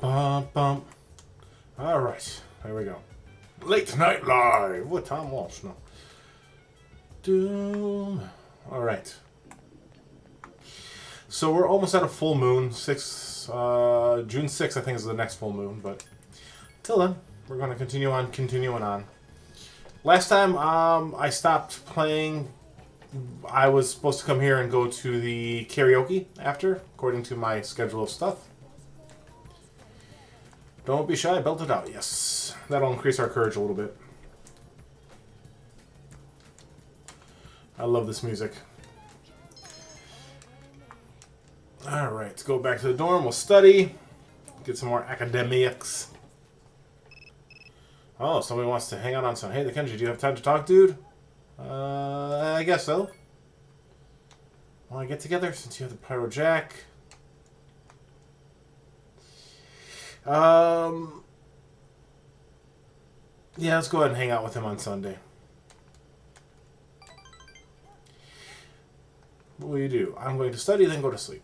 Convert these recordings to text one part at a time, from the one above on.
bum, bum. All right, there we go. Late Night Live with Tom Walsh. No. Doom. All right. So we're almost at a full moon. June 6th, I think, is the next full moon. But till then, we're going to continuing on. Last time I stopped playing, I was supposed to come here and go to the karaoke after, according to my schedule of stuff. Don't be shy, belt it out. Yes. That'll increase our courage a little bit. I love this music. Alright, let's go back to the dorm. We'll study. Get some more academics. Oh, somebody wants to hang out on some. Hey, the Kenji, do you have time to talk, dude? I guess so. Want to get together since you have the Pyro Jack? Yeah, let's go ahead and hang out with him on Sunday. What will you do? I'm going to study, then go to sleep.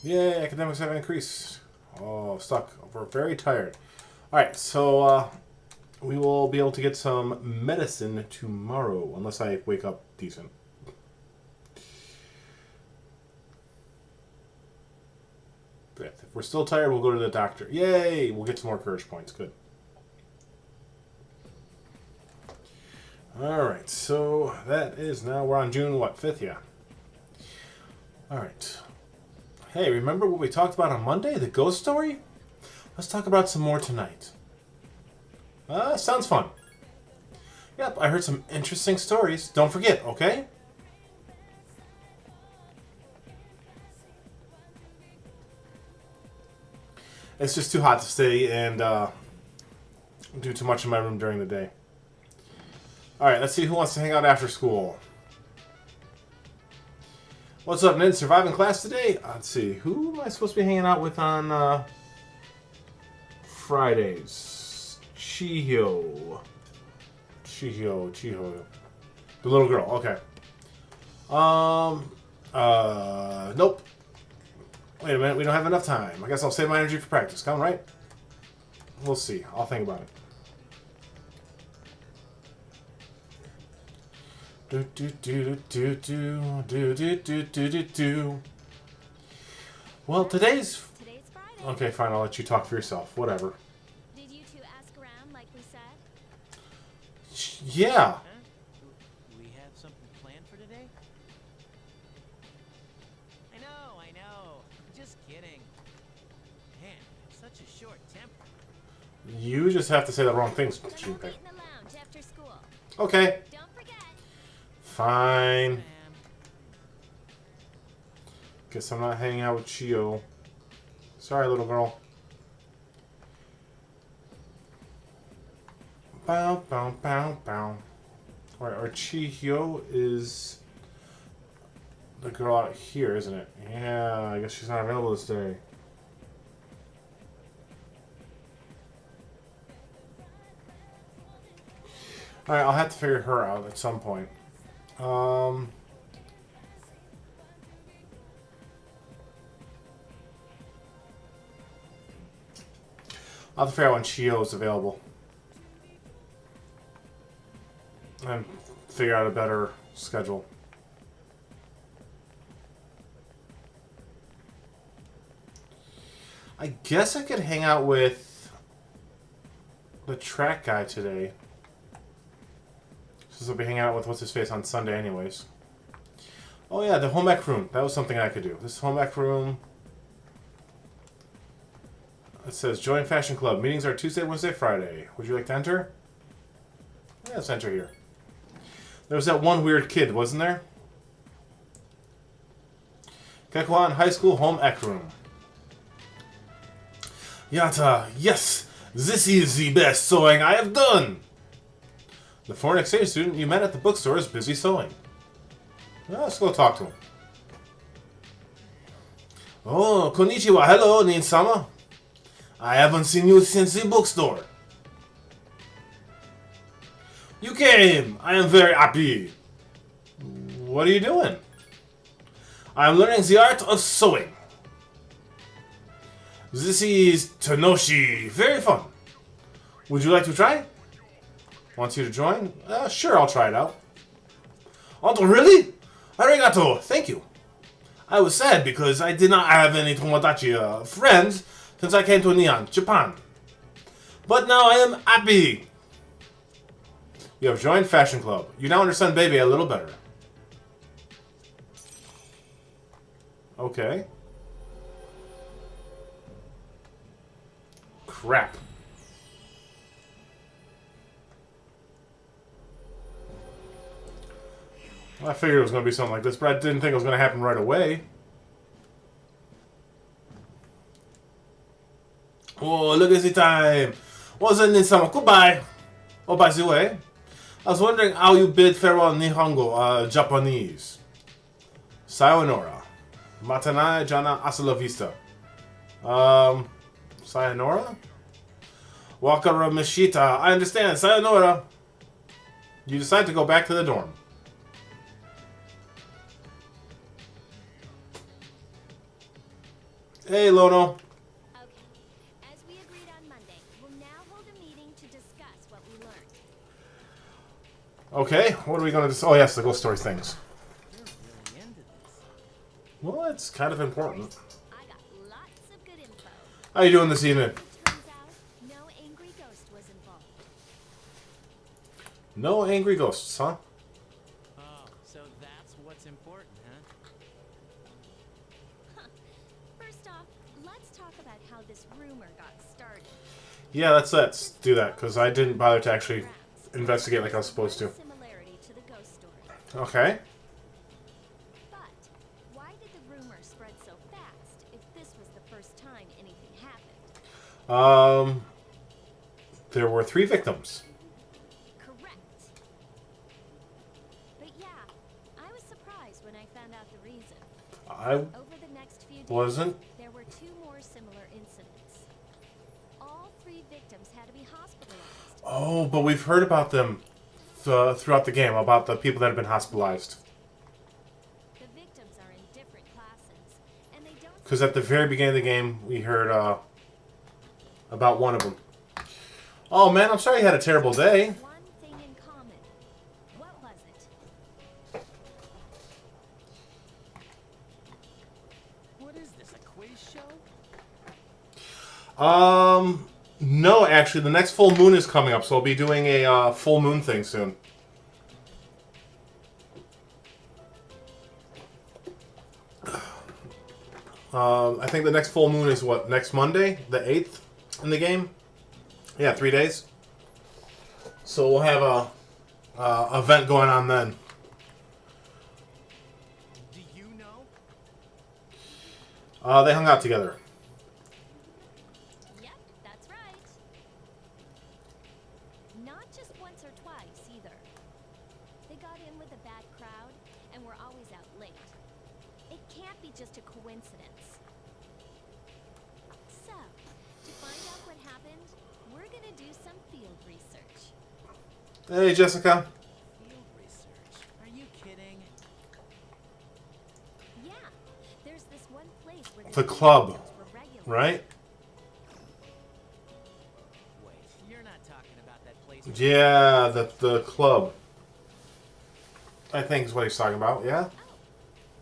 Yay, academics have increased. Oh, stuck. We're very tired. Alright, so we will be able to get some medicine tomorrow, unless I wake up decent. If we're still tired, we'll go to the doctor. Yay! We'll get some more courage points. Good. Alright, so that is now, we're on June, what, 5th? Yeah. Alright. Hey, remember what we talked about on Monday? The ghost story? Let's talk about some more tonight. Sounds fun. Yep, I heard some interesting stories. Don't forget, okay? It's just too hot to stay and do too much in my room during the day. Alright, let's see who wants to hang out after school. What's up, Ned? Surviving class today? Let's see. Who am I supposed to be hanging out with on Fridays? Chiho. The little girl. Okay. Nope. Wait a minute. We don't have enough time. I guess I'll save my energy for practice. Come, right? We'll see. I'll think about it. Well, today's Friday. Okay, fine. I'll let you talk for yourself. Whatever. Did you two ask around like we said? Yeah. Huh? We have something planned for today? I know. Just kidding. Man, such a short temper. You just have to say the wrong things, Then we'll Junpei. meet in the lounge after school. Okay. Don't forget. Fine. Guess I'm not hanging out with Chio. Sorry, little girl. Bow, bow, bow, bow. Alright, our Chihyo is the girl out here, isn't it? Yeah, I guess she's not available this day. Alright, I'll have to figure her out at some point. I'll have to figure out when Chio is available. And figure out a better schedule. I guess I could hang out with the track guy today. Since I'll be hanging out with what's-his-face on Sunday anyways. Oh yeah, the home ec room. That was something I could do. This home ec room. It says, join Fashion Club. Meetings are Tuesday, Wednesday, Friday. Would you like to enter? Yeah, let's enter here. There was that one weird kid, wasn't there? Kekuan High School Home Ec Room. Yata, yes! This is the best sewing I have done! The foreign exchange student you met at the bookstore is busy sewing. Well, let's go talk to him. Oh, konnichiwa. Hello, Nin-sama. I haven't seen you since the bookstore. You came! I am very happy. What are you doing? I'm learning the art of sewing. This is Tanoshi. Very fun. Would you like to try? Wants you to join? Sure, I'll try it out. Oh, really? Arigato. Thank you. I was sad because I did not have any Tomodachi friends since I came to Nihon, Japan. But now I am happy. You have joined Fashion Club. You now understand Baby a little better. Okay. Crap. I figured it was going to be something like this, but I didn't think it was going to happen right away. Oh, look at the time. Wasn't it summer? Goodbye. Oh, by the way, I was wondering how you bid farewell in Nihongo, Japanese. Sayonara. Matanai jana hasta la vista. Sayonara? Wakara Mishita. I understand. Sayonara. You decide to go back to the dorm. Hey, Lono. Okay. As we agreed on Monday, we'll now hold a meeting to discuss what we learned. Okay, what are we going to do? Oh, yes, the ghost story things. You're really into this. Well, it's kind of important. I got lots of good info. How you doing this evening? Turns out, no angry ghost was involved. No angry ghosts, huh? Oh, so that's what's important, huh? First off, let's talk about how this rumor got started. Yeah, let's do that, because I didn't bother to actually investigate like I was supposed to. Similarity to the ghost story. Okay. But why did the rumor spread so fast if this was the first time anything happened? There were 3 victims. Correct. But yeah, I was surprised when I found out the reason. I Over the next few days, wasn't. there were 2 more similar incidents. All 3 victims had to be hospitalized. Oh, but we've heard about them throughout the game, about the people that have been hospitalized. The victims are in different classes, and they don't. Because at the very beginning of the game, we heard about one of them. Oh, man, I'm sorry you had a terrible day. One thing in common. What was it? What is this, a quiz show? No, actually, the next full moon is coming up, so I'll be doing a full moon thing soon. I think the next full moon is what, next Monday, the 8th in the game? Yeah, 3 days. So we'll have a event going on then. Do you know? They hung out together. Yep, that's right. Not just once or twice, either. They got in with a bad crowd and were always out late. It can't be just a coincidence. So, to find out what happened, we're gonna do some field research. Hey, Jessica. Field research. Are you kidding? Yeah, there's this one place where The club, victims were regulars. right? Wait, you're not talking about that place. Yeah, the club. I think is what he's talking about, yeah?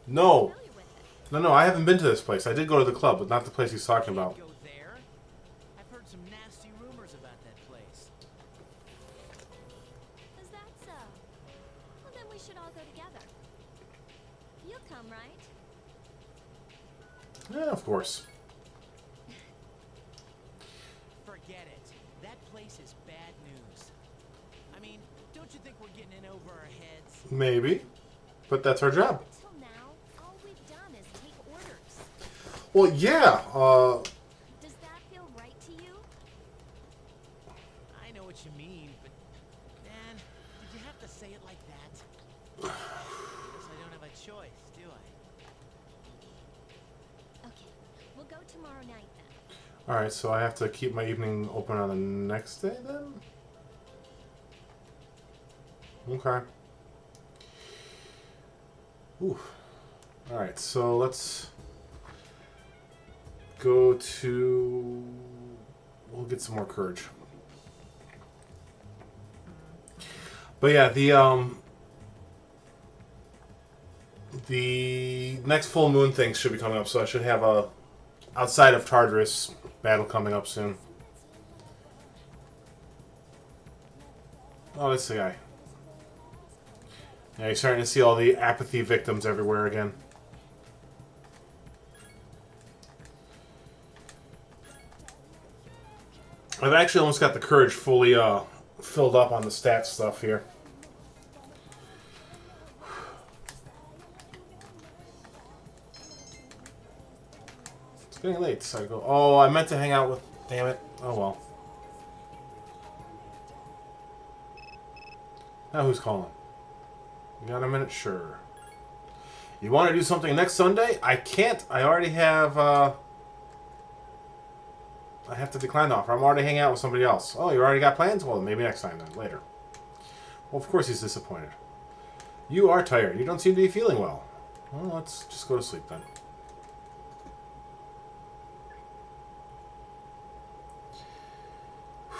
No. Familiar with it. No, I haven't been to this place. I did go to the club, but not the place he's talking about. Go there? I've heard some nasty rumors about that place. Is that so? Well, then we should all go together. You'll come, right? Yeah, of course. Forget it. That place is bad news. I mean, don't you think we're getting in over our heads? Maybe. But that's our job. Until now, all we've done is take orders. Well, yeah. Does that feel right to you? I know what you mean, but man, did you have to say it like that? Guess I don't have a choice, do I? Okay, we'll go tomorrow night then. Alright, so I have to keep my evening open on the next day then? Okay. Ooh. Alright, so let's go to... We'll get some more courage. But yeah, the next full moon thing should be coming up, so I should have a outside of Tartarus battle coming up soon. Oh, that's the guy. Yeah, you're starting to see all the apathy victims everywhere again. I've actually almost got the courage fully filled up on the stats stuff here. It's getting late, so I go, oh, I meant to hang out with... Damn it. Oh, well. Now who's calling? You got a minute? Sure. You want to do something next Sunday? I can't. I already have... I have to decline the offer. I'm already hanging out with somebody else. Oh, you already got plans? Well, maybe next time then. Later. Well, of course he's disappointed. You are tired. You don't seem to be feeling well. Well, let's just go to sleep then.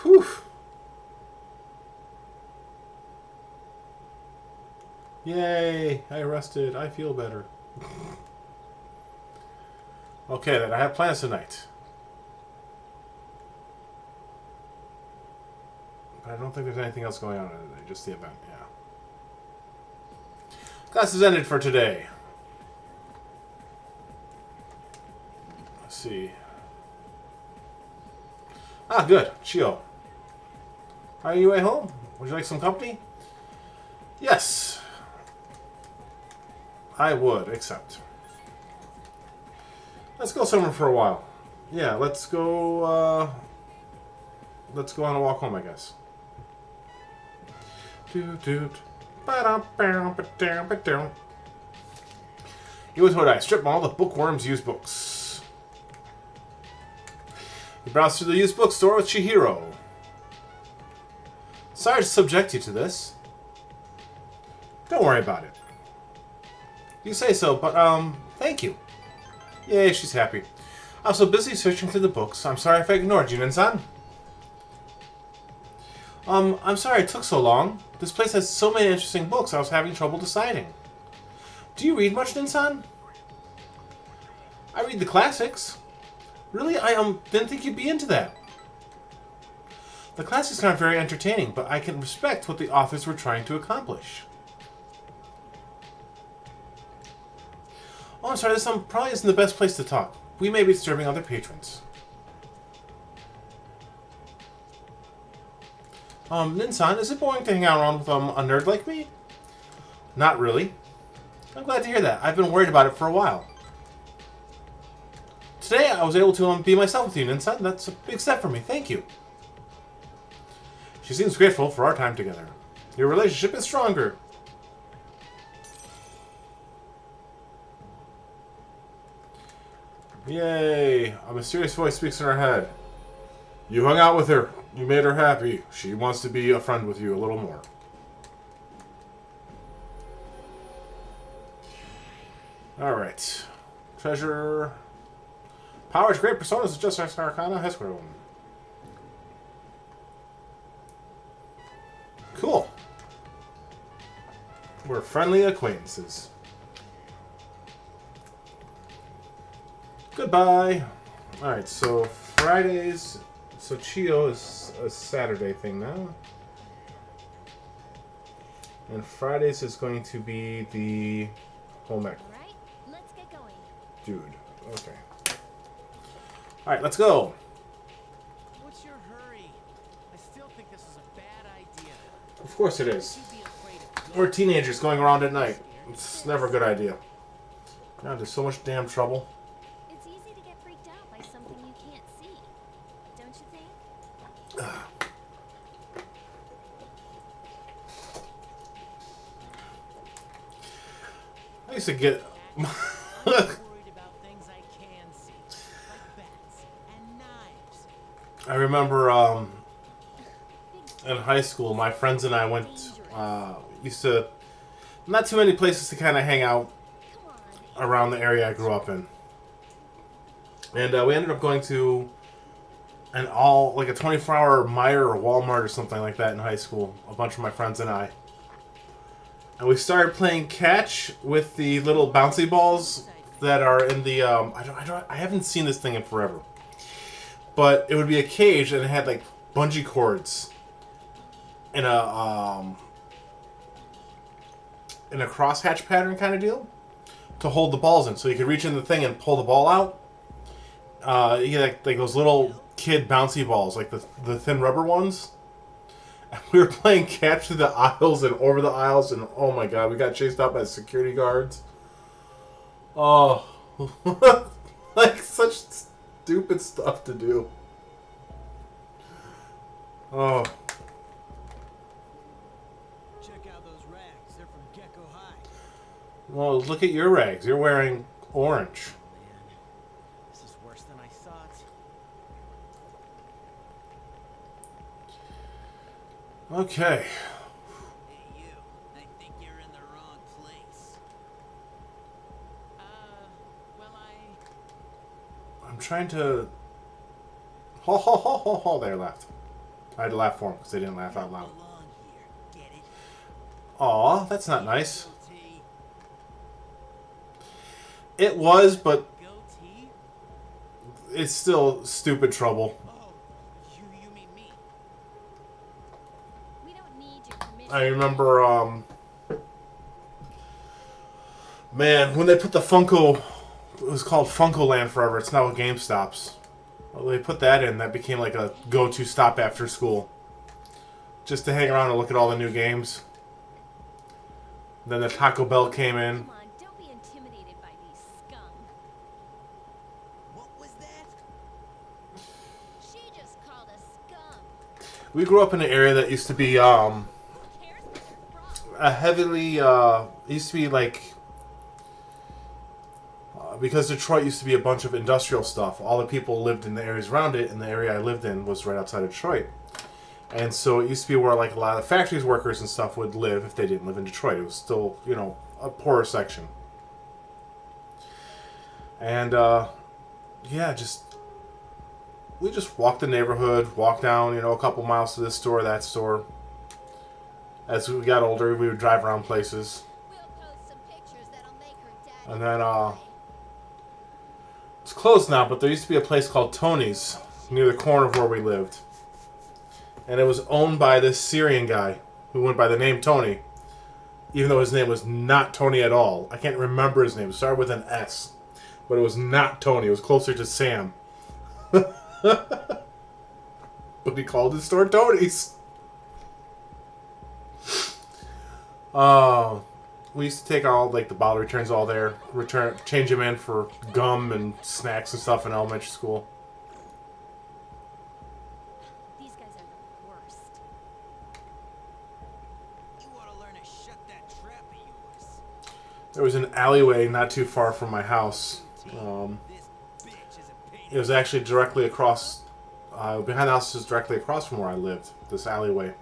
Whew. Yay! I rested. I feel better. Okay, then. I have plans tonight. But I don't think there's anything else going on today. Just the event, yeah. Class is ended for today. Let's see. Ah, good. Chio. Are you at home? Would you like some company? Yes. I would, accept. Let's go somewhere for a while. Yeah, let's go on a walk home, I guess. You with what I strip mall, the bookworms used books. You browse through the used bookstore with Chihiro. Sorry to subject you to this. Don't worry about it. You say so, but, thank you. Yay, she's happy. I'm so busy searching through the books. I'm sorry if I ignored you, Nin-san. I'm sorry it took so long. This place has so many interesting books, I was having trouble deciding. Do you read much, Nin-san? I read the classics. Really? I, didn't think you'd be into that. The classics aren't very entertaining, but I can respect what the authors were trying to accomplish. Oh, I'm sorry, this probably isn't the best place to talk. We may be disturbing other patrons. Nin-san, is it boring to hang out around with a nerd like me? Not really. I'm glad to hear that. I've been worried about it for a while. Today, I was able to be myself with you, Nin-san. That's a big step for me. Thank you. She seems grateful for our time together. Your relationship is stronger. Yay! A mysterious voice speaks in her head. You hung out with her. You made her happy. She wants to be a friend with you a little more. Alright. Treasure. Powers, great personas, just as Arcana has grown. Cool. We're friendly acquaintances. Goodbye. Alright, so Fridays. So Chio is a Saturday thing now. And Fridays is going to be the home ec. Alright, let's get going. Dude. Okay. Alright, let's go. What's your hurry? I still think this is a bad idea. Of course it is. You'd be afraid of We're teenagers going around at night. It's never a good idea. Now there's so much damn trouble. It's easy to get freaked out by something you can't see. Don't you think? I used to get... I'm worried about things I can see, like bats and knives. I remember in high school, my friends and I went... used to... Not too many places to kind of hang out around the area I grew up in. And we ended up going to a 24-hour Meijer or Walmart or something like that in high school. A bunch of my friends and I. And we started playing catch with the little bouncy balls that are in the I haven't seen this thing in forever. But it would be a cage and it had like bungee cords in a crosshatch pattern kind of deal to hold the balls in, so you could reach in the thing and pull the ball out. You get like those little kid bouncy balls, like the thin rubber ones. And we were playing catch through the aisles and over the aisles, and oh my god, we got chased out by security guards. Oh, like such stupid stuff to do. Oh. Check out those rags. They're from Gecko High. Well, look at your rags. You're wearing orange. Man, this is worse than I thought. Okay. Hey, you. I think you're in the wrong place. Well, I'm trying to... Ho, there, laughed. I had to laugh for them because they didn't laugh out loud. belong here. Get it? Aw, that's not nice. Goatee. It was, but Goatee? it's still stupid trouble. Oh, you mean me? We don't need your permission. I remember, man, when they put the Funko... It was called Funko Land forever. It's now a GameStop's. Well, they put that in. That became like a go-to stop after school. Just to hang around and look at all the new games. Then the Taco Bell came in. Come on, don't be intimidated by these scum. What was that? She just called us scum. We grew up in an area that used to be Who cares where they're from? a heavily... It used to be like... because Detroit used to be a bunch of industrial stuff. All the people lived in the areas around it, and the area I lived in was right outside of Detroit. And so it used to be where like a lot of factories workers and stuff would live if they didn't live in Detroit. It was still, you know, a poorer section. And yeah, we just walked the neighborhood, walked down, you know, a couple miles to this store, that store. As we got older, we would drive around places. We'll post some pictures that'll make her daddy And then cry. it's closed now, but there used to be a place called Tony's near the corner of where we lived. And it was owned by this Syrian guy who went by the name Tony, even though his name was not Tony at all. I can't remember his name. It started with an S, but it was not Tony. It was closer to Sam. But he called his store Tony's. We used to take all like the bottle returns all there, change them in for gum and snacks and stuff in elementary school. These guys are the worst. You ought to learn to shut that trap of yours. There was an alleyway not too far from my house. This bitch is a pain. It was actually directly across, behind the house is directly across from where I lived, this alleyway.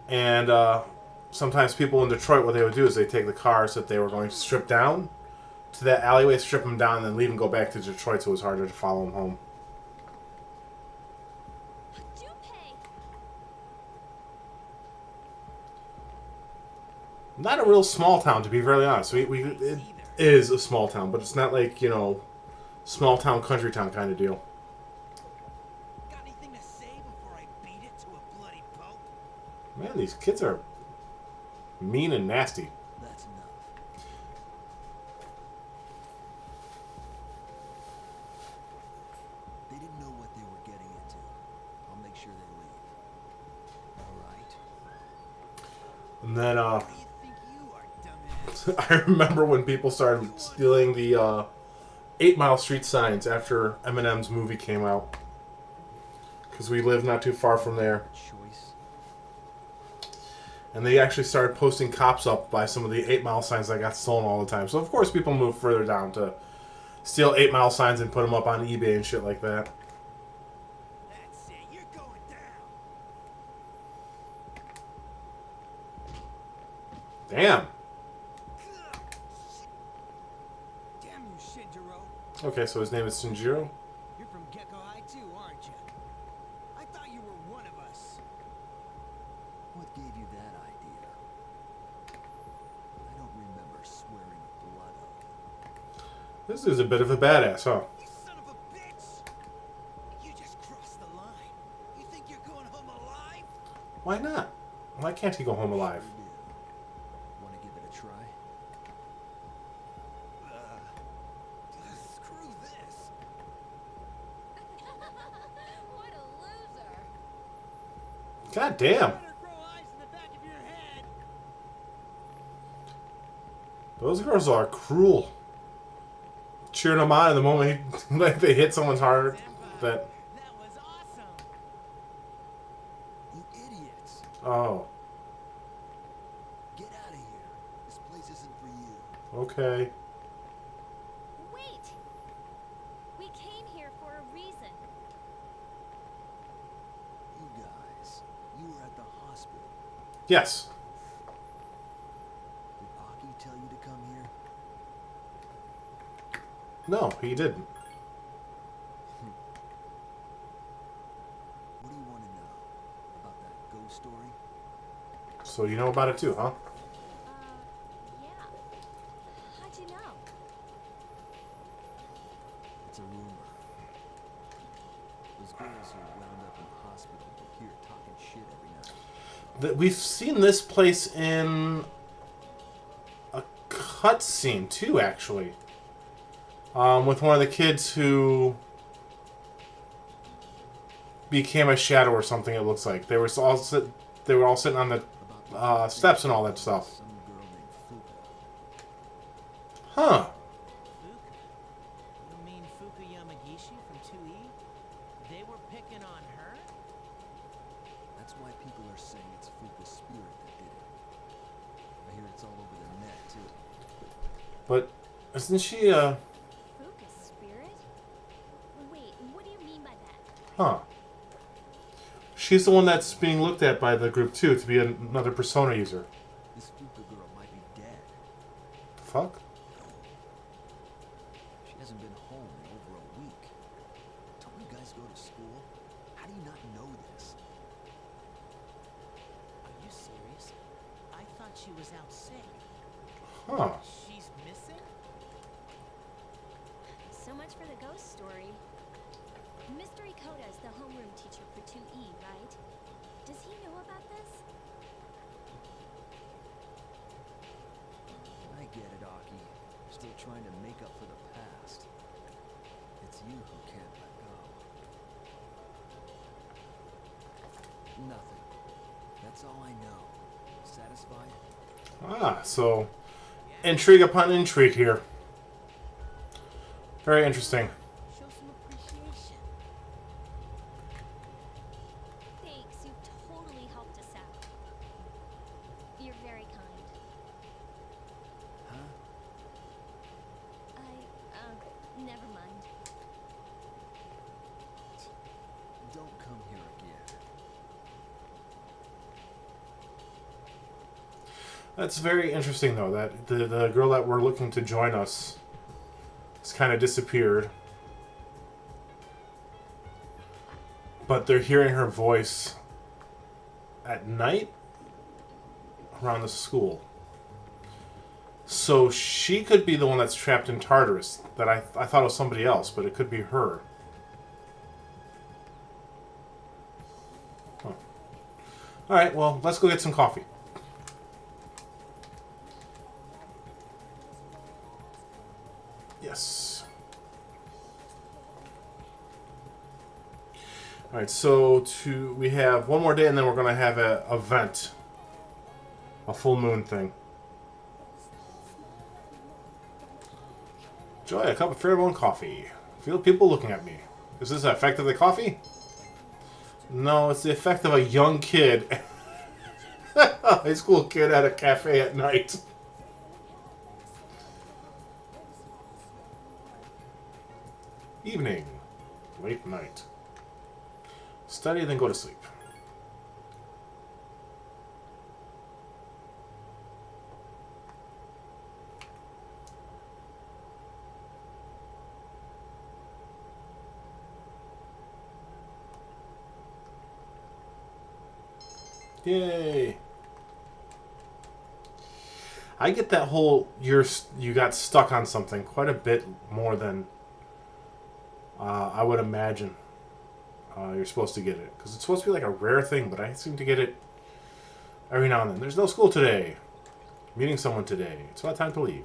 And sometimes people in Detroit, what they would do is they take the cars that they were going to strip down to that alleyway, strip them down, and then leave and go back to Detroit, so it was harder to follow them home. Do pay. Not a real small town, to be very honest. It is a small town, but it's not like, you know, small town, country town kind of deal. Got anything to say before I beat it to a bloody pulp? Man, these kids are mean and nasty. That's enough. They didn't know what they were getting into. I'll make sure they leave. All right? And then, What do you think you are, dumbass? I remember when people started stealing the 8 Mile Street signs after Eminem's movie came out. Because we live not too far from there. Choice. And they actually started posting cops up by some of the 8 Mile signs that got stolen all the time. So, of course, people moved further down to steal 8 Mile signs and put them up on eBay and shit like that. That's it. You're going down. Damn. Okay, so his name is Shinjiro. You're from Gecko High too, aren't you? I thought you were one of us. What gave you that idea? I don't remember swearing blood oath. This dude's a bit of a badass, huh? You son of a bitch! You just crossed the line. You think you're going home alive? Why not? Why can't he go home alive? Sure do. Want to give it a try? Screw this. What a loser! God damn. Better grow eyes in the back of your head. Those girls are cruel. Cheering them on in the moment like they hit someone's heart. That. That was awesome. You idiots! Oh. Get out of here. This place isn't for you. Okay. Wait! We came here for a reason. You guys, you were at the hospital. Yes. Did Aki tell you to come here? No, he didn't. What do you want to know? About that ghost story? So you know about it too, huh? Yeah. How'd you know? It's a rumor. Those girls who are wound up in the hospital were here talking shit every night. We've seen this place in a cutscene too, actually. With one of the kids who became a shadow or something. It looks like they were all sitting on the About steps and all that stuff. some girl named Fuka. Huh? Fuka? You mean Fuka Yamagishi from 2E? They were picking on her? That's why people are saying it's Fuka's spirit that did it. I hear it's all over the net too. But isn't she Fuka's spirit? Wait, what do you mean by that? Huh? She's the one that's being looked at by the group too to be another persona user. This Fuka girl might be dead. Fuck. She hasn't been home in over a week. Don't you guys go to school? How do you not know this? Are you serious? I thought she was out sick. Huh? She's missing? So much for the ghost story. Mr. Ikoda is the homeroom teacher for 2E, right? Does he know about this? I get it, Aki. Still trying to make up for the past. It's you who can't let go. Nothing. That's all I know. Satisfied? Ah, so intrigue upon intrigue here. Very interesting. Show some appreciation. Thanks, you totally helped us out. You're very kind. Huh? Never mind. Don't come here again. That's very interesting, though, that the girl that we're looking to join us has kind of disappeared. But they're hearing her voice at night around the school. So she could be the one that's trapped in Tartarus. That I thought it was somebody else, but it could be her. Huh. Alright, well, let's go get some coffee. Yes. All right, so we have one more day, and then we're gonna have a event, a full moon thing. Enjoy a cup of Fairborn coffee. Feel people looking at me. Is this the effect of the coffee? No, it's the effect of a young kid, a high school kid at a cafe at night. Evening. Late night. Study, then go to sleep. Yay! I get that whole you got stuck on something quite a bit more than I would imagine you're supposed to get it. Because it's supposed to be like a rare thing, but I seem to get it every now and then. There's no school today. Meeting someone today. It's about time to leave.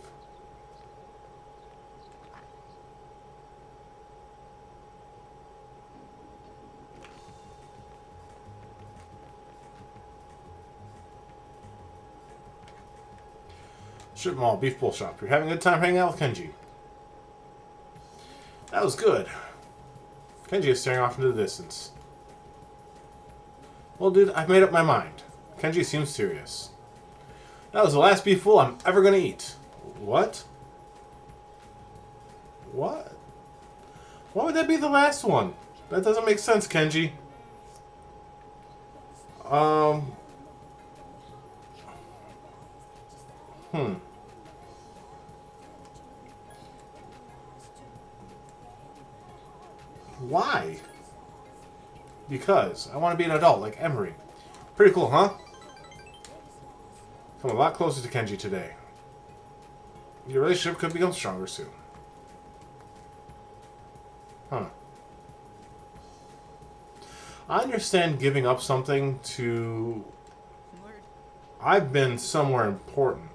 Strip mall, beef bowl shop. You're having a good time hanging out with Kenji. That was good. Kenji is staring off into the distance. Well, dude, I've made up my mind. Kenji seems serious. That was the last beef bowl I'm ever gonna eat. What? What? Why would that be the last one? That doesn't make sense, Kenji. Why? Because I want to be an adult like Emery. Pretty cool, huh? Come a lot closer to Kenji today. Your relationship could become stronger soon. Huh. I understand giving up something to... I've been somewhere important.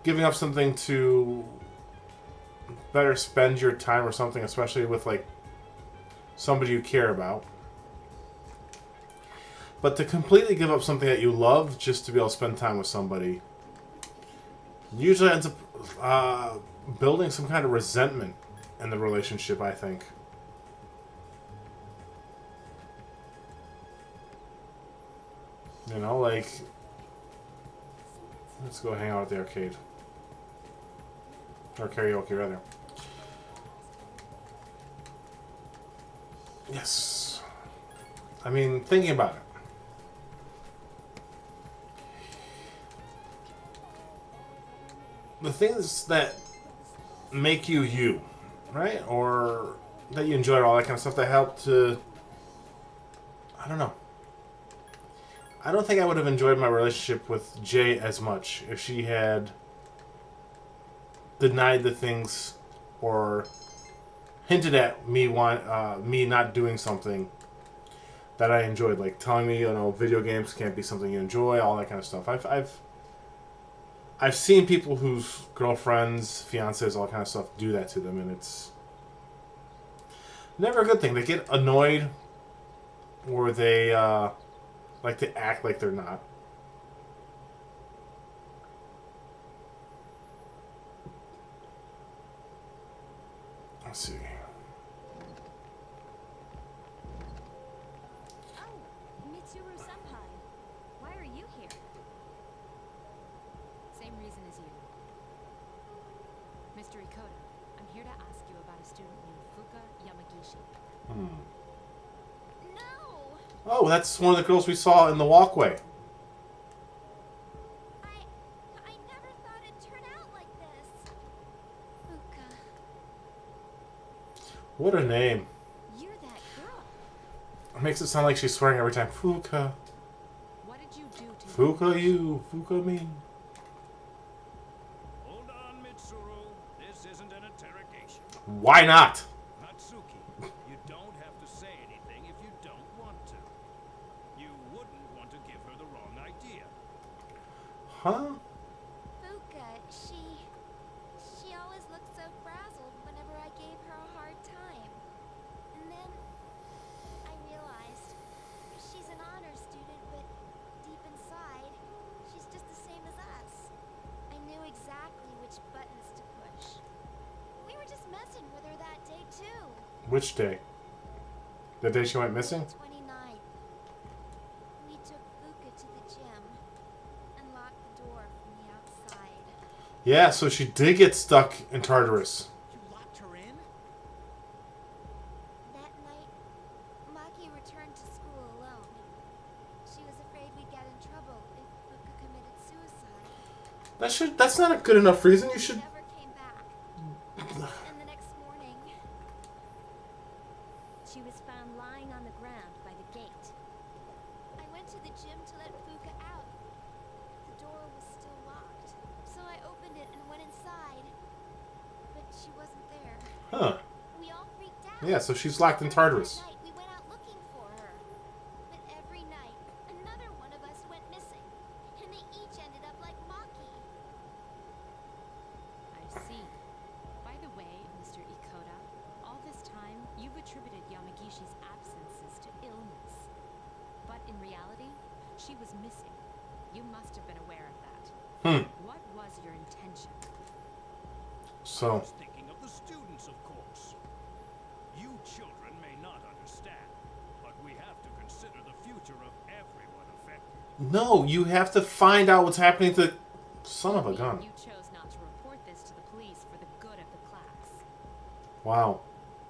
Giving up something to better spend your time or something, especially with like somebody you care about. But to completely give up something that you love just to be able to spend time with somebody usually ends up building some kind of resentment in the relationship, I think. You know, like, let's go hang out at the arcade. Or karaoke, rather. Yes. I mean, thinking about it. The things that make you you, right? Or that you enjoy, all that kind of stuff that help to... I don't know. I don't think I would have enjoyed my relationship with Jay as much if she had denied the things or hinted at me me not doing something that I enjoyed, like telling me, you know, video games can't be something you enjoy, all that kind of stuff. I've seen people whose girlfriends, fiancés, all that kind of stuff do that to them, and it's never a good thing. They get annoyed, or they like to act like they're not. Let's see. Oh, Mitsuru-senpai. Why are you here? Same reason as you. Mr. Ikoda, I'm here to ask you about a student named Fuka Yamagishi. No! Oh, that's one of the girls we saw in the walkway. I never thought it'd turn out like this. Fuka. What a name. You're that girl. It makes it sound like she's swearing every time. Fuka. What did you do to Fuka you. Fuka me. Hold on, Mitsuru. This isn't an interrogation. Why not? Natsuki, you don't have to say anything if you don't want to. You wouldn't want to give her the wrong idea. Huh? Fuka, she always looked so frazzled whenever I gave her a hard time. And then I realized she's an honor student, but deep inside, she's just the same as us. I knew exactly which buttons to push. We were just messing with her that day too. Which day? The day she went missing? 29th. We took Fuka to the gym and locked the door from the outside. Yeah, so she did get stuck in Tartarus. You locked her in? That night, Maki returned to school alone. She was afraid we'd get in trouble if Fuka committed suicide. That's not a good enough reason. You She should... never came back. And the next morning, She was found lying on the ground by the gate. I went Huh. We all freaked out. Yeah, so she's locked in Tartarus. That night, we went out looking for her. But every night, another one of us went missing. And they each ended up like Maki. I see. By the way, Mr. Ikoda, all this time you've attributed Yamagishi's absences to illness. But in reality, she was missing. You must have been aware of that. What was your intention? I So, was thinking of the students, of course. You children may not understand, but we have to consider the future of everyone affected. no, you have to find out what's happening to... Son of a gun. You chose not to report this to the police for the good of the class. Wow.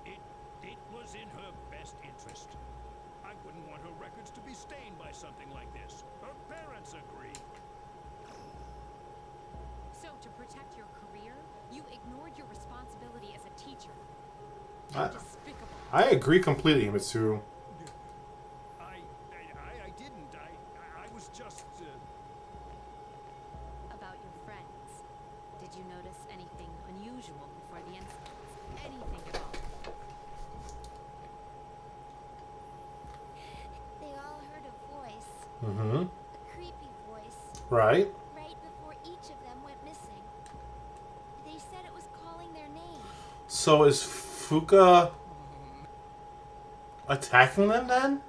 It was in her best interest. I wouldn't want her records to be stained by something like this. Her parents agree. So, to protect your career, you ignored your responsibility as a teacher. I- Despicable. I agree completely, Mitsuru. I didn't. I was just. About your friends. Did you notice anything unusual before the incident? Anything at all? They all heard a voice. Mm-hmm. A creepy voice. Right. Right before each of them went missing. They said it was calling their name. So is Fuka attacking them then?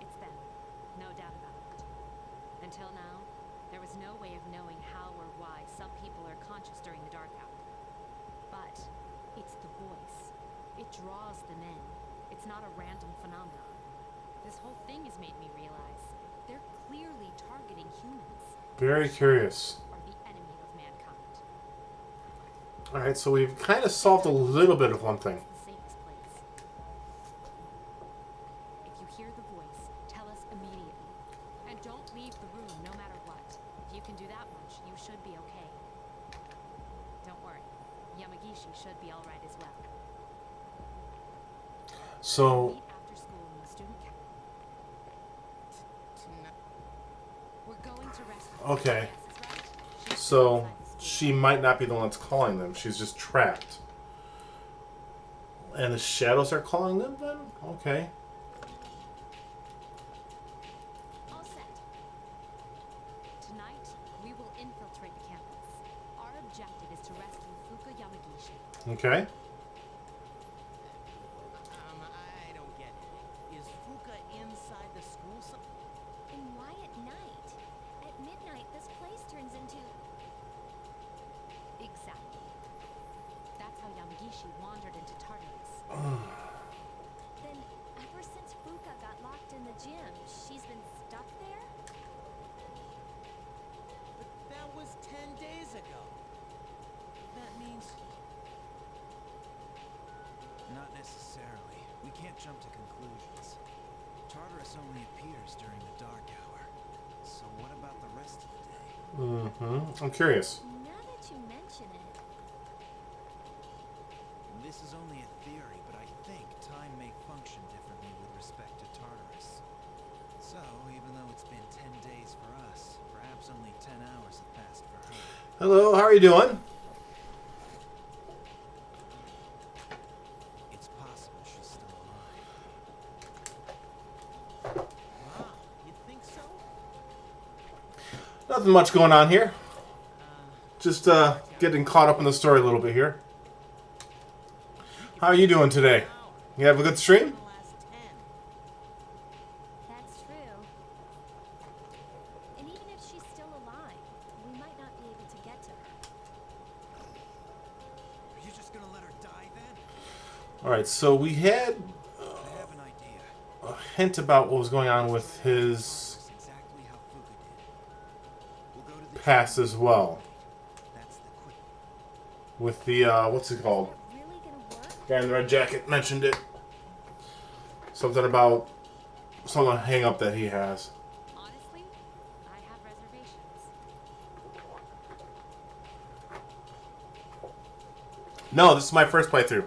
It's them. No doubt about it. Until now, there was no way of knowing how or why some people are conscious during the dark hour. But it's the voice. It draws them in. It's not a random phenomenon. This whole thing has made me realize they're clearly targeting humans, Very curious. or the enemy of mankind. Alright, so we've kind of solved a little bit of one thing. It's the safest place. If you hear the voice, tell us immediately. And don't leave the room no matter what. If you can do that much, you should be okay. Don't worry. Yamagishi should be alright as well. So, Meet after school in the student We're going to rescue. okay. Yes, that's right. She's So, inside the school. she might not be the one that's calling them. She's just trapped. And the shadows are calling them then? Okay. All set. Tonight, we will infiltrate the campus. Our objective is to rescue Fuka Yamagishi. Okay. I don't get it. Is Fuka inside the school? And why at night? At midnight, this place turns into... Exactly. That's how Yamagishi wandered into Tartarus. Then, ever since Fuka got locked in the gym, she's been stuck there? But that was 10 days ago. That means Not necessarily. We can't jump to conclusions. Tartarus only appears during the dark hour. So what about the rest of the day? Mm-hmm. I'm curious. Now that you mention it, This is only a theory, but I think time may function differently with respect to Tartarus. So, even though it's been 10 days for us, perhaps only 10 hours have passed for her. Hello, how are you doing? It's possible she's still alive. wow, you think so? Nothing much going on here. Just getting caught up in the story a little bit here. How are you doing today? You have a good stream? The last 10. that's true. And even if she's still alive, we might not be able to get to her. Are you just gonna let her die then? Alright, so we had I have an idea. a hint about what was going on with his Tartarus exactly how Fuka did. We'll go to the past as well. That's the quick. With the, what's it called? Is that really gonna work? Guy in the red jacket mentioned it. Something about some hang up that he has. Honestly, I have reservations. No, this is my first playthrough.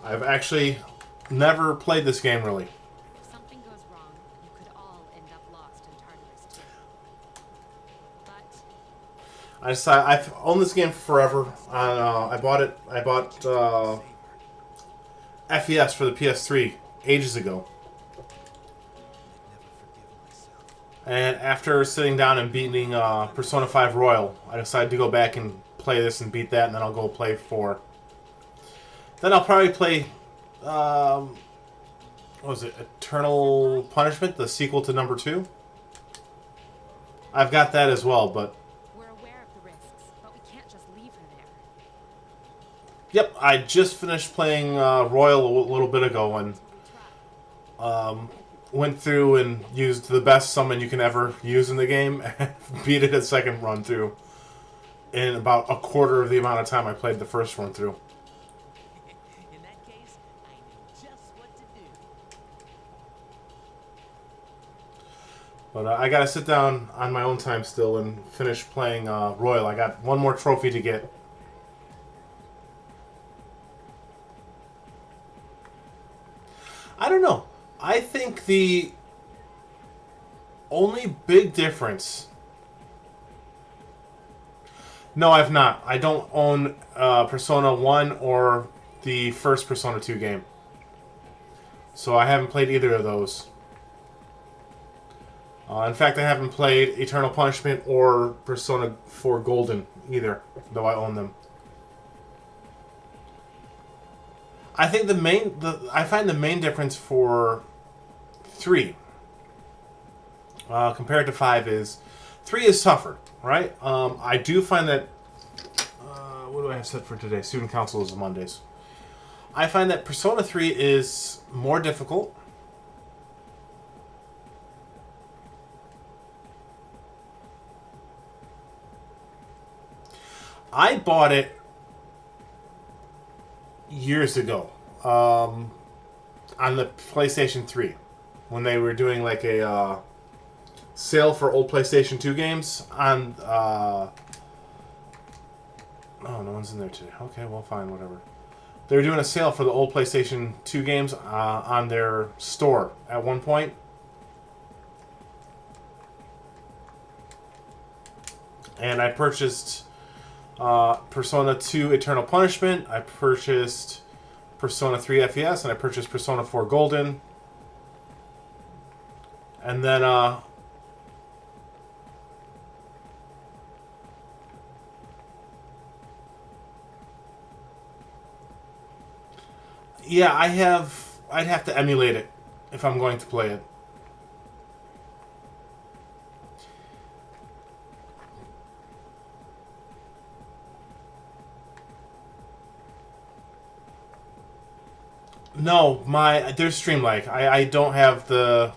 I've actually never played this game really. If something goes wrong, you could all end up lost in Tartarus too. But I decided I've owned this game forever. I bought it. I bought FES for the PS3 ages ago. And after sitting down and beating Persona 5 Royal, I decided to go back and play this and beat that, and then I'll go play 4. Then I'll probably play, what was it, Eternal Punishment, the sequel to number 2. I've got that as well, but... We're aware of the risks, but we can't just leave her there. Yep, I just finished playing Royal a little bit ago, and went through and used the best summon you can ever use in the game, and beat it a second run through in about a quarter of the amount of time I played the first run through. In that case, I knew just what to do. But I gotta sit down on my own time still and finish playing Royal. I got one more trophy to get. I don't know. I think the only big difference... No, I've not. I don't own Persona 1 or the first Persona 2 game. So I haven't played either of those. In fact, I haven't played Eternal Punishment or Persona 4 Golden either, though I own them. I think I find the main difference for 3 compared to 5 is 3 is tougher, right? I do find that what do I have set for today? Student Council is Mondays. I find that Persona 3 is more difficult. I bought it years ago on the PlayStation 3 when they were doing like a sale for old PlayStation 2 games on oh, no one's in there today. Okay, well, fine, whatever. They were doing a sale for the old PlayStation 2 games on their store at one point. And I purchased Persona 2 Eternal Punishment, I purchased Persona 3 FES, and I purchased Persona 4 Golden. And then, yeah, I'd have to emulate it if I'm going to play it. No, there's stream lag. I don't have the...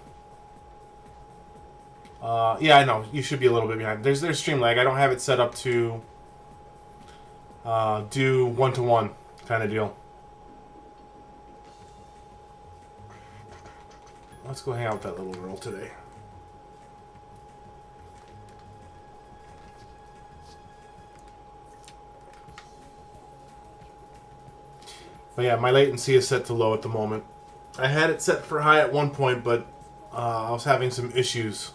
yeah, I know. You should be a little bit behind. There's stream lag. I don't have it set up to do one-to-one kind of deal. Let's go hang out with that little girl today. But yeah, my latency is set to low at the moment. I had it set for high at one point, but I was having some issues.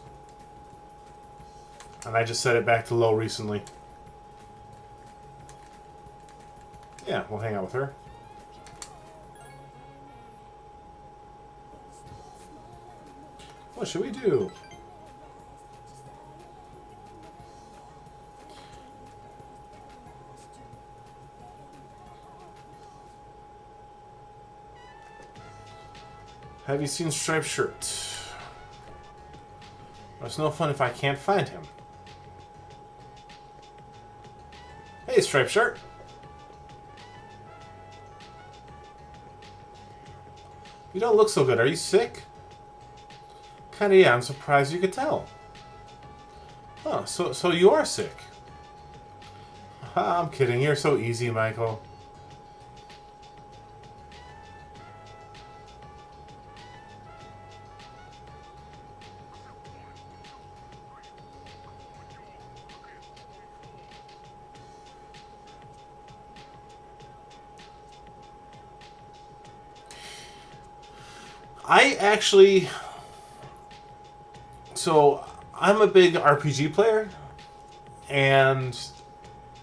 And I just set it back to low recently. Yeah, we'll hang out with her. What should we do? Have you seen Striped Shirt? It's no fun if I can't find him. Hey, Striped Shirt. You don't look so good. Are you sick? Kinda, yeah. I'm surprised you could tell. Oh, so you are sick. I'm kidding. You're so easy, Michael. I actually... So, I'm a big RPG player, and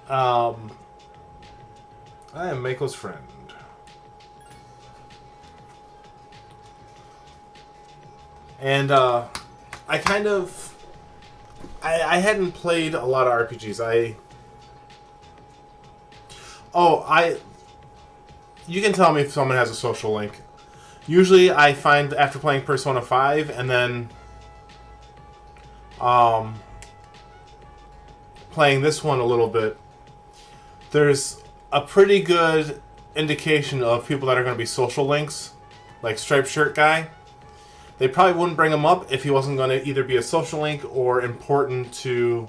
I am Mako's friend. And I hadn't played a lot of RPGs. You can tell me if someone has a social link. Usually I find after playing Persona 5 and then playing this one a little bit, there's a pretty good indication of people that are going to be social links, like Striped Shirt Guy. They probably wouldn't bring him up if he wasn't going to either be a social link or important to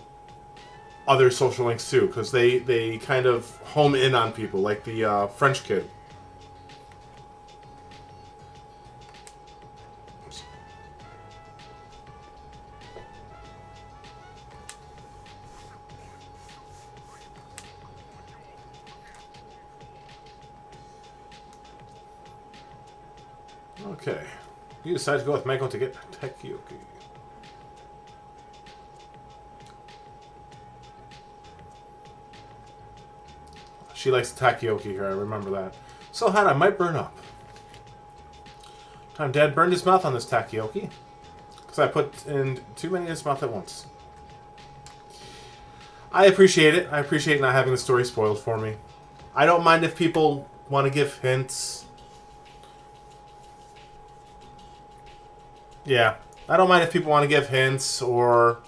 other social links too, because they kind of home in on people, like the French kid. Okay. You decide to go with Mako to get Takiyoki. She likes Takiyoki here, I remember that. So hot I might burn up. Time Dad burned his mouth on this Takiyoki. Because I put in too many in his mouth at once. I appreciate it. I appreciate not having the story spoiled for me. I don't mind if people want to give hints. Yeah, I don't mind if people want to give hints or,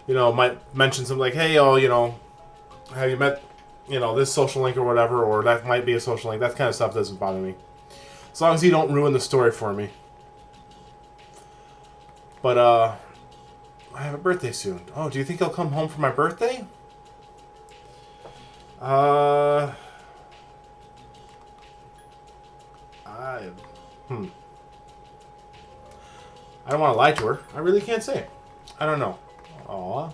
might mention something like, hey, have you met, this social link or whatever, or that might be a social link. That kind of stuff doesn't bother me. As long as you don't ruin the story for me. But, I have a birthday soon. Oh, do you think he'll come home for my birthday? I don't want to lie to her. I really can't say. I don't know. Aw.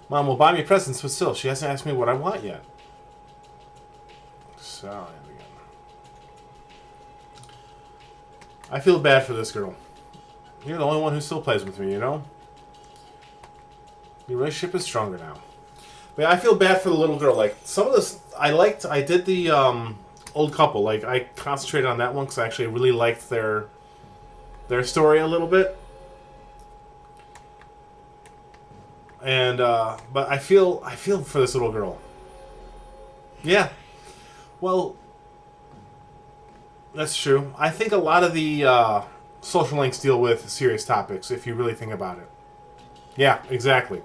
Mom will buy me presents, but still, she hasn't asked me what I want yet. So, again. I feel bad for this girl. You're the only one who still plays with me, Your relationship is stronger now. But yeah, I feel bad for the little girl. Like, some of this, I did the old couple. Like, I concentrated on that one because I actually really liked their story a little bit. And but I feel for this little girl. Yeah. Well, that's true. I think a lot of the social links deal with serious topics if you really think about it. Yeah, exactly.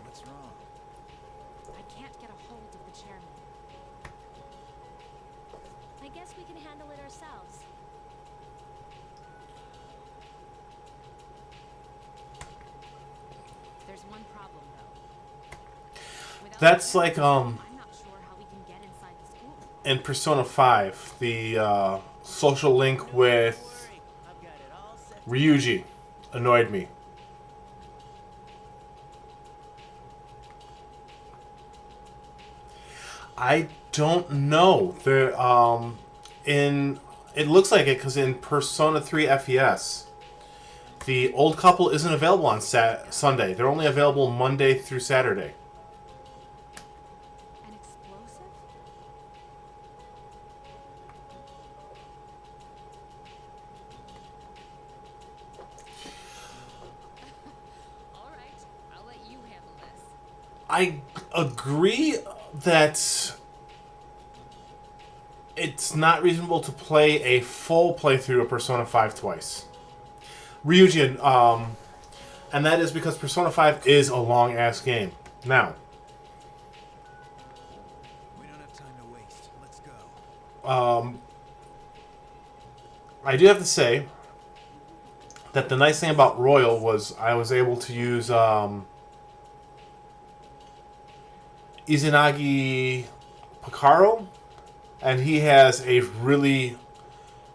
What's wrong? I can't get a hold of the chairman. I guess we can handle it ourselves. There's one problem, though. Without That's the like chairman, I'm not sure how we can get inside the school. in Persona 5, the social link with I've got it all set. Ryuji annoyed me. I don't know. It looks like it because in Persona 3 FES, the old couple isn't available on Sunday. They're only available Monday through Saturday. An explosive? All right, I'll let you handle this. I agree that it's not reasonable to play a full playthrough of Persona 5 twice. Ryujin, and that is because Persona 5 is a long-ass game. Now, We don't have time to waste. Let's go. I do have to say that the nice thing about Royal was I was able to use Izanagi Picaro, and he has a really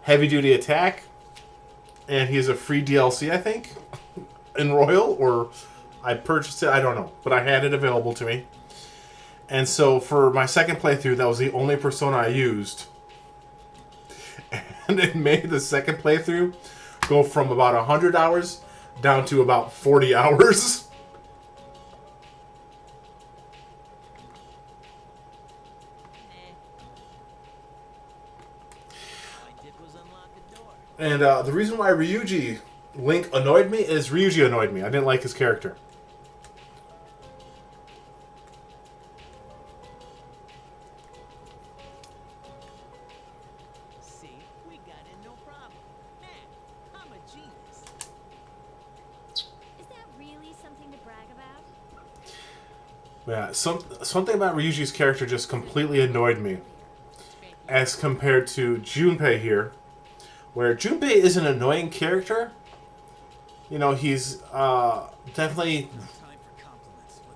heavy-duty attack, and he has a free DLC, I think, in Royal, or I purchased it, I don't know, but I had it available to me. And so for my second playthrough, that was the only persona I used. And it made the second playthrough go from about 100 hours down to about 40 hours. And the reason why Ryuji Link annoyed me is Ryuji annoyed me. I didn't like his character. See, we got in no problem. Man, I'm a genius. Is that really something to brag about? Yeah, something about Ryuji's character just completely annoyed me. As compared to Junpei here, where Junpei is an annoying character. You know, he's definitely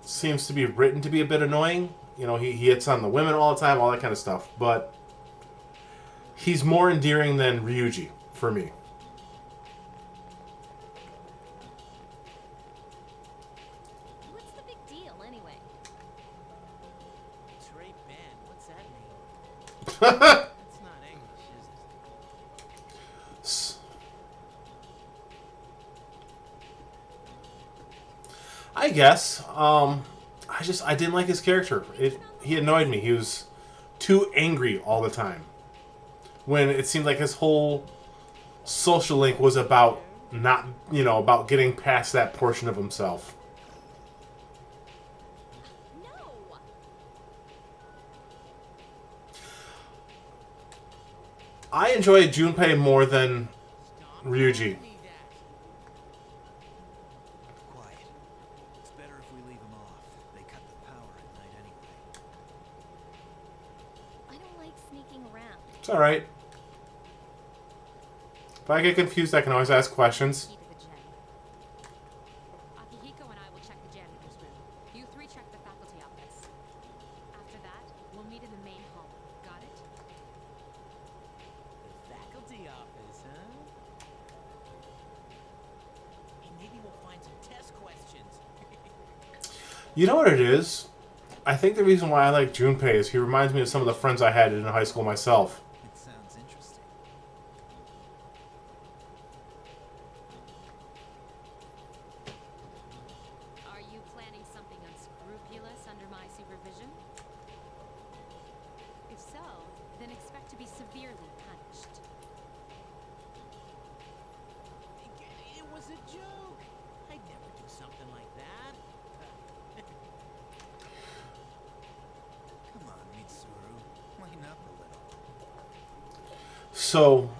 seems to be written to be a bit annoying. You know, he hits on the women all the time, all that kind of stuff. But he's more endearing than Ryuji for me. What's the big deal, anyway? Trey Ben, what's that mean? That's not English, is it? I guess. I didn't like his character. He annoyed me. He was too angry all the time. When it seemed like his whole social link was about about getting past that portion of himself. No! I enjoy Junpei more than Ryuji. Quiet. It's better if we leave them off. They cut the power at night anyway. I don't like sneaking around. It's alright. If I get confused, I can always ask questions. Key to the gym. Akihiko and I will check the janitor's room. You three check the faculty office. After that, we'll meet in the main hall. Got it? The faculty office, huh? Hey, maybe we'll find some test questions. You know what it is? I think the reason why I like Junpei is he reminds me of some of the friends I had in high school myself. It sounds interesting. Are you planning something unscrupulous under my supervision? If so, then expect to be severely punished. It was a joke. I'd never do something like that. Come on, Mitsuru. Lighten up a little. So,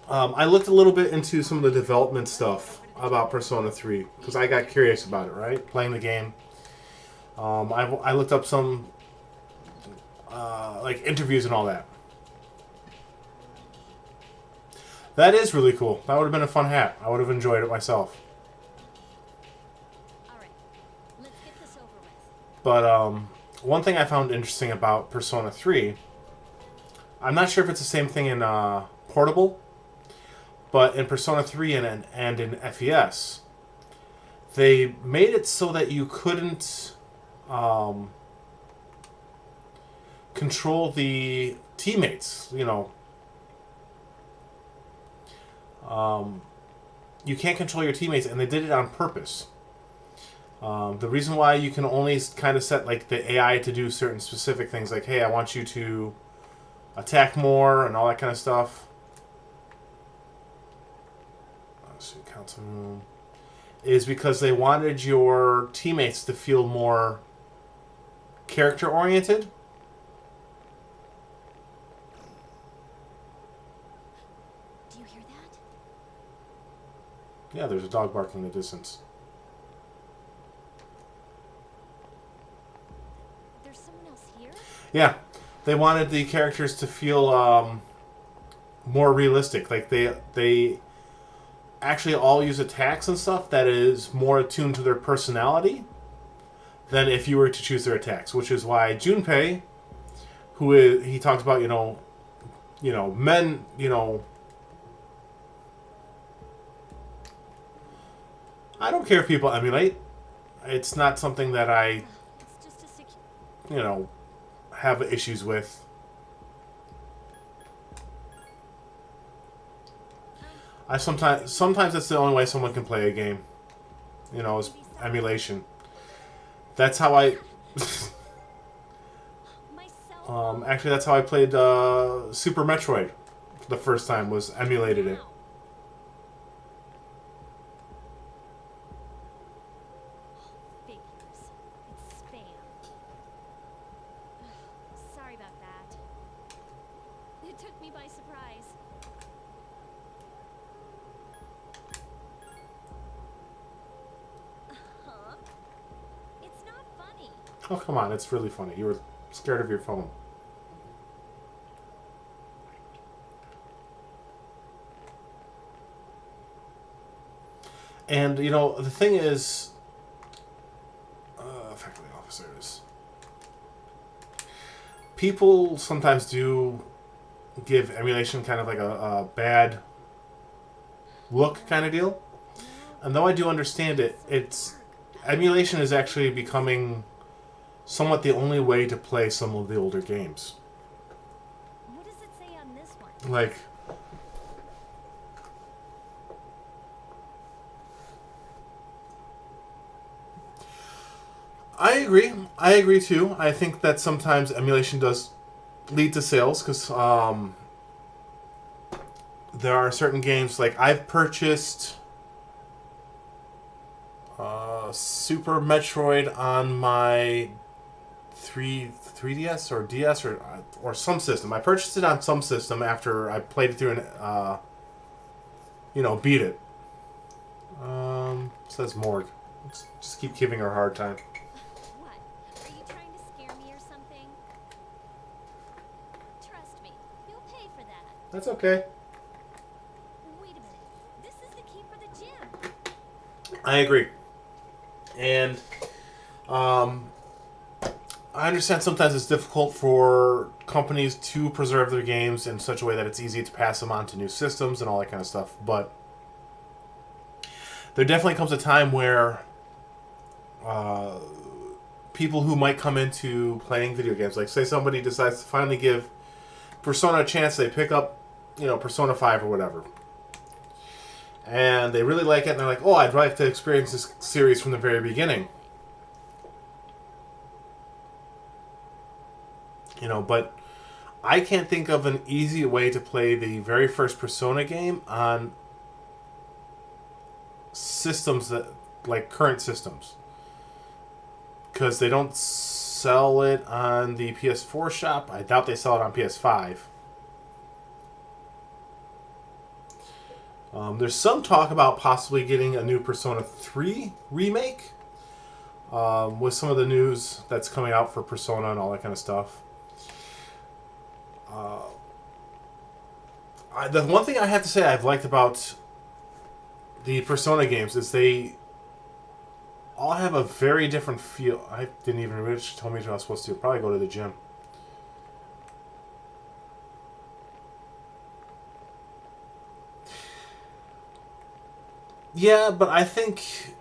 I looked a little bit into some of the development stuff about Persona 3 because I got curious about it, right? Playing the game. I looked up some like interviews and all that. That is really cool. That would have been a fun hat. I would have enjoyed it myself. Alright, let's get this over with. But one thing I found interesting about Persona 3, I'm not sure if it's the same thing in Portable, but in Persona 3 and in FES, they made it so that you couldn't control the teammates. You know, you can't control your teammates, and they did it on purpose. The reason why you can only kind of set like the AI to do certain specific things, like, hey, I want you to attack more and all that kind of stuff. Let's see, council room. Is because they wanted your teammates to feel more character oriented. Do you hear that? Yeah, there's a dog barking in the distance. There's someone else here? Yeah, they wanted the characters to feel more realistic. Like they actually all use attacks and stuff that is more attuned to their personality than if you were to choose their attacks, which is why Junpei, who is, he talks about, men, I don't care if people emulate. It's not something that I, It's just a have issues with. I sometimes that's the only way someone can play a game, is emulation. That's how I. Actually, that's how I played Super Metroid. The first time was emulated it. figures. It's spam. Sorry about that. It took me by surprise. Huh? It's not funny. Oh, come on. It's really funny. You were scared of your phone. And, the thing is... faculty officers. People sometimes do give emulation kind of like a bad look kind of deal. And though I do understand it, emulation is actually becoming somewhat the only way to play some of the older games. What does it say on this one? Like, I agree. I agree too. I think that sometimes emulation does lead to sales because there are certain games, like I've purchased Super Metroid on my 3DS or DS or some system. I purchased it on some system after I played it through and beat it. Says Morg. Let's just keep giving her a hard time. What? Are you trying to scare me or something? Trust me, you'll pay for that. That's okay. Wait a minute. This is the key for the gym. I agree. And I understand sometimes it's difficult for companies to preserve their games in such a way that it's easy to pass them on to new systems and all that kind of stuff. But there definitely comes a time where people who might come into playing video games, like say somebody decides to finally give Persona a chance, they pick up, Persona 5 or whatever. And they really like it, and they're like, oh, I'd like to experience this series from the very beginning. But I can't think of an easy way to play the very first Persona game on systems that, like current systems. Because they don't sell it on the PS4 shop. I doubt they sell it on PS5. There's some talk about possibly getting a new Persona 3 remake with some of the news that's coming out for Persona and all that kind of stuff. The one thing I have to say I've liked about the Persona games is they all have a very different feel. I didn't even read it. She told me I was supposed to probably go to the gym. Yeah, but I think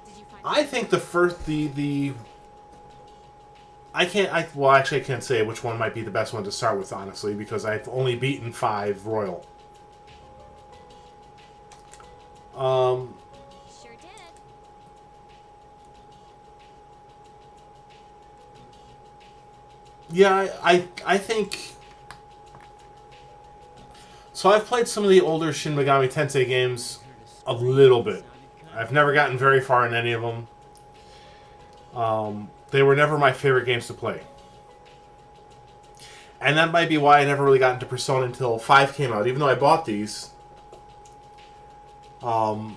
Did you find I think the first the well actually I can't say which one might be the best one to start with, honestly, because I've only beaten 5 Royal. Sure did. Yeah, I think so. I've played some of the older Shin Megami Tensei games a little bit. I've never gotten very far in any of them. They were never my favorite games to play. And that might be why I never really got into Persona until 5 came out, even though I bought these. Because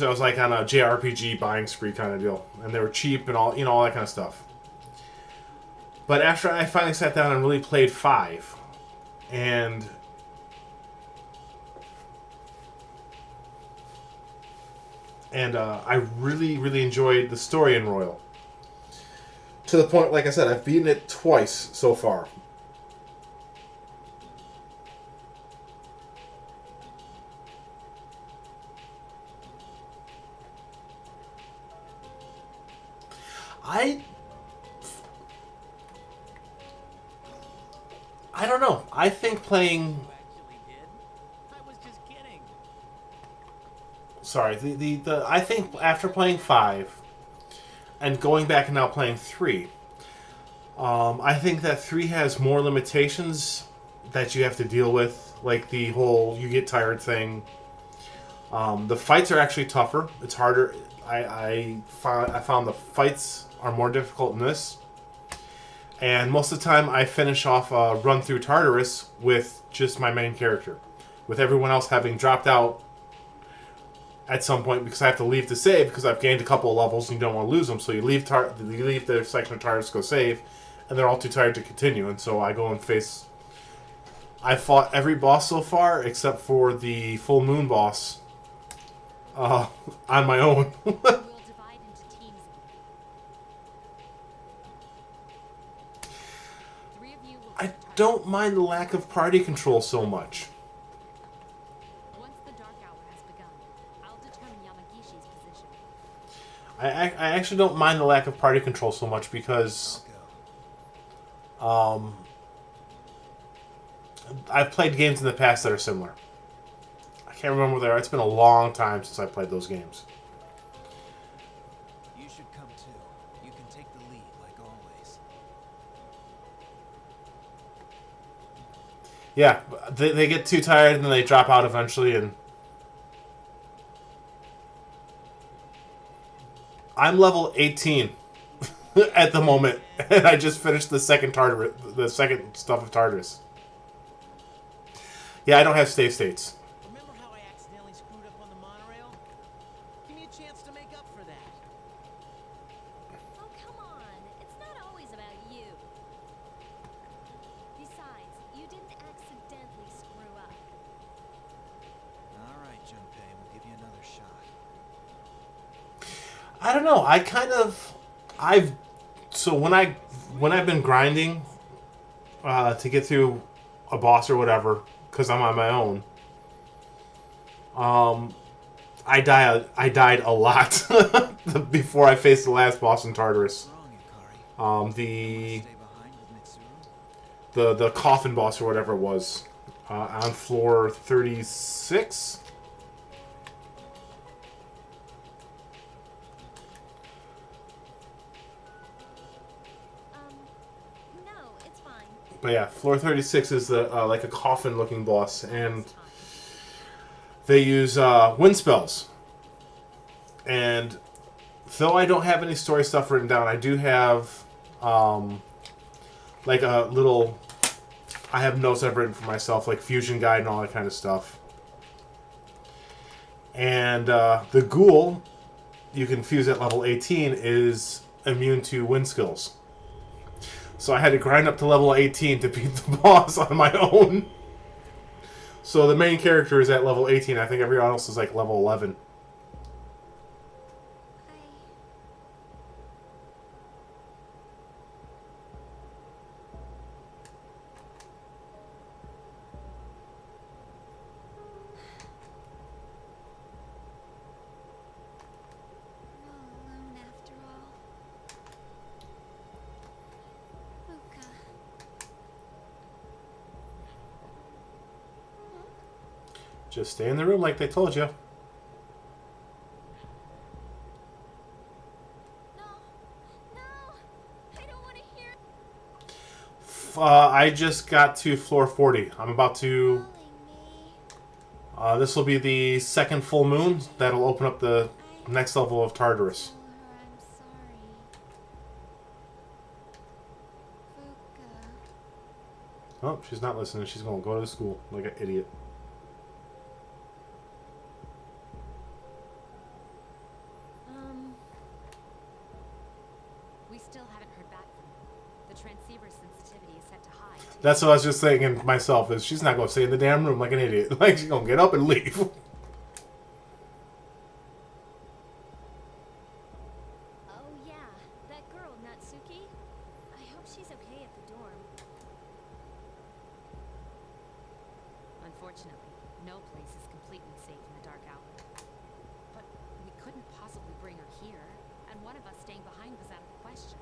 I was like on a JRPG buying spree kind of deal. And they were cheap and all, all that kind of stuff. But after I finally sat down and really played 5, and And I really, really enjoyed the story in Royal. To the point, like I said, I've beaten it twice so far. I don't know. I think playing... You actually did? I was just kidding. Sorry, the I think after playing 5 and going back and now playing 3, I think that 3 has more limitations that you have to deal with, like the whole you get tired thing. The fights are actually tougher. It's harder. I found the fights are more difficult in this. And most of the time, I finish off a run through Tartarus with just my main character, with everyone else having dropped out at some point because I have to leave to save because I've gained a couple of levels and you don't want to lose them. So you leave the section of Tartarus to go save, and they're all too tired to continue. And so I go and face. I fought every boss so far except for the full moon boss on my own. We'll divide into teams. 3 of you will I take don't mind the lack of party control so much. Once the dark hour has begun, I'll determine Yamagishi's position. I actually don't mind the lack of party control so much because I've played games in the past that are similar. I can't remember where they are. It's been a long time since I played those games. You should come too. You can take the lead, like always. Yeah, they get too tired and then they drop out eventually. And I'm level 18 at the moment, and I just finished the second stuff of Tartarus. Yeah, I don't have save states. Remember how I accidentally screwed up on the monorail? Give me a chance to make up for that. Oh, come on. It's not always about you. Besides, you didn't accidentally screw up. All right, Junpei, we'll give you another shot. I don't know. When I've been grinding to get through a boss or whatever, because I'm on my own. I died a lot before I faced the last boss in Tartarus. What's wrong, Yukari? The Stay behind with Mitsuru? the coffin boss or whatever it was on floor 36. No, it's fine. But yeah, floor 36 is the like a coffin-looking boss, and they use wind spells. And though I don't have any story stuff written down, I do have like a little. I have notes I've written for myself, like fusion guide and all that kind of stuff. And the ghoul you can fuse at level 18 is immune to wind skills. So I had to grind up to level 18 to beat the boss on my own. So the main character is at level 18. I think everyone else is like level 11. We're all alone after all. Fuka. Just stay in the room like they told you. No. No. I don't want to hear I just got to floor 40. I'm about to... calling me. this will be the second full moon. That'll open up the next level of Tartarus. Tell her I'm sorry. Fuka. Oh, she's not listening. She's going to go to school like an idiot. We still haven't heard back from them. The transceiver sensitivity is set to high. That's what I was just thinking myself, is she's not going to stay in the damn room like an idiot. Like, she's going to get up and leave. Unfortunately, no place is completely safe in the dark hour. But we couldn't possibly bring her here, and one of us staying behind was out of the question.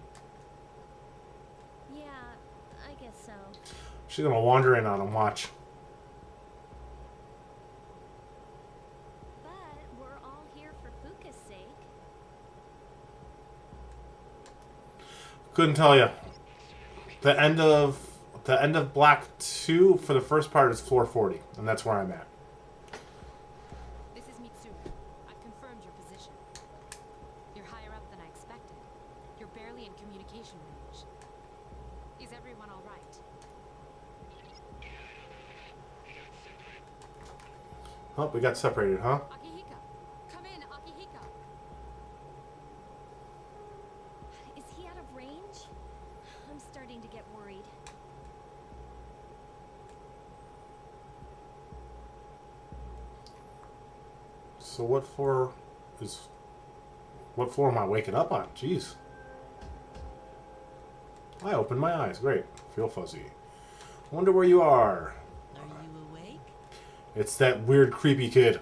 Yeah, I guess so. She's gonna wander in on him. Watch. But we're all here for Fuka's sake. Couldn't tell you. The end of Black 2 for the first part is floor 40, and that's where I'm at. This is Mitsuru. I've confirmed your position. You're higher up than I expected. You're barely in communication range. Is everyone all right? Oh, we got separated, huh? Akihiko! Come in, Akihiko! Is he out of range? I'm starting to get worried. So what floor am I waking up on? Jeez. I opened my eyes. Great. Feel fuzzy. Wonder where you are. Are you awake? It's that weird, creepy kid.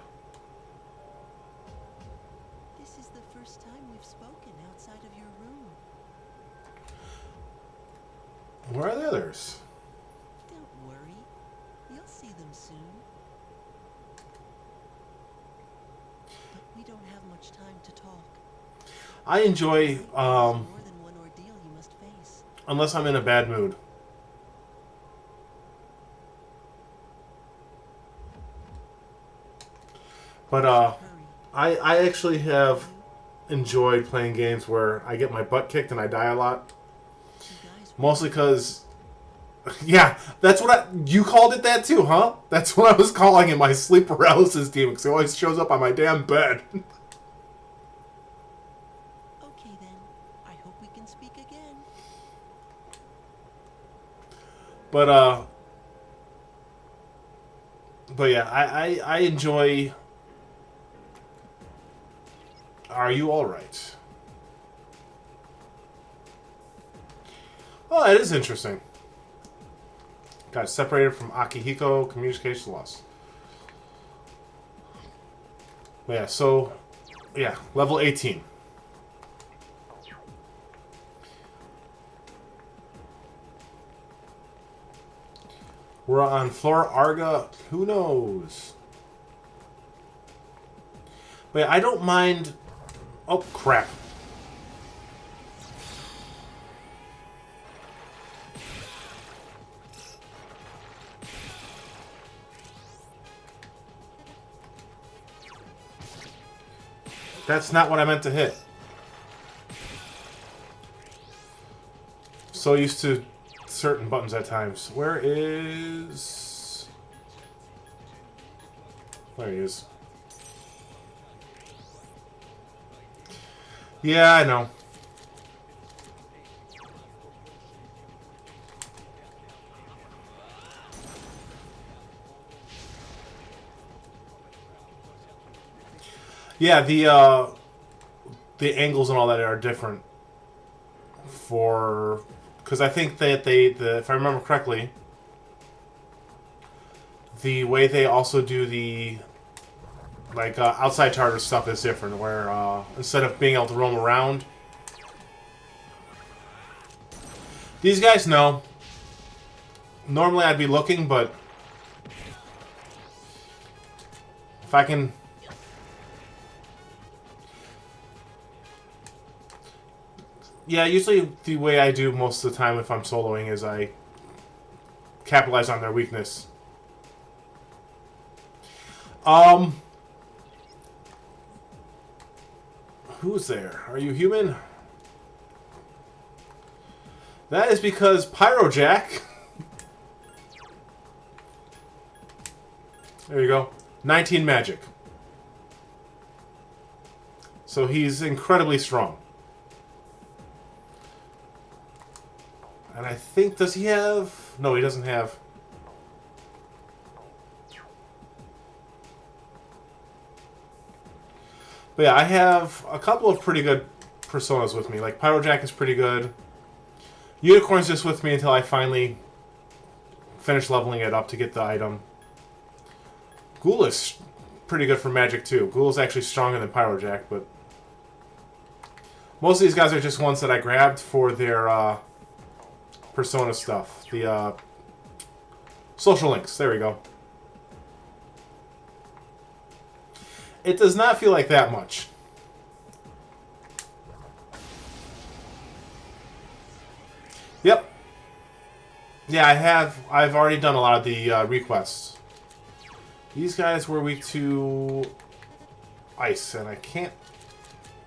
This is the first time we've spoken outside of your room. Where are the others? Don't worry. You'll see them soon. But we don't have much time to talk. I enjoy, There's more than one ordeal you must face. unless I'm in a bad mood. But, Hurry. I actually have enjoyed playing games where I get my butt kicked and I die a lot. You guys Mostly because, yeah, that's what you called it that too, huh? That's what I was calling it, my sleep paralysis demon, because it always shows up on my damn bed. Okay then. I hope we can speak again. But yeah, I enjoy. Are you all right? Oh, that is interesting. Got separated from Akihiko, communication loss. Yeah, so, yeah, level 18. We're on floor Arga. Who knows? But yeah, I don't mind. Oh, crap. That's not what I meant to hit. So used to certain buttons at times. Where is... There he is. Yeah, I know. Yeah, the angles and all that are different for, because I think that if I remember correctly, the way they also do the outside charter stuff is different, where instead of being able to roam around, these guys know. Normally I'd be looking, but if I can. Yeah, usually the way I do most of the time if I'm soloing is I capitalize on their weakness. Who's there? Are you human? That is because Pyrojack. There you go. 19 magic. So he's incredibly strong. And I think, does he have... No, he doesn't have... But yeah, I have a couple of pretty good personas with me. Like, Pyrojack is pretty good. Unicorn's just with me until I finally finish leveling it up to get the item. Ghoul is pretty good for magic too. Ghoul is actually stronger than Pyrojack, but most of these guys are just ones that I grabbed for their persona stuff. The social links. There we go. It does not feel like that much. Yep. Yeah, I've already done a lot of the requests. These guys were weak to ice, and I can't...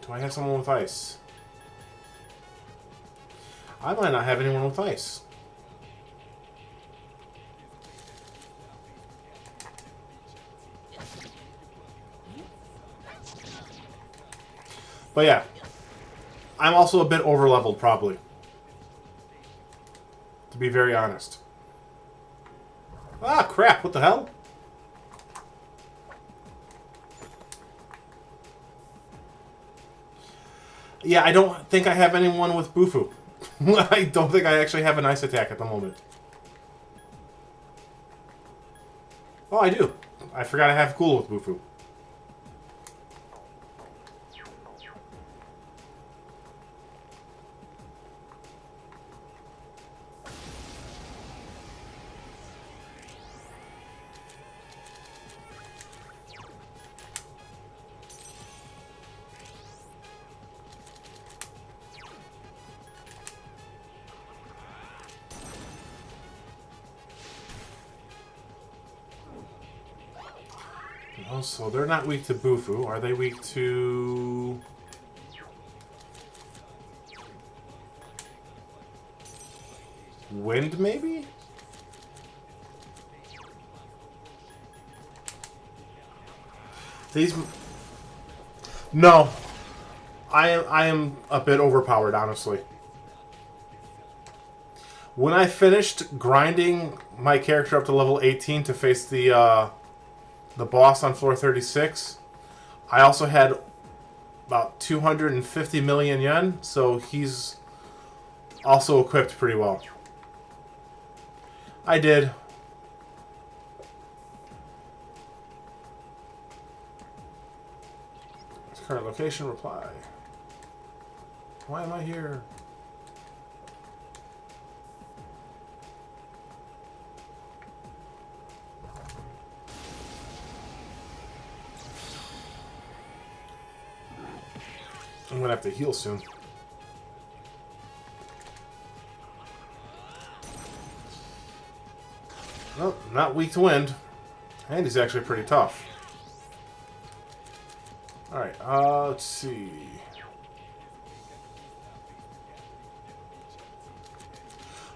Do I have someone with ice? I might not have anyone with ice. But yeah, I'm also a bit over-leveled, probably. To be very honest. Ah, crap, what the hell? Yeah, I don't think I have anyone with Bufu. I don't think I actually have an ice attack at the moment. Oh, I do. I forgot I have Ghoul with Bufu. Oh, so they're not weak to Bufu. Are they weak to... Wind, maybe? These... No. I am a bit overpowered, honestly. When I finished grinding my character up to level 18 to face the boss on floor 36, I also had about 250 million yen, so he's also equipped pretty well. I did. Current location, reply. Why am I here? I'm gonna have to heal soon. Nope, not weak to wind. And he's actually pretty tough. Alright, let's see.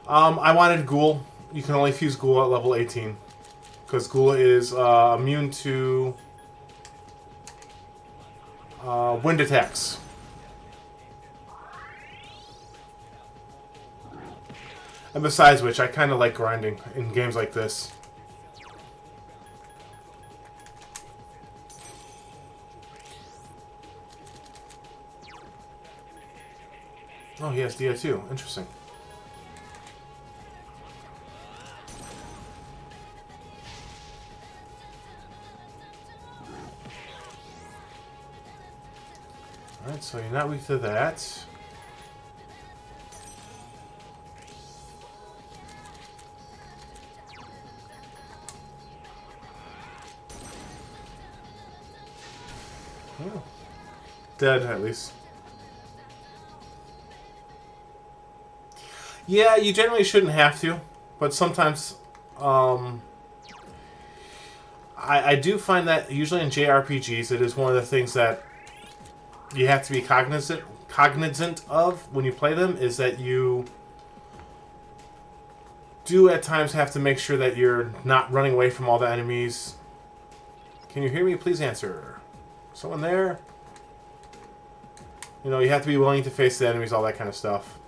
I wanted Ghoul. You can only fuse Ghoul at level 18. Because Ghoul is immune to wind attacks. And besides which, I kind of like grinding in games like this. Oh, he has DI too. Interesting. Alright, so you're not weak to that. Oh. Dead, at least. Yeah, you generally shouldn't have to, but sometimes I do find that usually in JRPGs it is one of the things that you have to be cognizant of when you play them, is that you do at times have to make sure that you're not running away from all the enemies. Can you hear me? Please answer. Someone there? You know, you have to be willing to face the enemies, all that kind of stuff.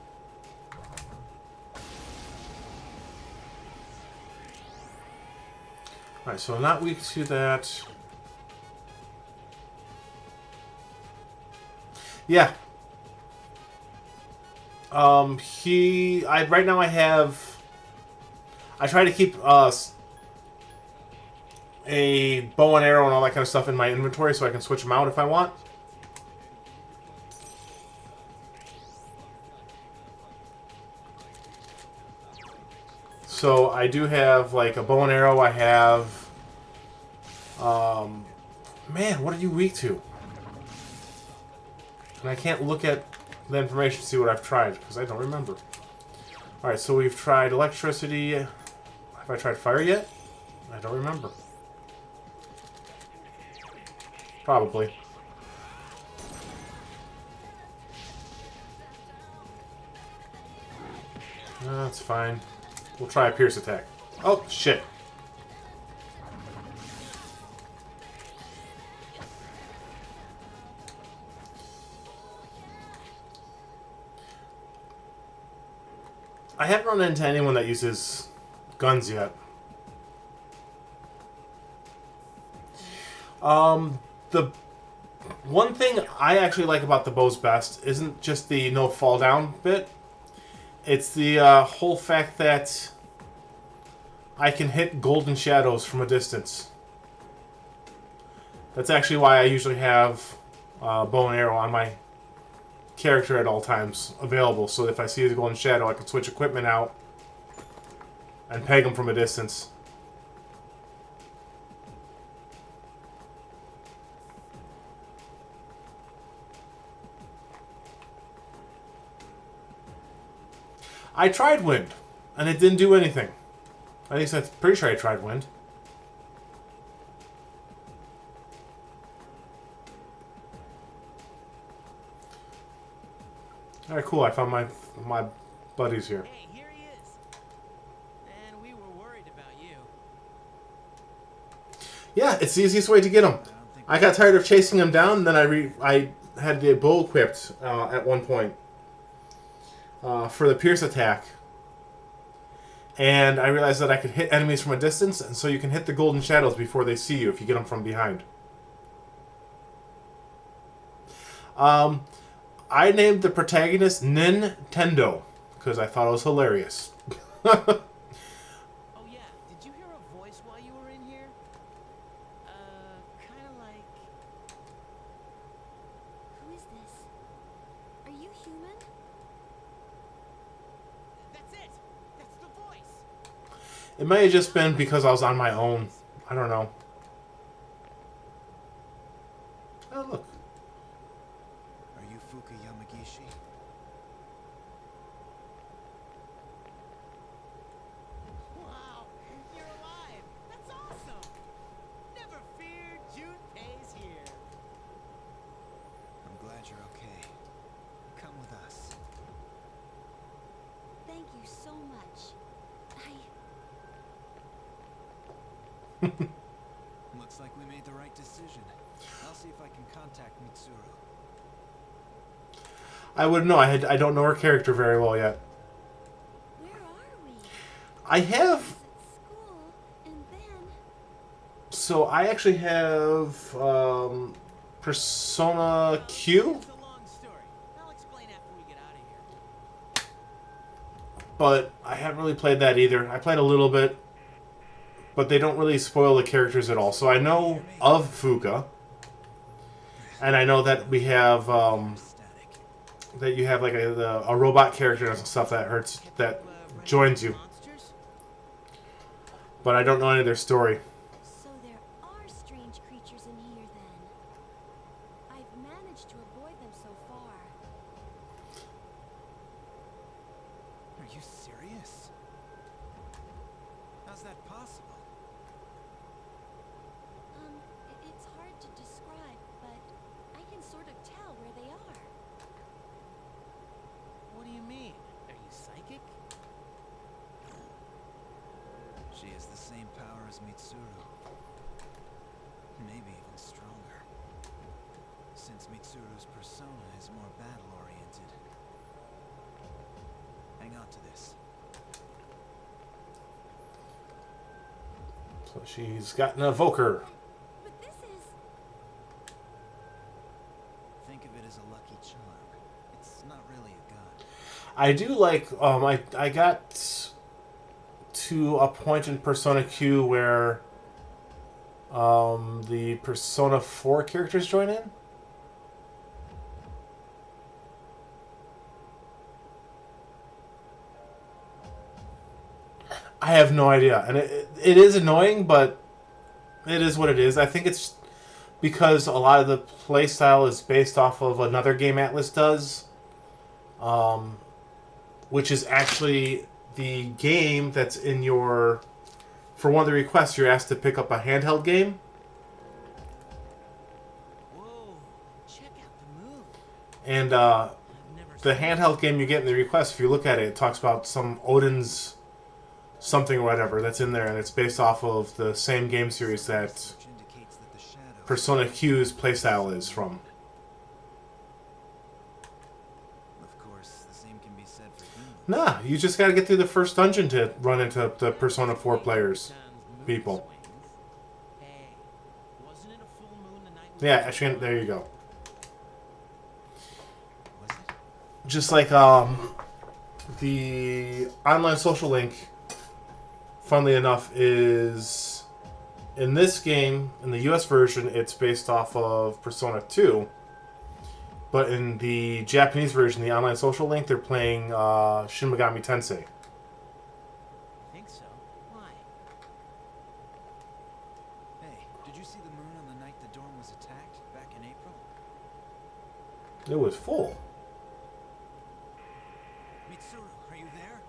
Alright, so not weak to that. Yeah. Right now I have... I try to keep, a bow and arrow and all that kind of stuff in my inventory so I can switch them out if I want. So I do have like a bow and arrow. I have, man, what are you weak to? And I can't look at the information to see what I've tried because I don't remember. All right, so we've tried electricity. Have I tried fire yet? I don't remember. Probably. That's fine. We'll try a pierce attack. Oh, shit. I haven't run into anyone that uses guns yet. The one thing I actually like about the bows best isn't just the no fall down bit. It's the whole fact that I can hit golden shadows from a distance. That's actually why I usually have bow and arrow on my character at all times available. So if I see a golden shadow, I can switch equipment out and peg them from a distance. I tried wind, and it didn't do anything. At least I'm pretty sure I tried wind. Alright, cool. I found my buddies here. Hey, here he is. And we were worried about you. Yeah, it's the easiest way to get them. I got tired of chasing them down, and then I had the bow equipped at one point for the pierce attack. And I realized that I could hit enemies from a distance, and so you can hit the golden shadows before they see you if you get them from behind. I named the protagonist Nintendo because I thought it was hilarious. Oh yeah, did you hear a voice while you were in here? Kind of like... Who is this? Are you human? That's it! That's the voice! It may have just been because I was on my own. I don't know. Oh, look. Are you Fuka Yamagishi? Wow, you're alive! That's awesome! Never fear, Junpei's here. I'm glad you're okay. Come with us. Thank you so much. Looks like we made the right decision. I'll see if I can contact Mitsuru. I wouldn't know. I don't know her character very well yet. Where are we? I have... At school, and then... So I actually have Persona Q, It's a long story. I'll explain after we get out of here. but I haven't really played that either. I played a little bit, but they don't really spoil the characters at all. So I know of Fuka, and I know that we have Static. that you have like a robot character and stuff that joins you, Monsters? but I don't know any of their story. So there are strange creatures in here then. I've managed to avoid them so far. Are you serious? How's that possible? It's hard to describe, but I can sort of tell where they are. What do you mean? Are you psychic? She has the same power as Mitsuru. Maybe even stronger. Since Mitsuru's persona is more battle-oriented. Hang on to this. So she's got an evoker. But this is... Think of it as a lucky charm. It's not really a gun. I do like I got to a point in Persona Q where The Persona 4 characters join in? I have no idea. And it is annoying, but it is what it is. I think it's because a lot of the playstyle is based off of another game Atlas does, which is actually the game that's in your... For one of the requests, you're asked to pick up a handheld game. Whoa, check out the moon. And I've never the seen handheld game you get in the request, if you look at it, it talks about some Odin's something or whatever that's in there, and it's based off of the same game series that Which indicates that the shadow. Persona Q's playstyle is from. Of course, the same can be said for humans. Nah, you just gotta get through the first dungeon to run into the Persona 4 players. Sans moon people. swings. Hey, wasn't it a full moon the night we Yeah, went to actually, the there you go. Was it? Just like the online social link, funnily enough, is in this game, in the US version, it's based off of Persona 2. But in the Japanese version, the online social link, they're playing Shin Megami Tensei. I think so. Why? Hey, did you see the moon on the night the dorm was attacked back in April? It was full. Mitsuru, are you there?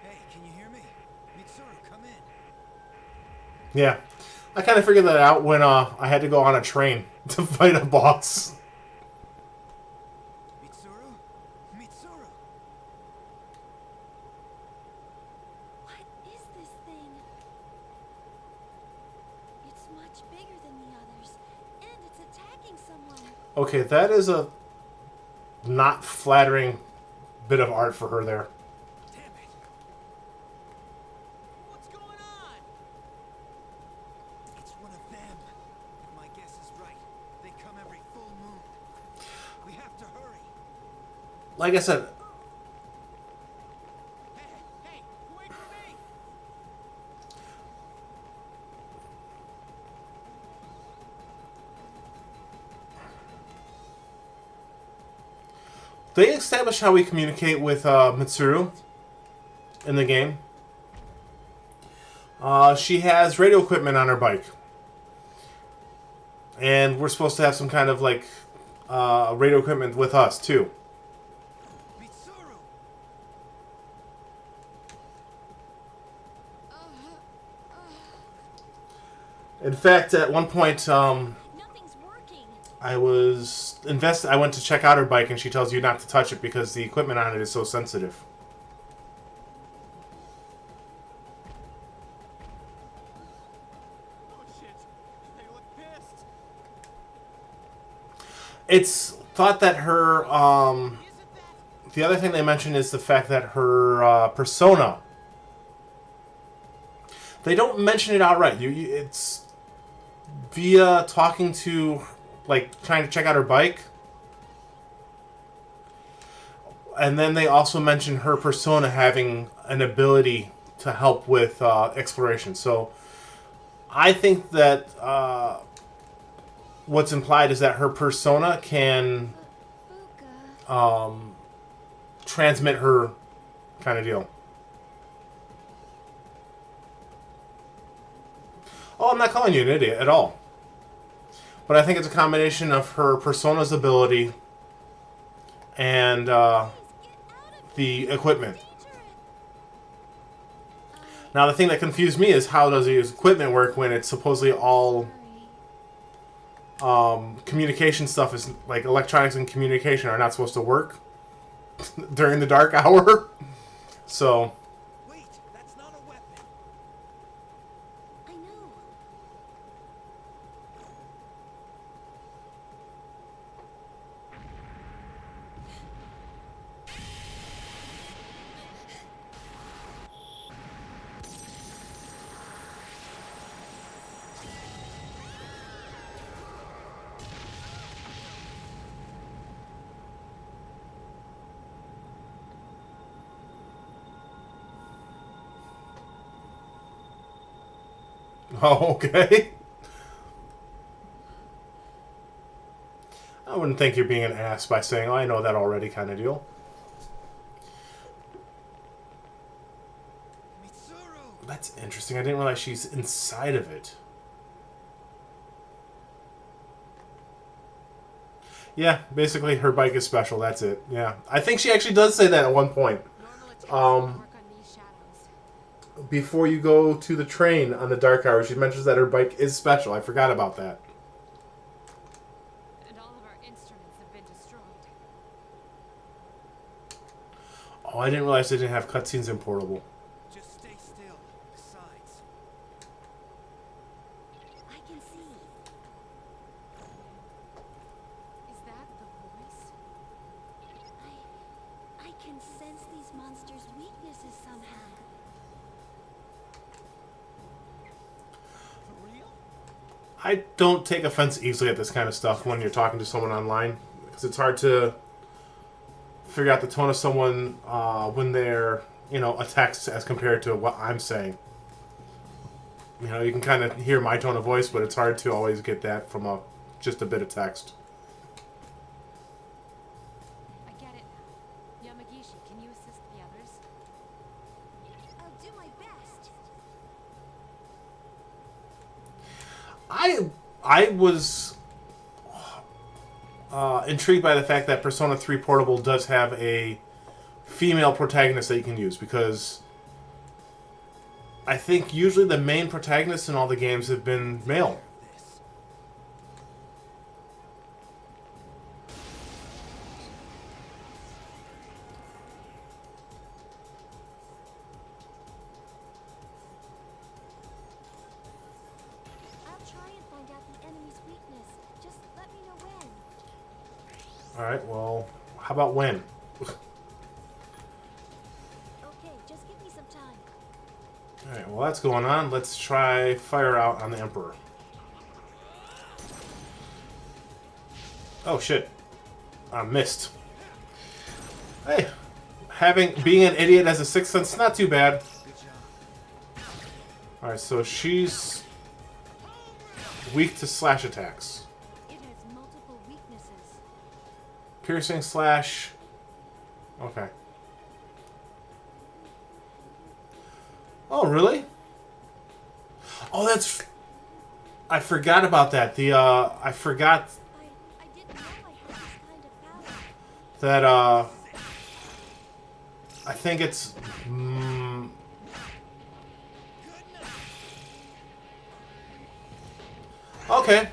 Hey, can you hear me? Mitsuru, come in. Yeah. I kind of figured that out when I had to go on a train to fight a boss. Mitsuru? Mitsuru! What is this thing? It's much bigger than the others, and it's attacking someone. Okay, that is a not flattering bit of art for her there. Damn it! What's going on? It's one of them. If my guess is right, they come every full moon. We have to hurry. Like I said, Hey, wait for me! they establish how we communicate with Mitsuru in the game. She has radio equipment on her bike. And we're supposed to have some kind of, like, radio equipment with us, too. Mitsuru! In fact, at one point, Nothing's working. I went to check out her bike, and she tells you not to touch it because the equipment on it is so sensitive. Oh shit, they look pissed. It's thought that her, Isn't that? the other thing they mention is the fact that her persona. They don't mention it outright. It's via talking to, like, trying to check out her bike. And then they also mention her persona having an ability to help with exploration. So I think that what's implied is that her persona can Fuka. transmit her kind of deal. Oh, I'm not calling you an idiot at all. But I think it's a combination of her persona's ability and Guys, get out of the here. equipment. Dangerous. Now, the thing that confused me is how does the equipment work when it's supposedly all Sorry. communication stuff is like electronics and communication are not supposed to work during the dark hour. So Wait, that's not a weapon. I know. Oh, okay. I wouldn't think you're being an ass by saying, "Oh, I know that already," kind of deal. Mitsuru! That's interesting. I didn't realize she's inside of it. Yeah, basically her bike is special. That's it. Yeah, I think she actually does say that at one point. Normal attacks Um, work on these shadows. Before you go to the train on the dark hour, she mentions that her bike is special. I forgot about that. And all of our instruments have been destroyed. Oh, I didn't realize they didn't have cutscenes in Portable. Just stay still. Besides, I can see. Is that the voice? I can sense these monsters' weaknesses somehow. for real? I don't take offense easily at this kind of stuff when you're talking to someone online, because it's hard to figure out the tone of someone when they're, a text as compared to what I'm saying. You can kind of hear my tone of voice, but it's hard to always get that from just a bit of text. I get it now. Yamagishi, can you assist the others? I'll do my best. I was intrigued by the fact that Persona 3 Portable does have a female protagonist that you can use, because I think usually the main protagonists in all the games have been male. This. I'll try and find out the enemy's weakness. Just let me know when. Alright, well, how about when? Okay, just give me some time. Alright, well that's going on. Let's try Fire Out on the Emperor. Oh shit. I missed. Hey, being an idiot as a sixth sense, not too bad. Good job. Alright, so she's weak to slash attacks. It has multiple weaknesses. Piercing slash. Okay. Oh, really? Oh, that's. I forgot about that. I forgot I didn't know I had this kind of power. that, I think it's. Okay.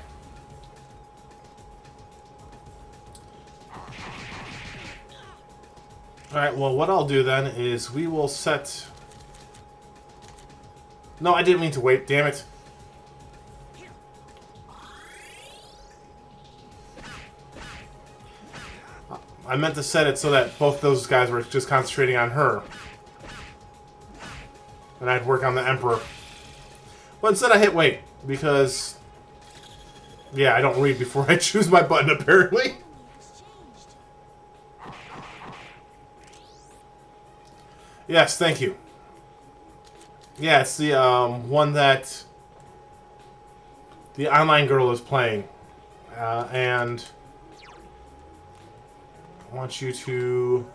Alright, well, what I'll do then is we will set. No, I didn't mean to wait, damn it. I meant to set it so that both those guys were just concentrating on her. And I'd work on the Emperor. But instead I hit wait, because... Yeah, I don't read before I choose my button, apparently. Enemy has changed. Yes, thank you. Yeah, it's the one that the online girl is playing. And I want you to...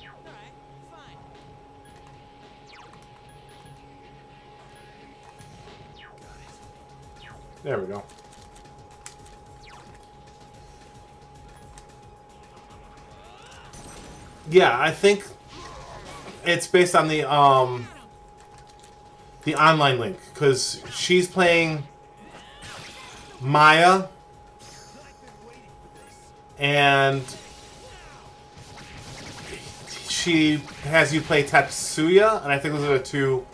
Alright, fine. There we go. Yeah, I think it's based on the online link, because she's playing Maya and she has you play Tatsuya, and I think those are the two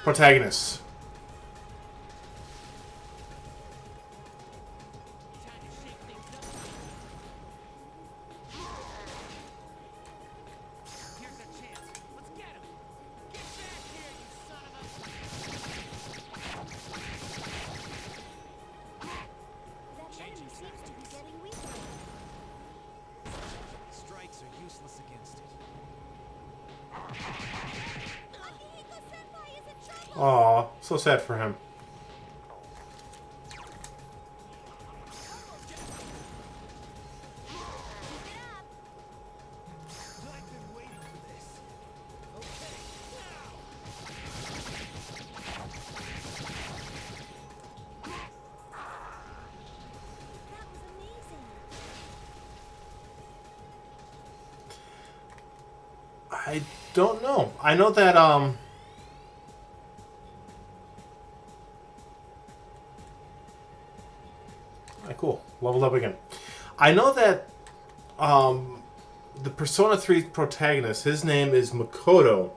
protagonists. Time to shake things up. Here's a chance. Let's get him. Get back here, you son of a... That enemy seems to be getting weaker. Strikes are useless against it. Akihiko-senpai is in trouble! Aw, so sad for him. I've been waiting for this. Okay, now. That was amazing. I don't know. I know that, Alright, cool. Leveled up again. I know that, the Persona 3 protagonist, his name is Makoto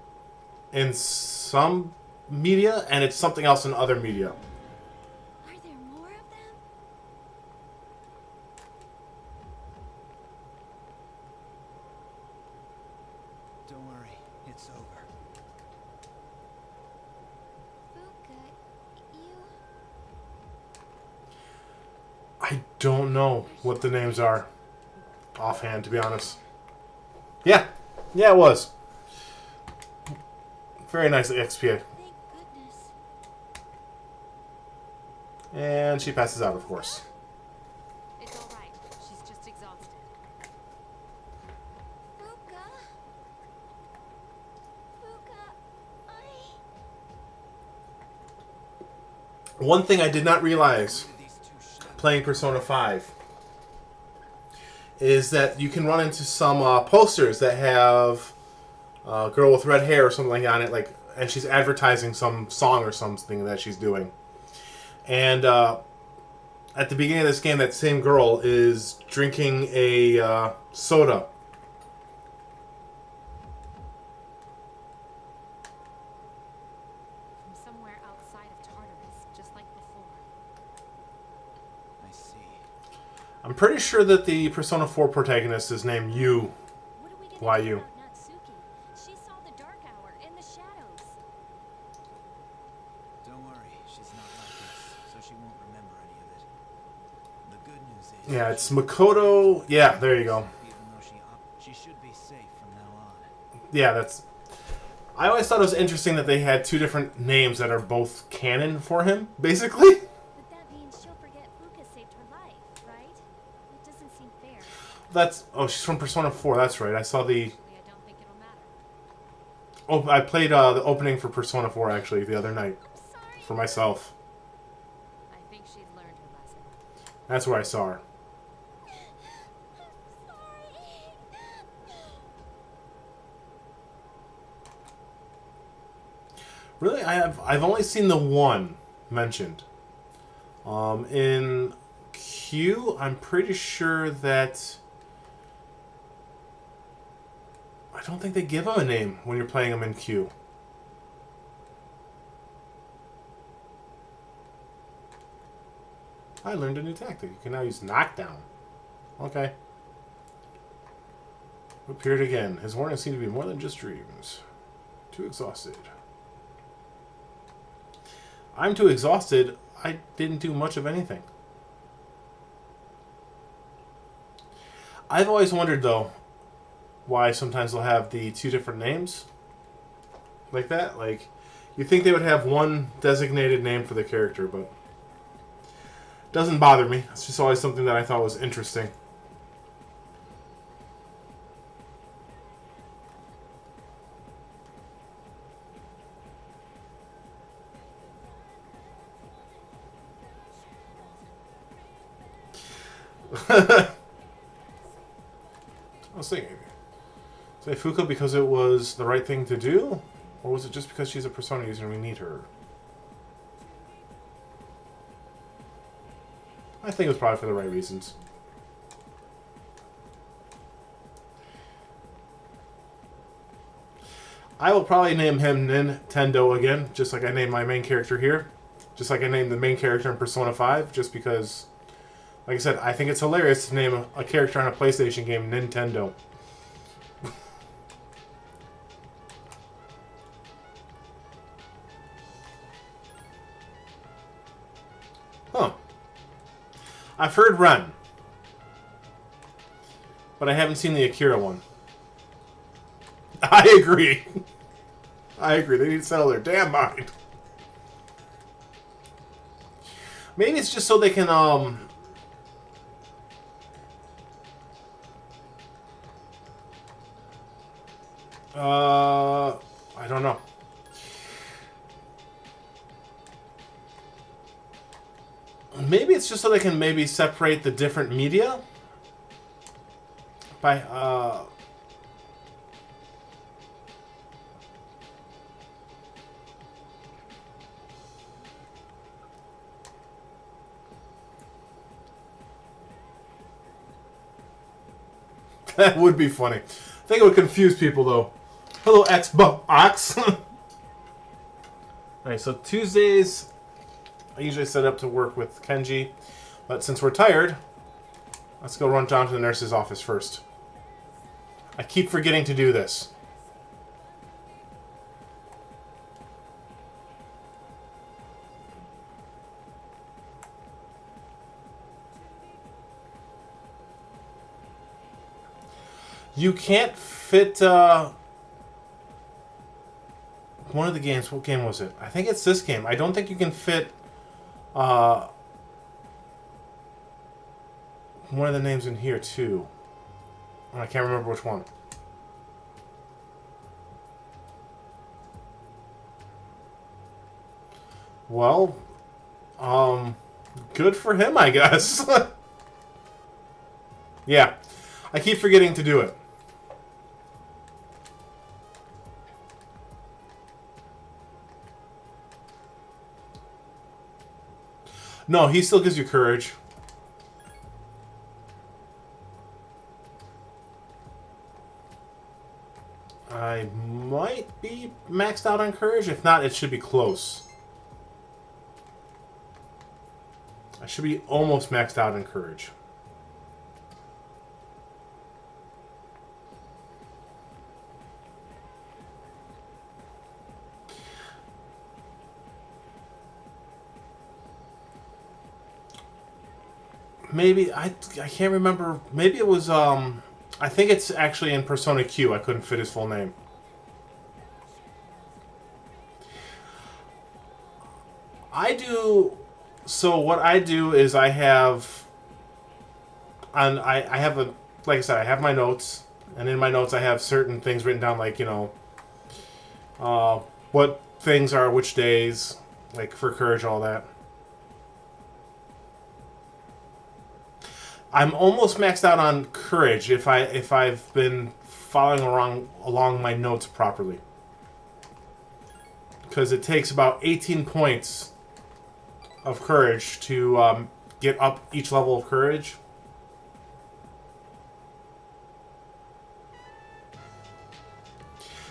in some media, and it's something else in other media. Are there more of them? Don't worry, it's over. Fuka, you... I don't know what the names are offhand, to be honest. Yeah. Yeah, it was. Very nice XPA. Thank goodness. And she passes out, of course. It's all right. She's just exhausted. Fuka? Fuka, One thing I did not realize These two shots. playing Persona 5 is that you can run into some posters that have a girl with red hair or something on it, like, and she's advertising some song or something that she's doing. And at the beginning of this game, that same girl is drinking a soda. From somewhere outside of Tartarus, just like before. I see. I'm pretty sure that the Persona 4 protagonist is named Yu. what are we gonna Why do you? about Natsuki? She saw the Dark Hour in the shadows. Don't worry, she's not like us, so she won't remember any of it. The good news is... Yeah, it's Makoto. Yeah, there you go. Even though she should be safe from now on. Yeah, that's... I always thought it was interesting that they had two different names that are both canon for him, basically. But that means she'll forget Fuka saved her life, right? It doesn't seem fair. That's... Oh, she's from Persona 4, that's right. I saw the... Actually, I don't think it'll matter. Oh, I played the opening for Persona 4, actually, the other night. I'm sorry. For myself. I think she's learned her lesson. That's where I saw her. I'm sorry. Really? I've only seen the one mentioned. In Q, I'm pretty sure that... I don't think they give him a name when you're playing him in Q. I learned a new tactic. You can now use knockdown. Okay. Appeared again. His warnings seem to be more than just dreams. Too exhausted. I'm too exhausted. I didn't do much of anything. I've always wondered, though, why sometimes they'll have the two different names. Like that. Like, you'd think they would have one designated name for the character, but... doesn't bother me. It's just always something that I thought was interesting. I was thinking, say Fuka because it was the right thing to do? Or was it just because she's a Persona user and we need her? I think it was probably for the right reasons. I will probably name him Nintendo again, just like I named my main character here. Just like I named the main character in Persona 5, just because, like I said, I think it's hilarious to name a character on a PlayStation game Nintendo. Huh. I've heard Ren, but I haven't seen the Akira one. I agree. I agree. They need to settle their damn mind. Maybe it's just so they can I don't know. Maybe it's just so they can maybe separate the different media by that would be funny. I think it would confuse people though. Hello, Xbox. Alright, so Tuesdays, I usually set up to work with Kenji. But since we're tired, let's go run down to the nurse's office first. I keep forgetting to do this. You can't fit one of the games. What game was it? I think it's this game. I don't think you can fit one of the names in here too. I can't remember which one. Well, good for him, I guess. Yeah, I keep forgetting to do it. No, he still gives you courage. I might be maxed out on courage. If not, it should be close. I should be almost maxed out on courage. Maybe I can't remember. Maybe it was I think it's actually in Persona Q. I couldn't fit his full name. I do. So what I do is I have, I have a, like I said, I have my notes, and in my notes I have certain things written down, like, you know, what things are which days, like for courage, all that. I'm almost maxed out on courage if I've been following along my notes properly, because it takes about 18 points of courage to get up each level of courage.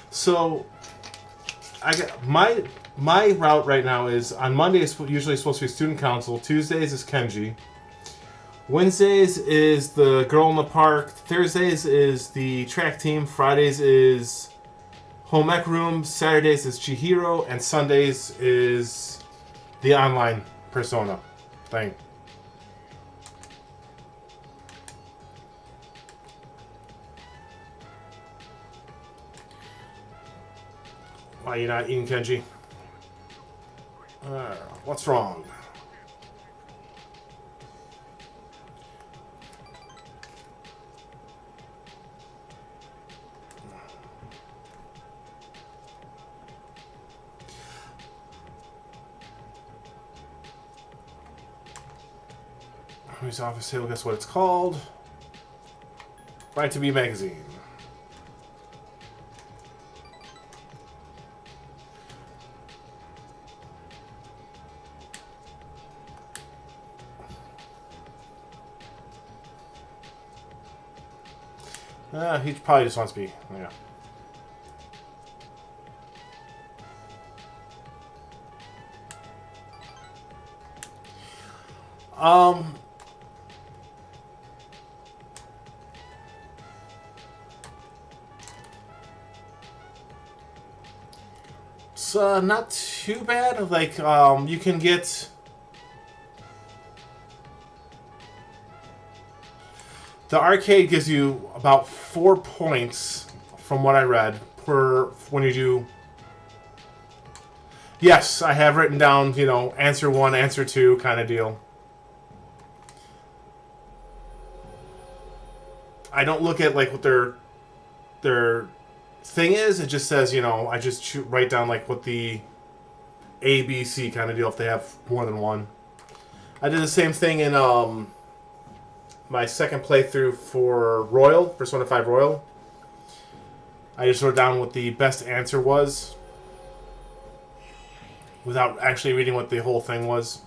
So I got my route right now is on Monday is usually supposed to be student council. Tuesdays is Kenji. Wednesdays is the girl in the park. Thursdays is the track team. Fridays is home ec room. Saturdays is Chihiro, and Sundays is the online Persona thing. Why are you not eating, Kenji? What's wrong? His office table, guess what it's called? Right to Be magazine. He probably just wants to be, yeah. It's not too bad. Like, you can get the arcade gives you about 4 points, from what I read, per when you do. Yes, I have written down, you know, answer 1, answer 2 kind of deal. I don't look at like what their thing is. It just says, you know, I just write down like what the A, B, C kind of deal if they have more than one. I did the same thing in my second playthrough for Royal, Persona 5 Royal. I just wrote down what the best answer was without actually reading what the whole thing was.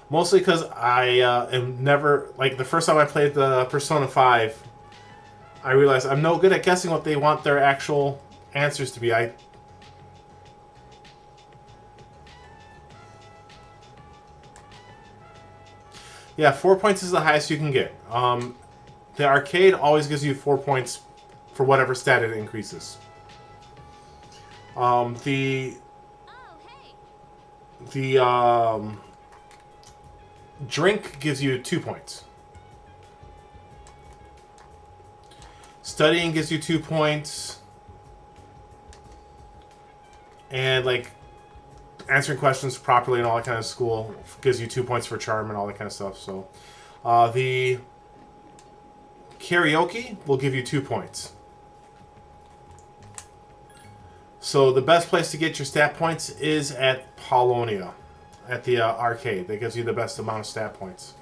Mostly because I am never... Like, the first time I played the Persona 5, I realized I'm no good at guessing what they want their actual answers to be. Yeah, 4 points is the highest you can get. The arcade always gives you 4 points for whatever stat it increases. The drink gives you 2 points. Studying gives you 2 points. And, like, answering questions properly and all that kind of school gives you 2 points for charm and all that kind of stuff. So, the karaoke will give you 2 points. So the best place to get your stat points is at Paulonia, at the arcade. That gives you the best amount of stat points.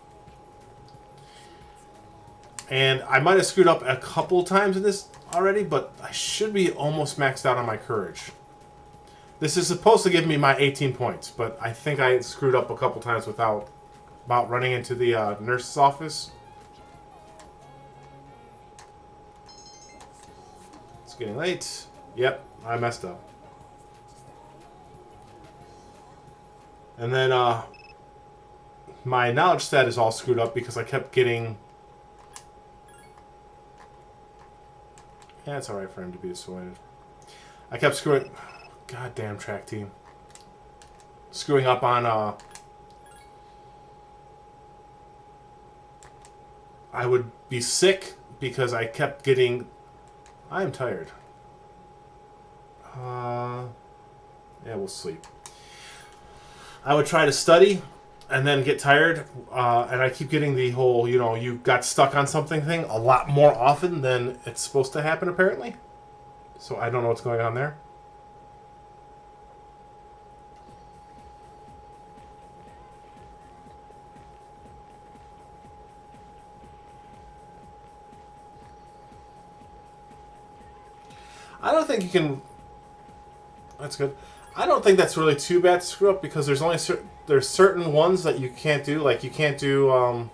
And I might have screwed up a couple times in this already, but I should be almost maxed out on my courage. This is supposed to give me my 18 points, but I think I screwed up a couple times about running into the nurse's office. It's getting late. Yep, I messed up. And then my knowledge stat is all screwed up because I kept getting... Yeah, it's alright for him to be disappointed. I kept screwing... Goddamn track team. Screwing up on, I would be sick because I kept getting... I am tired. Yeah, we'll sleep. I would try to study and then get tired, and I keep getting the whole, you know, you got stuck on something thing a lot more often than it's supposed to happen, apparently. So I don't know what's going on there. I don't think you can... That's good. I don't think that's really too bad to screw up because there's only there's certain ones that you can't do. Like, you can't do...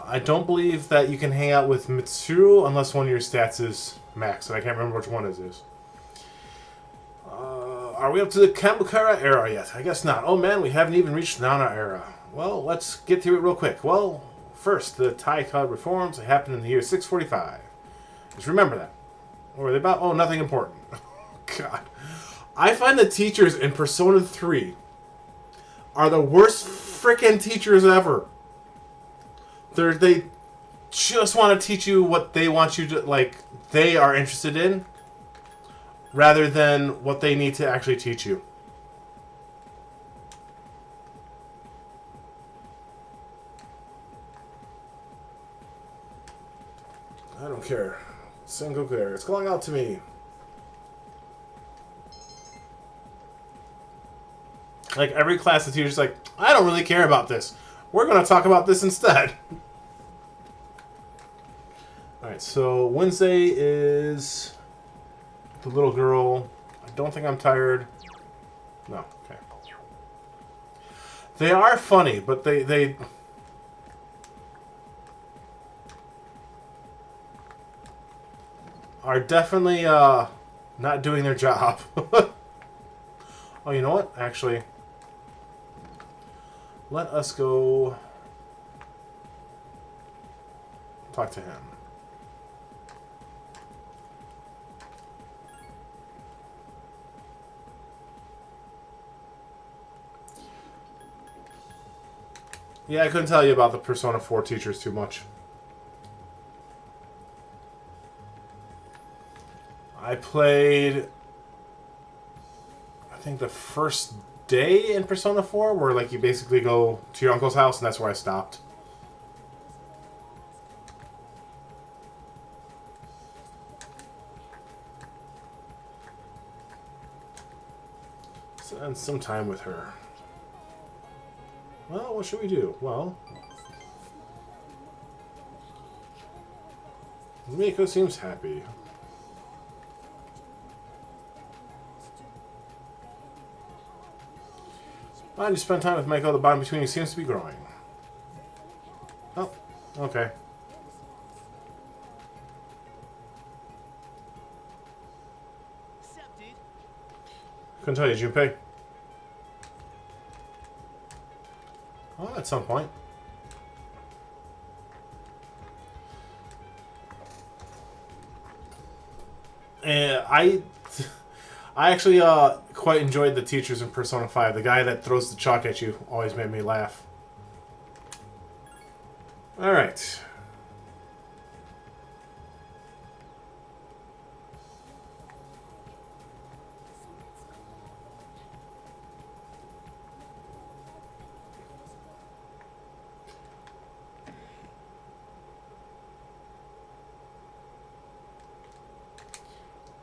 I don't believe that you can hang out with Mitsuru unless one of your stats is max, and I can't remember which one it is. Are we up to the Kamukara era yet? I guess not. Oh man, we haven't even reached Nana era. Well, let's get through it real quick. Well, first, the Taika reforms happened in the year 645. Just remember that. What were they about? Oh, nothing important. God. I find the teachers in Persona 3 are the worst freaking teachers ever. They just want to teach you what they want you to, like, they are interested in, rather than what they need to actually teach you. I don't care. Sengoku error. It's calling out to me. Like, every class, the teacher's like, I don't really care about this. We're going to talk about this instead. Alright, so Wednesday is the little girl. I don't think I'm tired. No, okay. They are funny, but they are definitely not doing their job. Oh, you know what? Actually, let us go talk to him. Yeah, I couldn't tell you about the Persona 4 teachers too much. I played, I think, the first day in Persona 4, where like you basically go to your uncle's house, and that's where I stopped. Spend some time with her. Well, what should we do? Well, Miko seems happy. Why you spend time with Miko? The bond between you seems to be growing. Oh, okay. Sup, dude? Couldn't tell you, Junpei. Well, at some point. And I actually quite enjoyed the teachers in Persona 5. The guy that throws the chalk at you always made me laugh. All right.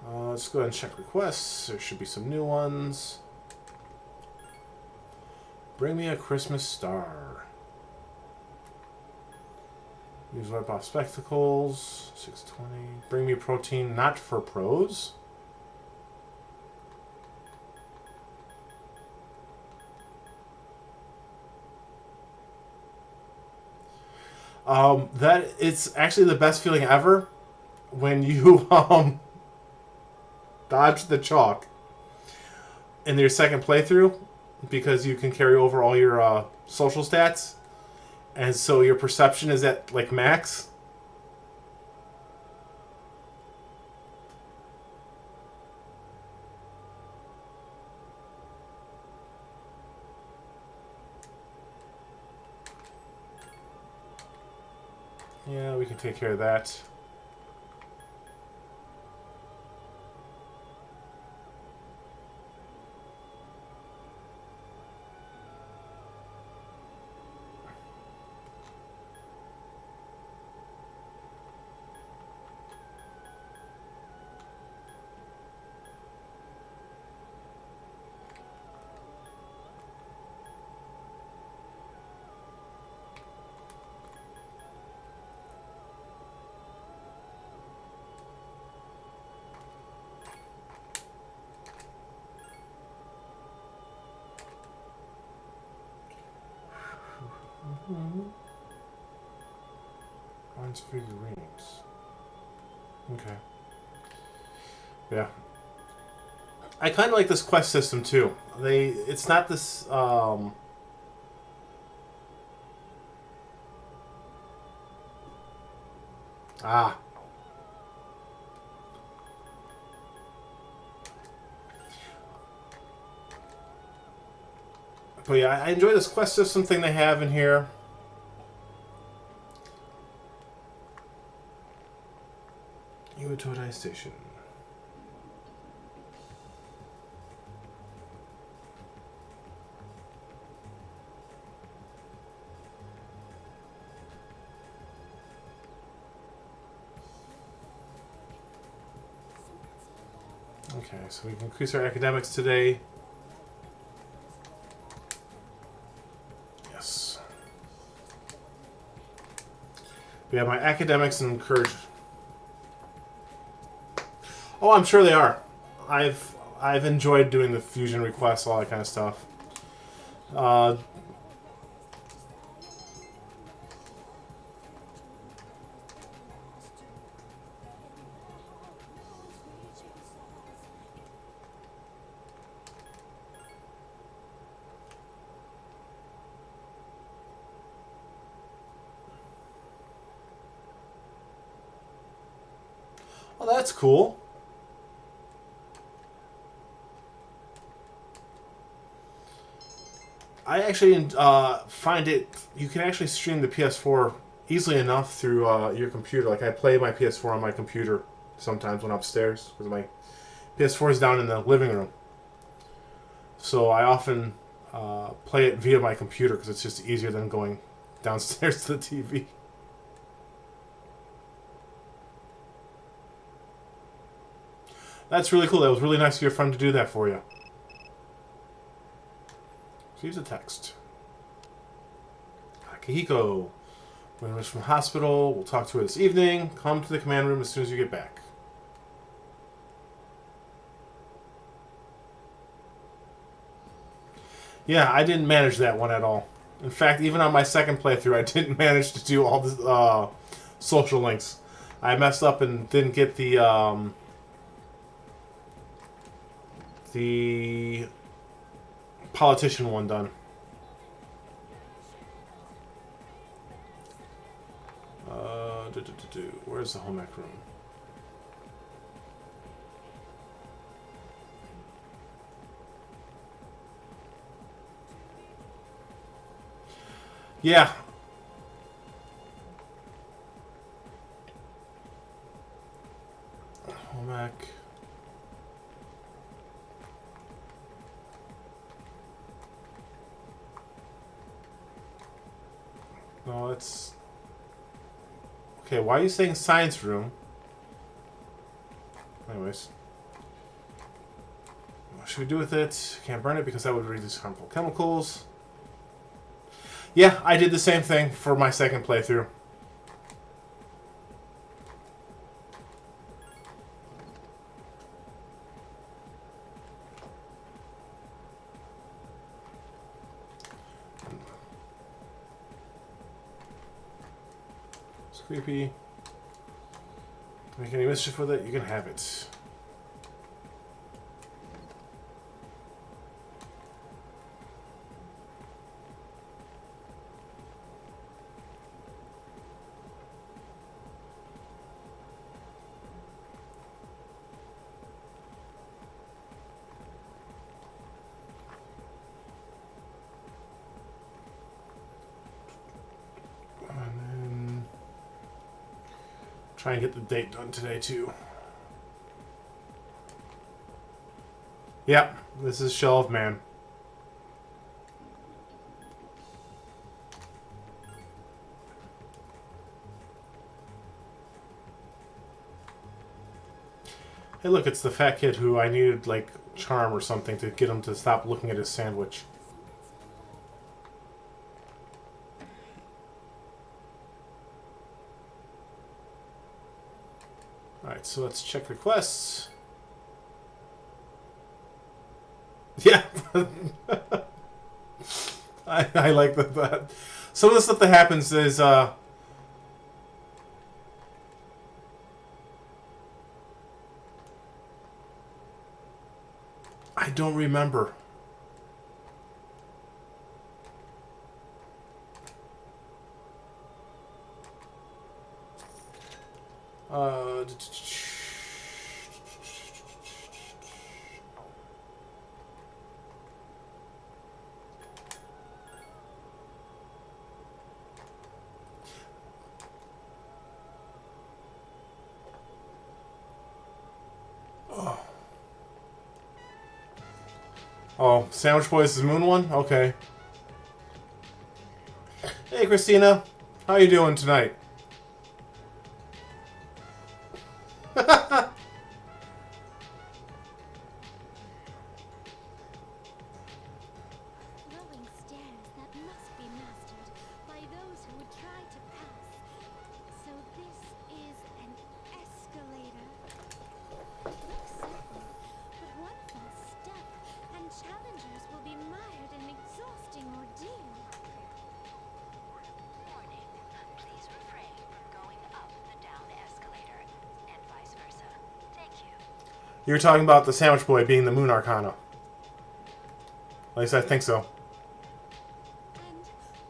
Let's go ahead and check requests. There should be some new ones. Bring me a Christmas star. Use wipe off spectacles. 620. Bring me protein not for pros. That it's actually the best feeling ever when you dodge the chalk in your second playthrough, because you can carry over all your social stats, and so your perception is at like max. Yeah, we can take care of that. Mine's figurines. Okay. Yeah. I kind of like this quest system too. It's not this Ah. But yeah, I enjoy this quest system thing they have in here. Iwatodai Station. Okay, so we can increase our academics today. Yes. We have my academics and encourage. Oh, I'm sure they are. I've enjoyed doing the fusion requests, all that kind of stuff. Oh, that's cool. I actually find it. You can actually stream the PS4 easily enough through your computer. Like I play my PS4 on my computer sometimes when I'm upstairs because my PS4 is down in the living room. So I often play it via my computer because it's just easier than going downstairs to the TV. That's really cool. That was really nice of your friend to do that for you. So here's a text. Akihiko, when I was from hospital, we'll talk to her this evening. Come to the command room as soon as you get back. Yeah, I didn't manage that one at all. In fact, even on my second playthrough, I didn't manage to do all the social links. I messed up and didn't get the politician one done. Where's the home ec room? Yeah. Home ec. No, it's... Okay, why are you saying science room? Anyways. What should we do with it? Can't burn it because that would release harmful chemicals. Yeah, I did the same thing for my second playthrough. It's creepy. Make any mischief with it, you can have it. Try and get the date done today, too. Yep, this is Shell of Man. Hey, look, it's the fat kid who I needed, like, charm or something to get him to stop looking at his sandwich. Alright, so let's check requests. Yeah. I like that. Some of the stuff that happens is, I don't remember. Oh, Sandwich Boys is Moon one? Okay. Hey, Christina. How you doing tonight? Glowing stairs that must be mastered by those who would try to pass. So this is an escalator. Looks simple, but one false step, and challengers will be mired in an exhausting ordeal. Warning. Please refrain from going up the down escalator, and vice versa. Thank you. You were talking about the Sandwich Boy being the Moon Arcana. At least I think so. And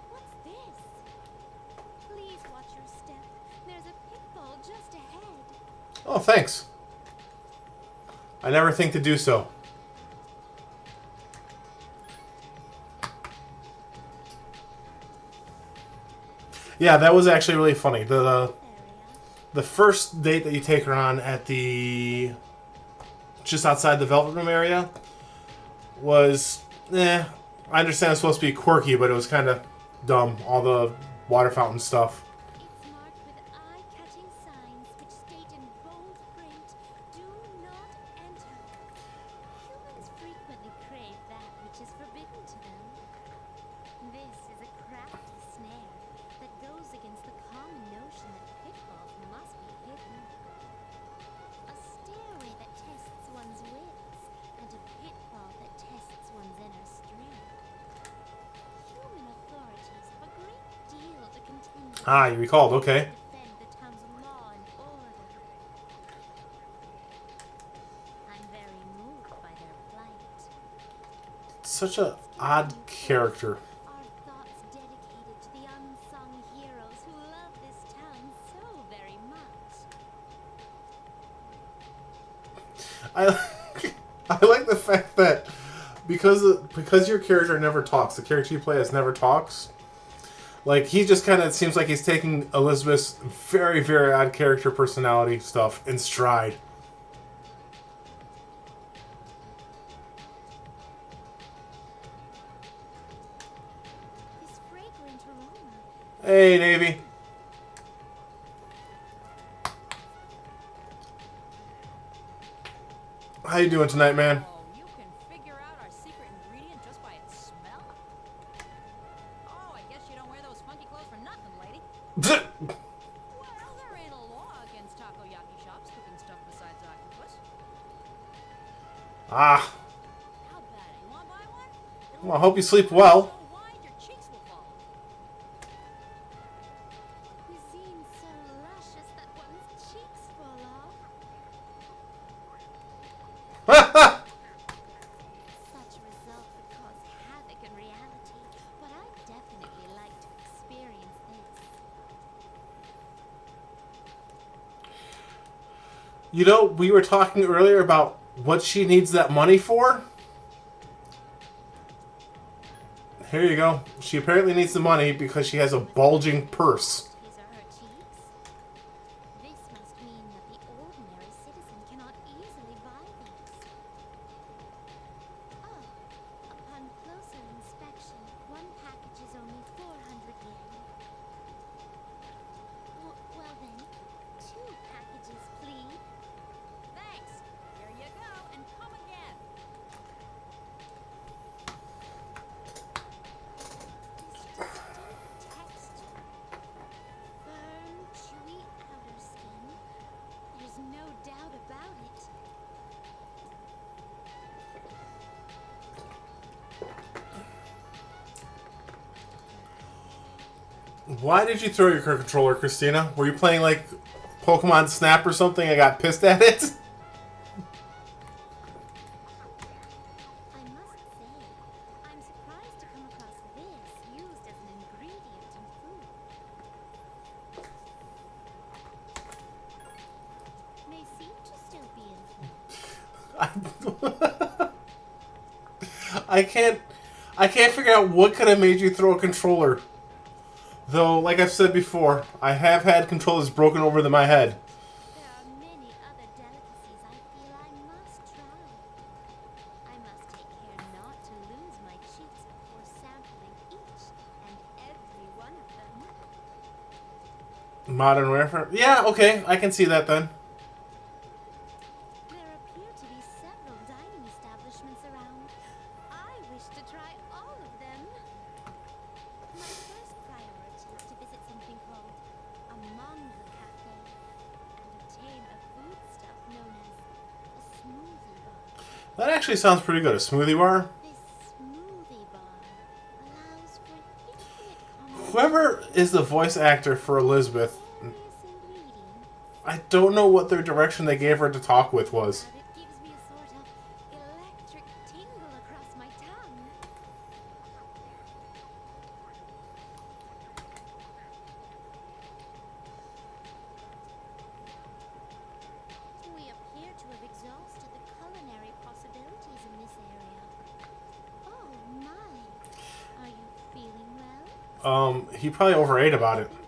what's this? Please watch your step. There's a pitfall just ahead. Oh, thanks. I never think to do so. Yeah, that was actually really funny. The area. first date that you take her on at the just outside the Velvet Room area was, I understand it's supposed to be quirky, but it was kind of dumb. All the water fountain stuff. It's marked with eye-catching signs which state in bold print, "Do not enter." Humans frequently crave that which is forbidden to them. This is a crafty snare that goes against the common notion that pitfalls must be hidden. A stairway that tests one's wits, and a pitfall that tests one's inner strength. Human authorities have a great deal to contend with. Ah, you recalled. Okay. Defend the town's law and order. I'm very moved by their plight. Such a odd character. Our thoughts dedicated to the unsung heroes who love this town so very much. I like the fact that because your character never talks, the character you play as never talks. Like, he just kind of seems like he's taking Elizabeth's very, very odd character personality stuff in stride. This fragrant aroma. Hey, Navy. How you doing tonight, man? Oh, you can figure out our secret ingredient just by its smell? Oh, I guess you don't wear those funky clothes for nothing, lady. Well, there ain't a law against takoyaki shops cooking stuff besides octopus. Ah, How bad? You want to buy one? well, I hope you sleep well. So wide your cheeks will fall. Cuisine so luscious that one's cheeks fall off. Such result would cause havoc in reality, but I'd definitely like to experience this. You know, we were talking earlier about what she needs that money for. Here you go. She apparently needs the money because she has a bulging purse. These are her cheeks. This must mean that the ordinary citizen cannot easily buy these. Oh, upon closer inspection, one package is only 400 yen. Well then, 2 packages, please. Thanks. Here you go, and come again. This distinct texture. Firm, chewy outer skin. There's no doubt about it. Why did you throw your controller, Christina? Were you playing like Pokemon Snap or something? I got pissed at it. I must say, I'm surprised to come across this used as an ingredient in food. May seem to still be in food. I can't figure out what could have made you throw a controller. Though, like I've said before, I have had controllers broken over my head. There are many other delicacies I feel I must try. I must take care not to lose my cheeks before sampling each and every one of them. Modern Warfare? Yeah, okay, I can see that then. There appear to be several dining establishments around. I wish to try all of them. My first priority is to visit something called a manga cafe and obtain a foodstuff known as a smoothie bar. That actually sounds pretty good. A smoothie bar? This smoothie bar allows for an infinite combination Whoever is the voice actor for Elizabeth, of various ingredients. I don't know what their direction they gave her to talk with was. But it gives me a sort of electric tingle across my tongue. We appear to have exhausted the culinary possibilities in this area. Oh my! Are you feeling well? He probably overate about I it. think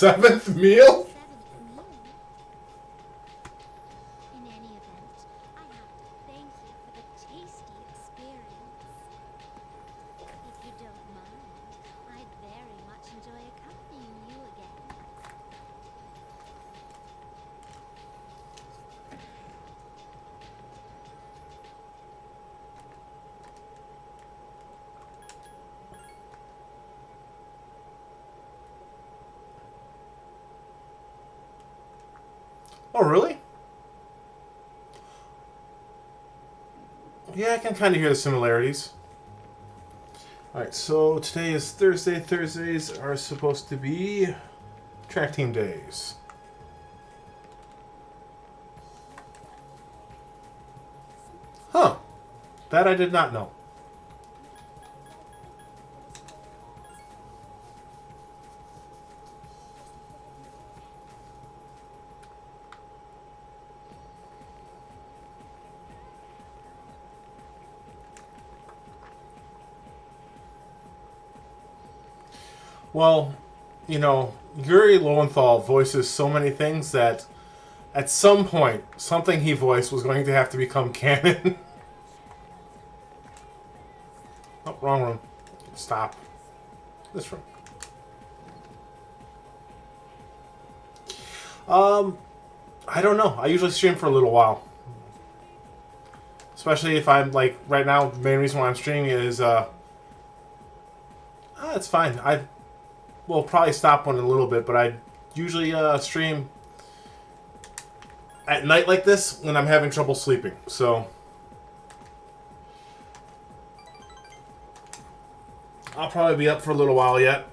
7th meal? 7th meal. In any event, I have to thank you for the tasty experience. If you don't mind, I'd very much enjoy accompanying you again. Oh, really? Yeah, I can kind of hear the similarities. Alright, so today is Thursday. Thursdays are supposed to be track team days. Huh. That I did not know. Well, you know, Yuri Lowenthal voices so many things that at some point, something he voiced was going to have to become canon. Oh, wrong room. Stop. This room. I don't know. I usually stream for a little while. Especially if I'm, like, right now, the main reason why I'm streaming is, it's fine. I will probably stop one in a little bit, but I usually, stream at night like this when I'm having trouble sleeping, so I'll probably be up for a little while yet.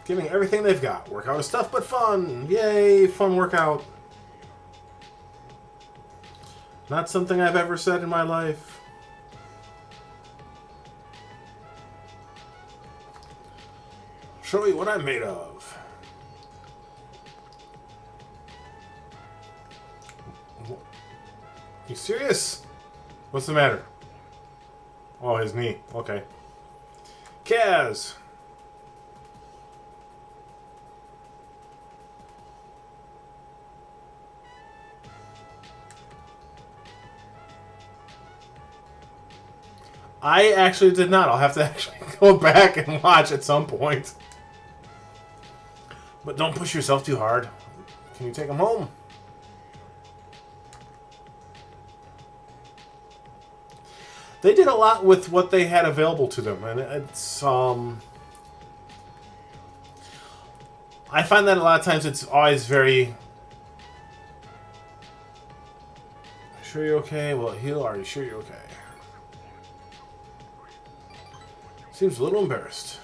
Giving everything they've got. Workout is tough but fun. Yay, fun workout. Not something I've ever said in my life. Show you what I'm made of. You serious? What's the matter? Oh, his knee. Okay. Kaz. I actually did not. I'll have to actually go back and watch at some point. But don't push yourself too hard. Can you take them home? They did a lot with what they had available to them, and it's I find that a lot of times it's always very. Sure you're okay? Well, heal. Are you sure you're okay? Seems a little embarrassed.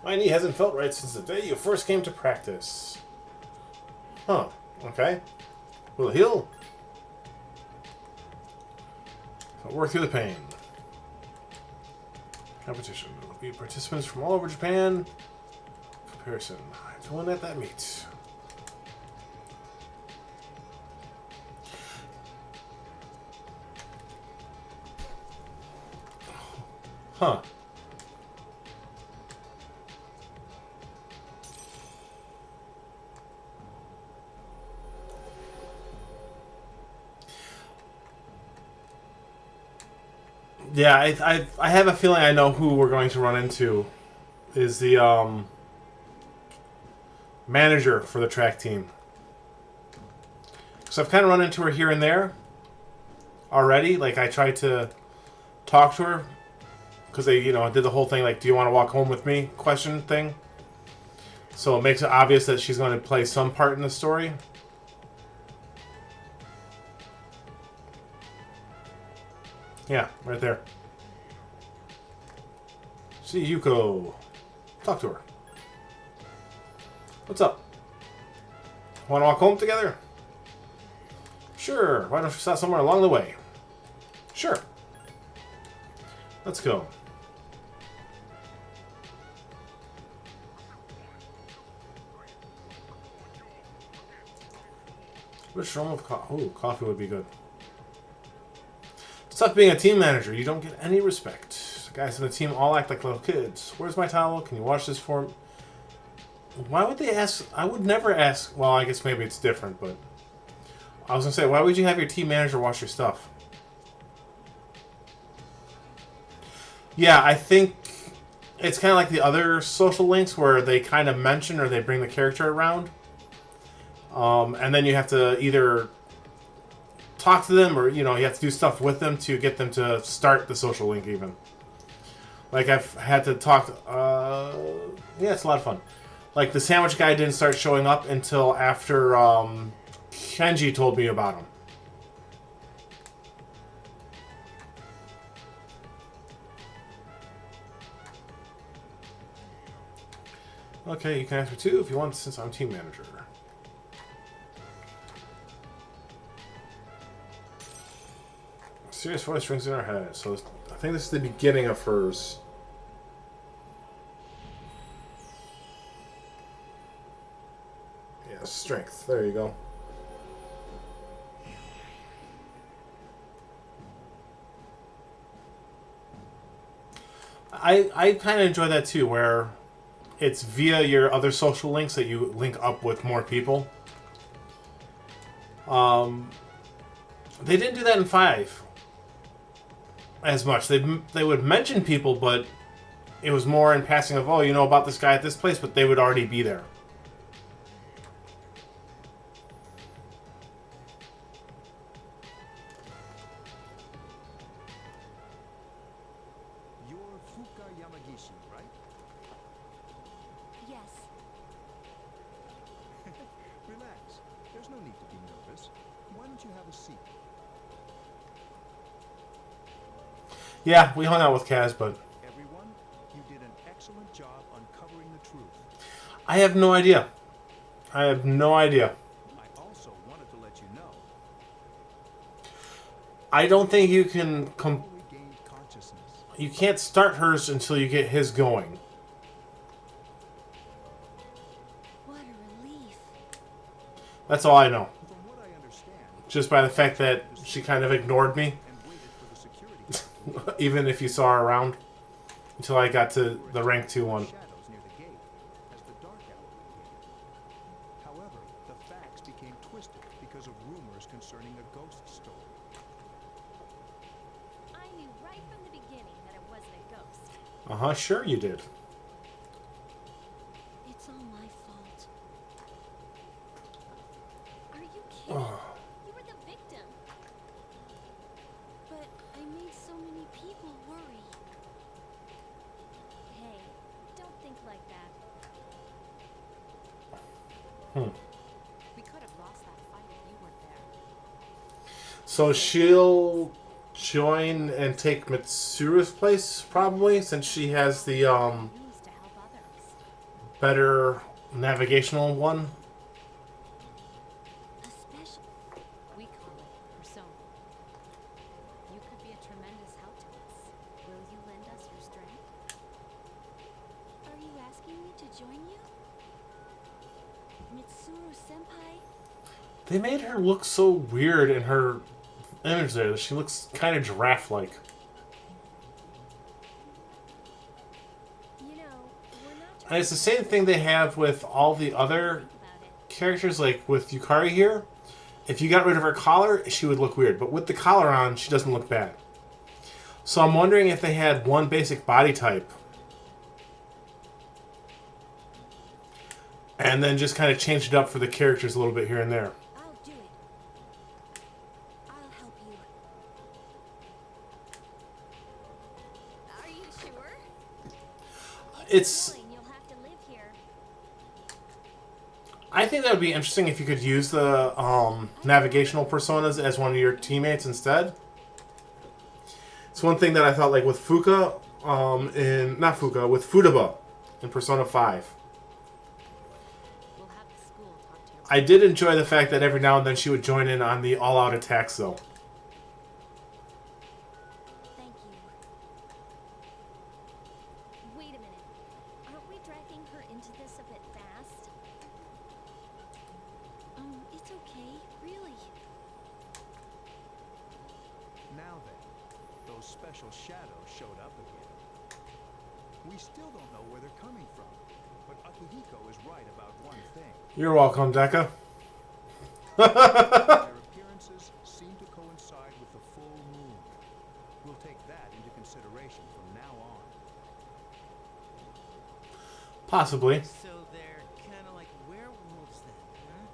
My knee hasn't felt right since the day you first came to practice. Huh. Okay. Will it heal? So work through the pain. Competition. There will be participants from all over Japan. Comparison. To win at that meet. Huh. Yeah, I have a feeling I know who we're going to run into. Is the manager for the track team. So I've kind of run into her here and there already. Like I tried to talk to her because they, you know, did the whole thing like, "Do you want to walk home with me?" question thing. So it makes it obvious that she's going to play some part in the story. Yeah, right there. See Yuko. Talk to her. What's up? Want to walk home together? Sure. Why don't you stop somewhere along the way? Sure. Let's go. What's wrong with coffee? Ooh, coffee would be good. It's tough being a team manager. You don't get any respect. The guys in the team all act like little kids. Where's my towel? Can you wash this for me? Why would they ask? I would never ask. Well, I guess maybe it's different, but I was gonna say, why would you have your team manager wash your stuff? Yeah, I think it's kind of like the other social links where they kind of mention or they bring the character around, and then you have to either talk to them or you have to do stuff with them to get them to start the social link. Even like I've had to talk. Yeah, it's a lot of fun. Like, the sandwich guy didn't start showing up until after Kenji told me about him. Okay, you can ask me too if you want, since I'm team manager. Serious voice rings in our head. So I think this is the beginning of hers. Strength. There you go. I kind of enjoy that too, where it's via your other social links that you link up with more people. They didn't do that in 5 as much. They would mention people, but it was more in passing of, oh, you know about this guy at this place, but they would already be there. Yes. Relax. There's no need to be nervous. Why don't you have a seat? Yeah, we hung out with Kaz, but Everyone, you did an excellent job uncovering the truth. I have no idea. I have no idea. I also wanted to let you know. I don't think you can Only gained consciousness. you can't start hers until you get his going. What a relief. That's all I know. From what I understand, Just by the fact that she kind of ignored me, and waited for the security guard even if you saw her around, until I got to the rank 2 one. shadows near the gate as the dark hour began. However, the facts became twisted because of rumors concerning a ghost story. I knew right from the beginning that it wasn't a ghost. Uh-huh, sure you did. It's all my fault. Are you kidding? You were the victim. But I made so many people worry. Hey, don't think like that. We could have lost that fight if you weren't there. So she'll join and take Mitsuru's place, probably, since she has the Used to help others. better navigational one. A special. We call it persona. You could be a tremendous help to us. Will you lend us your strength? Are you asking me to join you? Mitsuru Senpai? They made her look so weird in her image there. She looks kind of giraffe-like. You know, we're not And trying it's the same thing they have with all the other about it. characters, like with Yukari here. If you got rid of her collar, she would look weird. But with the collar on, she doesn't look bad. So I'm wondering if they had one basic body type and then just kind of changed it up for the characters a little bit here and there. I'll do it. I'll help you. Are you sure? It's... Knowing you'll have to live here. I think that would be interesting if you could use the navigational personas as one of your teammates instead. It's one thing that I thought, like with Fuka, with Futaba in Persona 5. We'll have the school talk to your I did enjoy the fact that every now and then she would join in on the all-out attacks, though. Thank you. Wait a minute. Aren't we dragging her into this a bit fast? It's okay, really. artificial shadows showed up again. We still don't know where they're coming from, but Akihiko is right about one thing. You're welcome, Deca. Their appearances seem to coincide with the full moon. We'll take that into consideration from now on. Possibly. So they're kind of like werewolves then, huh?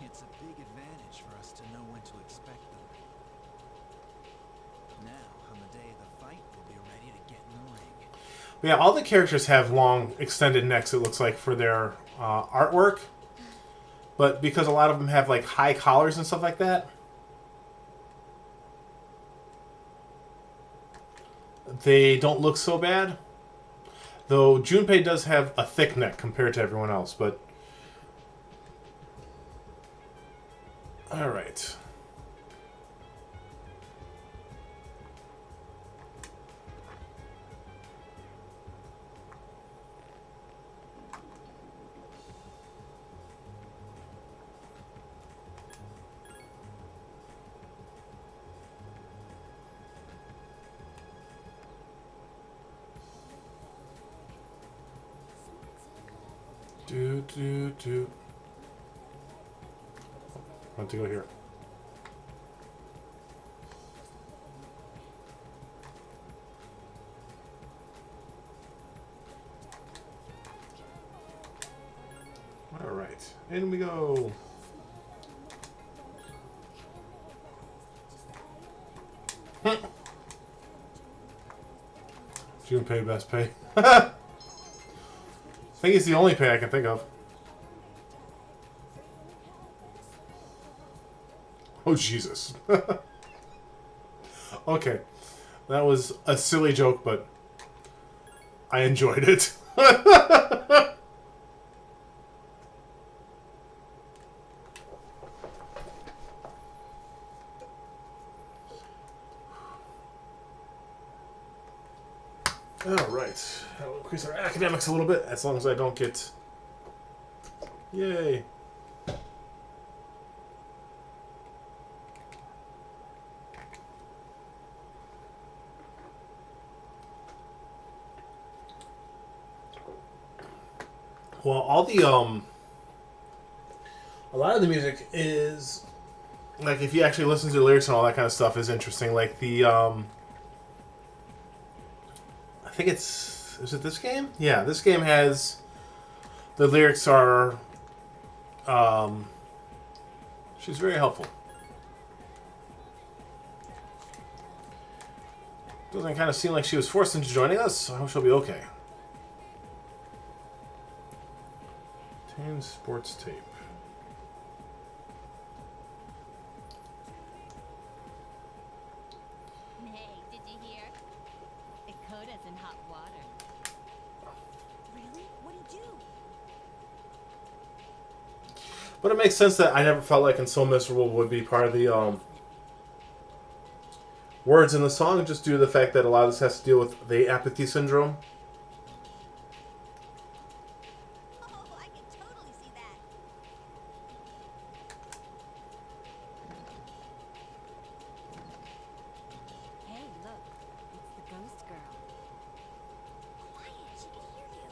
It's a big advantage for us to know when to expect them. Now, on the day of the fight, we'll be ready to get in the ring. But yeah, all the characters have long, extended necks, it looks like, for their artwork. But because a lot of them have, like, high collars and stuff like that, they don't look so bad. Though Junpei does have a thick neck compared to everyone else, but... Alright. Do. I want to go here. All right, in we go. Junpei best pay. I think it's the only pay I can think of. Oh, Jesus. Okay. That was a silly joke, but I enjoyed it. Alright. That'll increase our academics a little bit, as long as I don't get... Yay. Well, all the, a lot of the music is, like, if you actually listen to the lyrics and all that kind of stuff is interesting. Like, the, I think it's, is it this game? Yeah, this game has, the lyrics are, she's very helpful. Doesn't kind of seem like she was forced into joining us, so I hope she'll be okay. Sports tape. Hey, did you hear? Dakota's in hot water. Really? What'd he do? But it makes sense that I never felt like "And So Miserable" would be part of the words in the song, just due to the fact that a lot of this has to deal with the apathy syndrome. Oh, I can totally see that. Hey, look. It's the ghost girl. Quiet, she can hear you.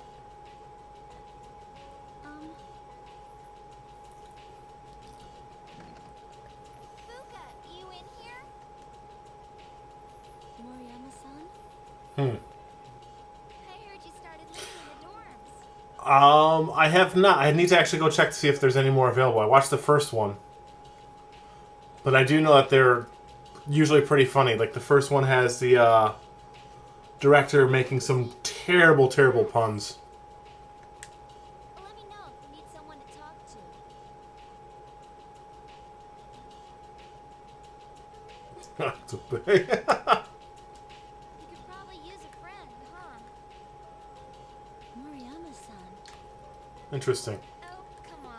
Fuka, you in here? Moriyama-san? I heard you started living in the dorms. I have not. I need to actually go check to see if there's any more available. I watched the first one. But I do know that they're usually pretty funny. Like, the first one has the director making some terrible, terrible puns. Let me know if you need someone to talk to. You could probably use a friend, huh? Moriyama-san. Interesting. Oh, come on.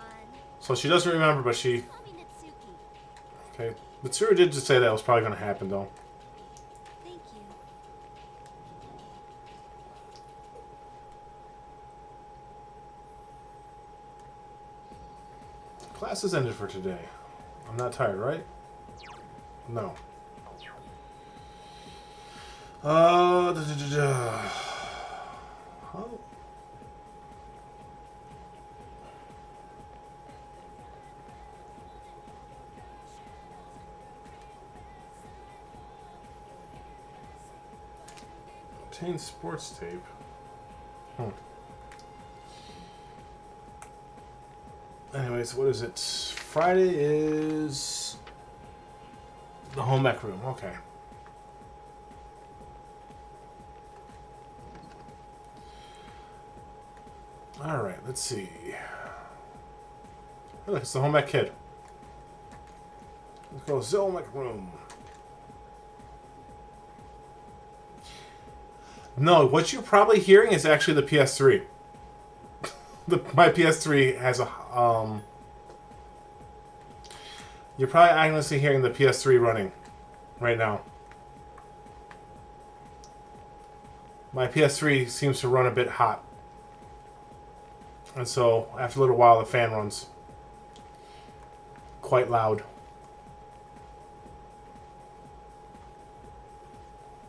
So she doesn't remember, but she... Call me Natsuki. Okay. Mitsuru did just say that was probably going to happen, though. Thank you. Class is ended for today. I'm not tired, right? No. Da, da, da, da. Oh. Obtain sports tape. Anyways, what is it? Friday is the home ec room. Okay. All right. Let's see. Oh, look, it's the home ec kid. Let's go to the home ec room. No, what you're probably hearing is actually the PS3. My PS3 has a You're probably honestly hearing the PS3 running right now. My PS3 seems to run a bit hot. And so, after a little while, the fan runs quite loud.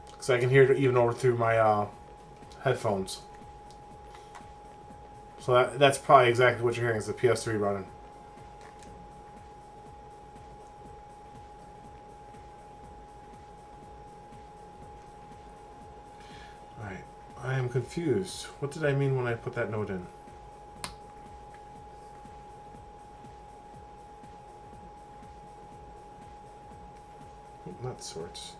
Because I can hear it even over through my headphones. So that's probably exactly what you're hearing is the PS3 running. Alright. I am confused. What did I mean when I put that note in? Not sorts.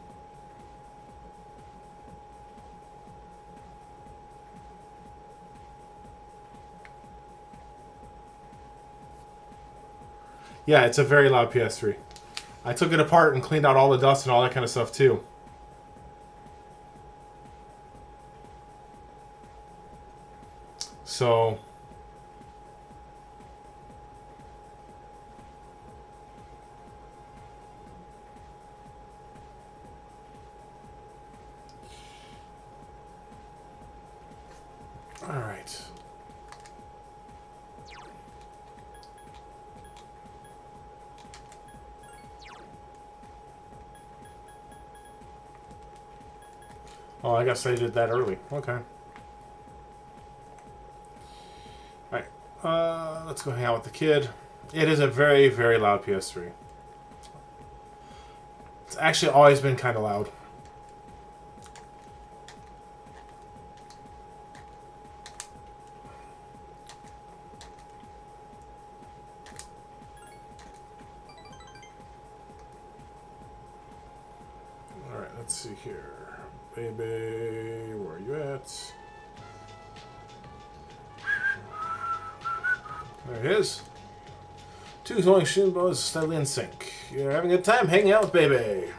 Yeah, it's a very loud PS3. I took it apart and cleaned out all the dust and all that kind of stuff too. So all right. Oh, I guess I did that early. Okay. Alright. Let's go hang out with the kid. It is a very, very loud PS3. It's actually always been kind of loud. Alright, let's see here. Baby, where are you at? There he is. Two glowing shin bows steadily in sync. You're having a good time hanging out with baby.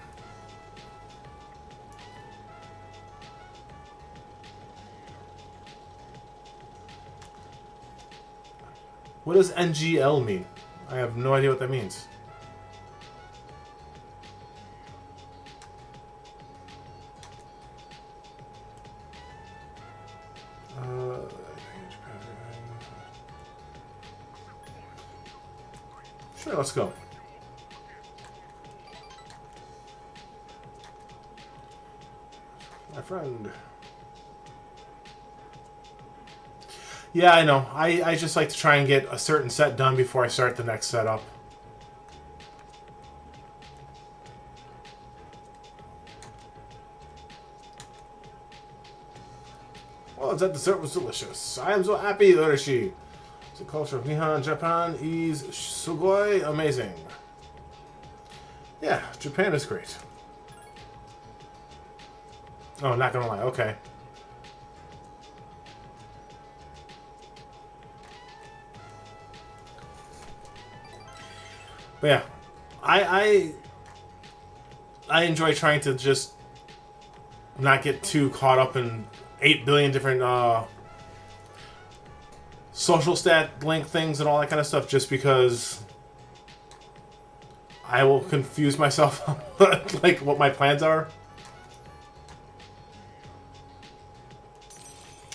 What does NGL mean? I have no idea what that means. Sure, let's go. My friend. Yeah, I know. I just like to try and get a certain set done before I start the next setup. Well, that dessert was delicious. I am so happy, Urishi. The culture of Nihon, Japan is sugoi amazing. Yeah, Japan is great. Oh, not gonna lie, okay. But yeah, I enjoy trying to just not get too caught up in 8 billion different social stat link things and all that kind of stuff, just because I will confuse myself on like what my plans are.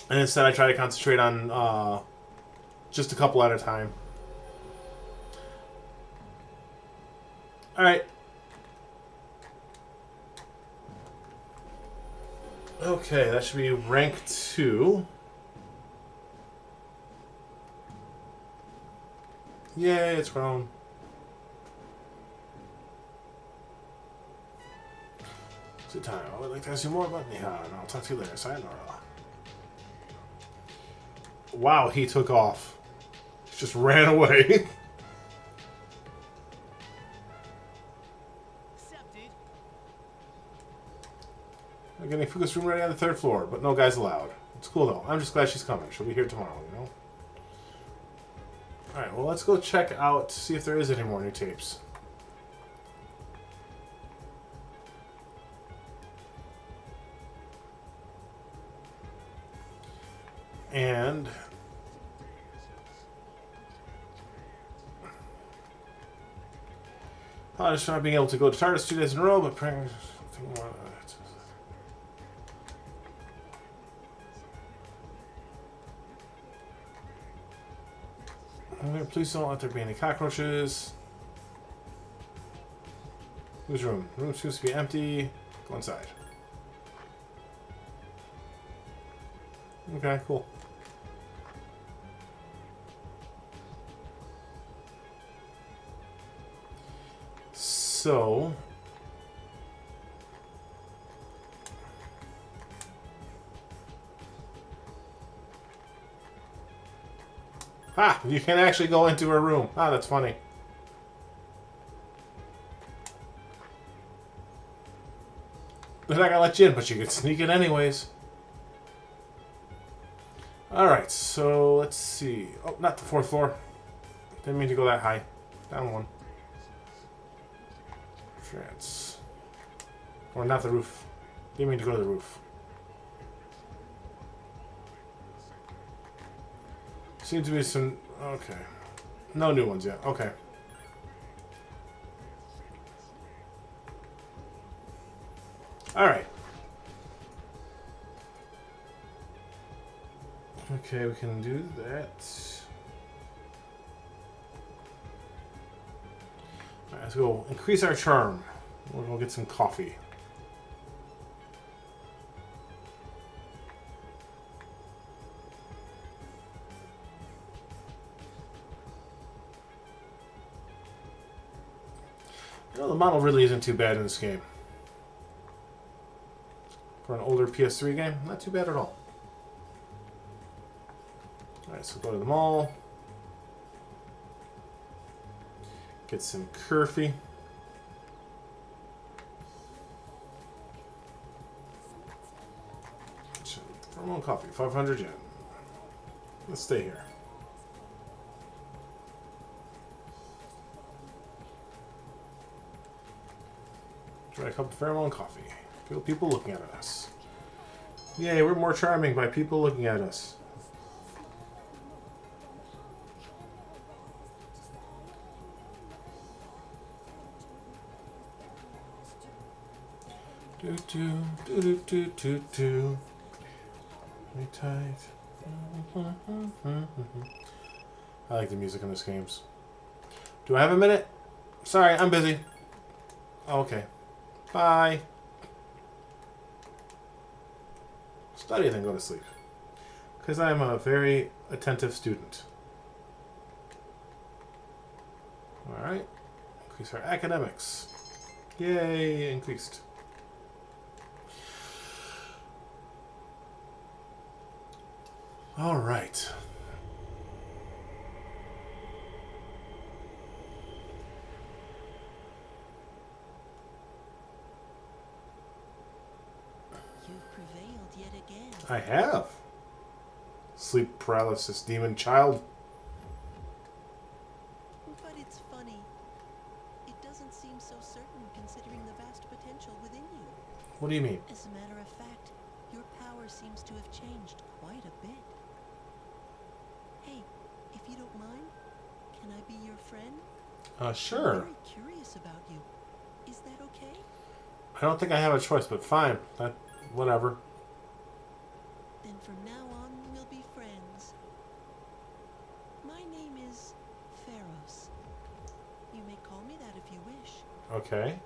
And instead I try to concentrate on just a couple at a time. Alright. Okay, that should be rank 2. Yay, it's grown. It's good time. I would like to ask you more about Niha, and I'll talk to you later. Sayonara. Wow, he took off. He just ran away. Accepted. I'm getting Fuka's room ready on the 3rd floor, but no guys allowed. It's cool though. I'm just glad she's coming. She'll be here tomorrow, you know? Alright, well, let's go check out, see if there is any more new tapes. And I just not being able to go to TARDIS 2 days in a row, but praying. Please don't let there be any cockroaches. Whose room? Room seems to be empty. Go inside. Okay, cool. So you can actually go into her room. Ah, that's funny. They're not gonna let you in, but you could sneak in anyways. Alright, so let's see. Oh, not the 4th floor. Didn't mean to go that high. Down 1. France. Or not the roof. Didn't mean to go to the roof. Seems to be some... Okay. No new ones yet. Okay. Alright. Okay, we can do that. Alright, let's go increase our charm. We'll go get some coffee. You know, the model really isn't too bad in this game. For an older PS3 game, not too bad at all. Alright, so go to the mall. Get some Curfy. From coffee, 500 yen. Let's stay here. Try a cup of pheromone coffee. Feel people looking at us. Yay, we're more charming by people looking at us. Do do do do do do do. Be tight. I like the music in these games. Do I have a minute? Sorry, I'm busy. Okay. Bye. Study then go to sleep. Because I'm a very attentive student. Alright. Increase our academics. Yay, increased. Alright. You've prevailed yet again. I have. Sleep paralysis, demon child. But it's funny. It doesn't seem so certain considering the vast potential within you. What do you mean? As a matter of fact, your power seems to have changed quite a bit. Hey, if you don't mind, can I be your friend? Sure. I'm very curious about you. Is that okay? I don't think I have a choice, but fine. Whatever. Then from now on, we'll be friends. My name is Pharos. You may call me that if you wish. Okay.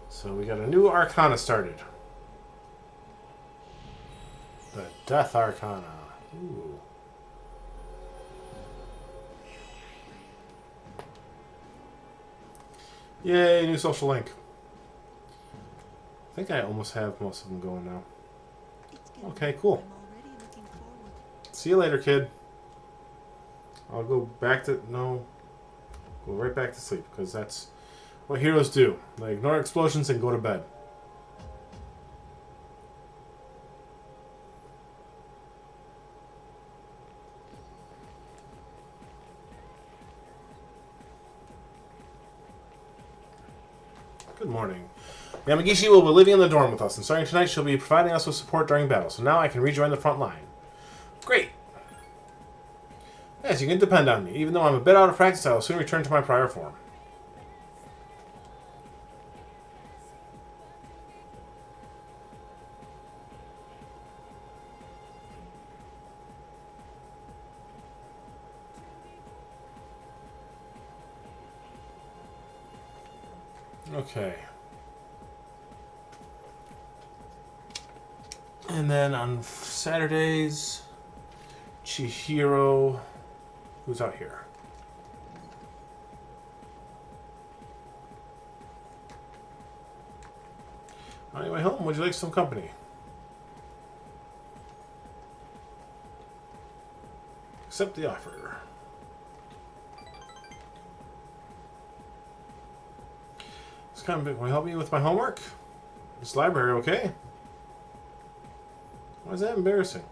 So So we got a new Arcana started. The Death Arcana. Ooh. Yay, new social link. I think I almost have most of them going now. It's getting Okay, late. cool. I'm already looking forward. See you later, kid. I'll go back to... No. Go right back to sleep, because that's what heroes do. They ignore explosions and go to bed. Good morning. Yamagishi will be living in the dorm with us, and starting tonight she'll be providing us with support during battle, so now I can rejoin the front line. Great! Yes, you can depend on me. Even though I'm a bit out of practice, I will soon return to my prior form. Okay. And then on Saturdays, Chihiro, who's out here? On your way home, would you like some company? Accept the offer. It's kind of big. Will you help me with my homework? This library, okay? Why is that embarrassing?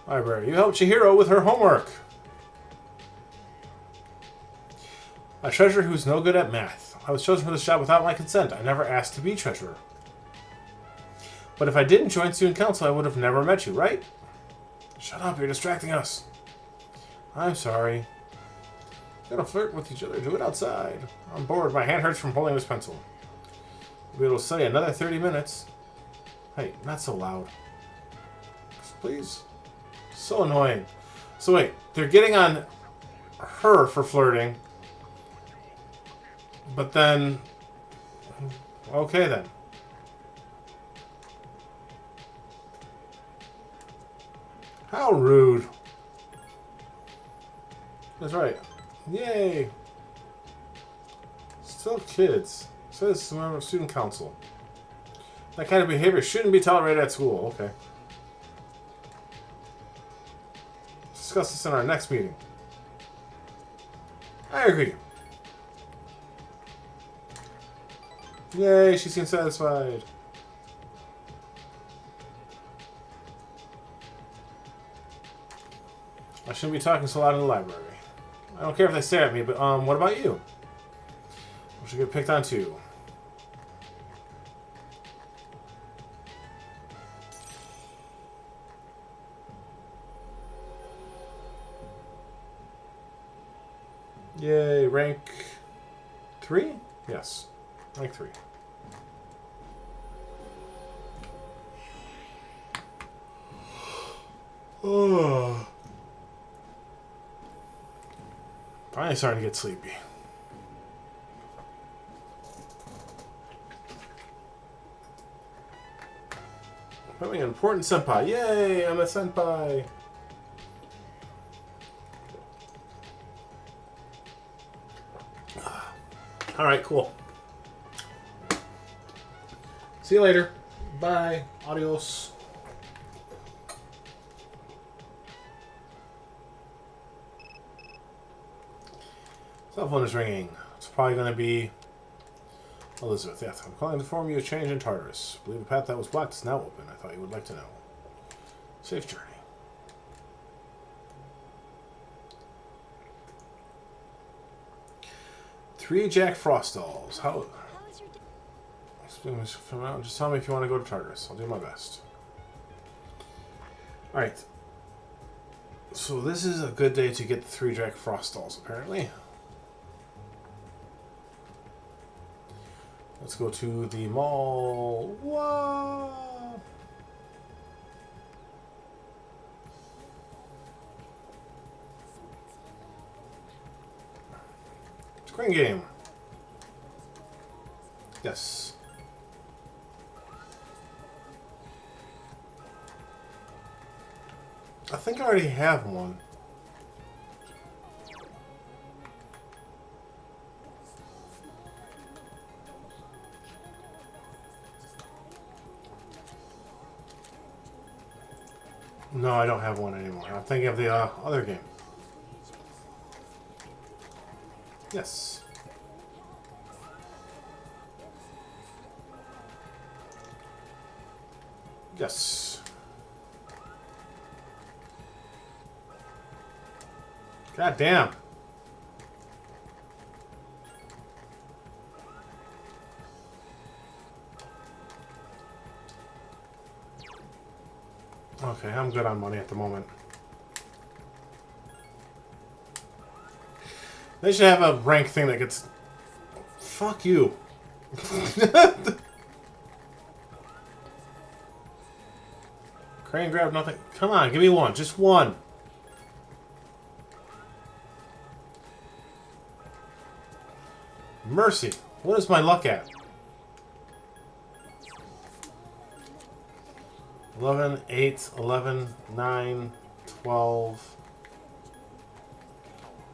Library. You helped Chihiro with her homework. A treasurer who's no good at math. I was chosen for this job without my consent. I never asked to be treasurer. But if I didn't join student council, I would have never met you, right? Shut up, you're distracting us. I'm sorry. You gotta flirt with each other. Do it outside. I'm bored. My hand hurts from holding this pencil. We'll be able to study another 30 minutes. Hey, not so loud. Please. So annoying. So wait, they're getting on her for flirting. But then... Okay then. How rude. That's right. Yay. Still kids. Says a member of student council. That kind of behavior shouldn't be tolerated at school. Okay. Discuss this in our next meeting. I agree. Yay, she seems satisfied. I shouldn't be talking so loud in the library. I don't care if they stare at me, but what about you? We should get picked on too. Yay, rank 3? Yes, rank 3. Oh. Finally starting to get sleepy. Becoming an important senpai. Yay, I'm a senpai. Alright, cool. See you later. Bye. Adios. Cell phone is ringing. It's probably going to be Elizabeth. Yes, I'm calling to inform you of change in Tartarus. I believe the path that was blocked is now open. I thought you would like to know. Safe journey. Three Jack Frost dolls. How is your day? Just tell me if you want to go to Tartarus. I'll do my best. Alright. So this is a good day to get the 3 Jack Frost dolls, apparently. Let's go to the mall. Whoa! Screen game. Yes. I think I already have one. No, I don't have one anymore. I'm thinking of the other game. Yes. Yes. God damn. Okay, I'm good on money at the moment. They should have a rank thing that gets... Fuck you. Crane grab nothing. Come on, give me one. Just one. Mercy. What is my luck at? 11, 8, 11, 9, 12.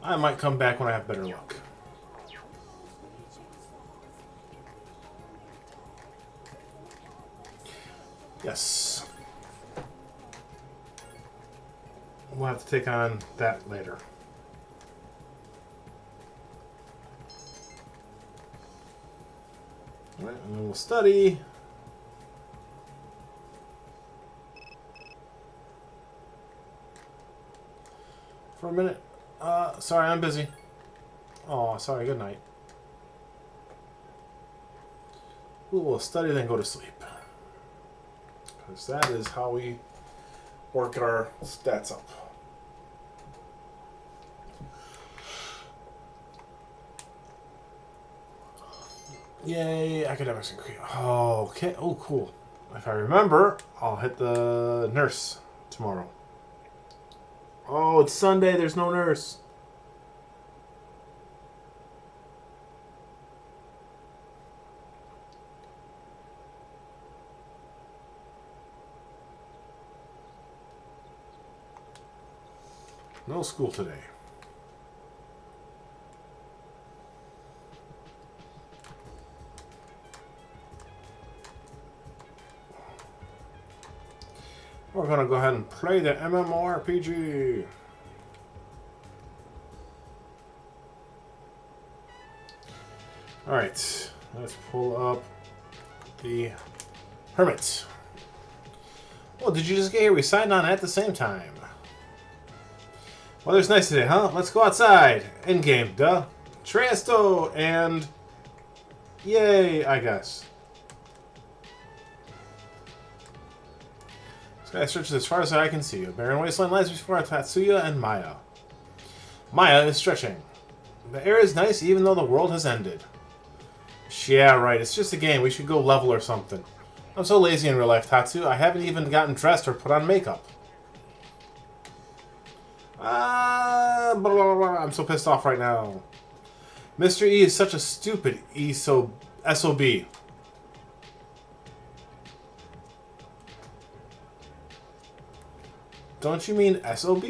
I might come back when I have better luck. Yes. We'll have to take on that later. Alright, and then we'll study. For a minute. Sorry, I'm busy. Oh, sorry, good night. We will study, then go to sleep. Because that is how we work our stats up. Yay, academics increase. Oh, okay. Oh, cool. If I remember, I'll hit the nurse tomorrow. Oh, it's Sunday. There's no nurse. No school today. We're going to go ahead and play the MMORPG. Alright, let's pull up the Hermit. Well, did you just get here? We signed on at the same time. Weather's nice today, huh? Let's go outside. Endgame, duh. Transto and... Yay, I guess. Sky stretches as far as I can see. A barren wasteland lies before Tatsuya and Maya. Maya is stretching. The air is nice even though the world has ended. Yeah, right. It's just a game. We should go level or something. I'm so lazy in real life, Tatsu. I haven't even gotten dressed or put on makeup. Blah, blah, blah. I'm so pissed off right now. Mr. E is such a stupid SOB. Don't you mean SOB?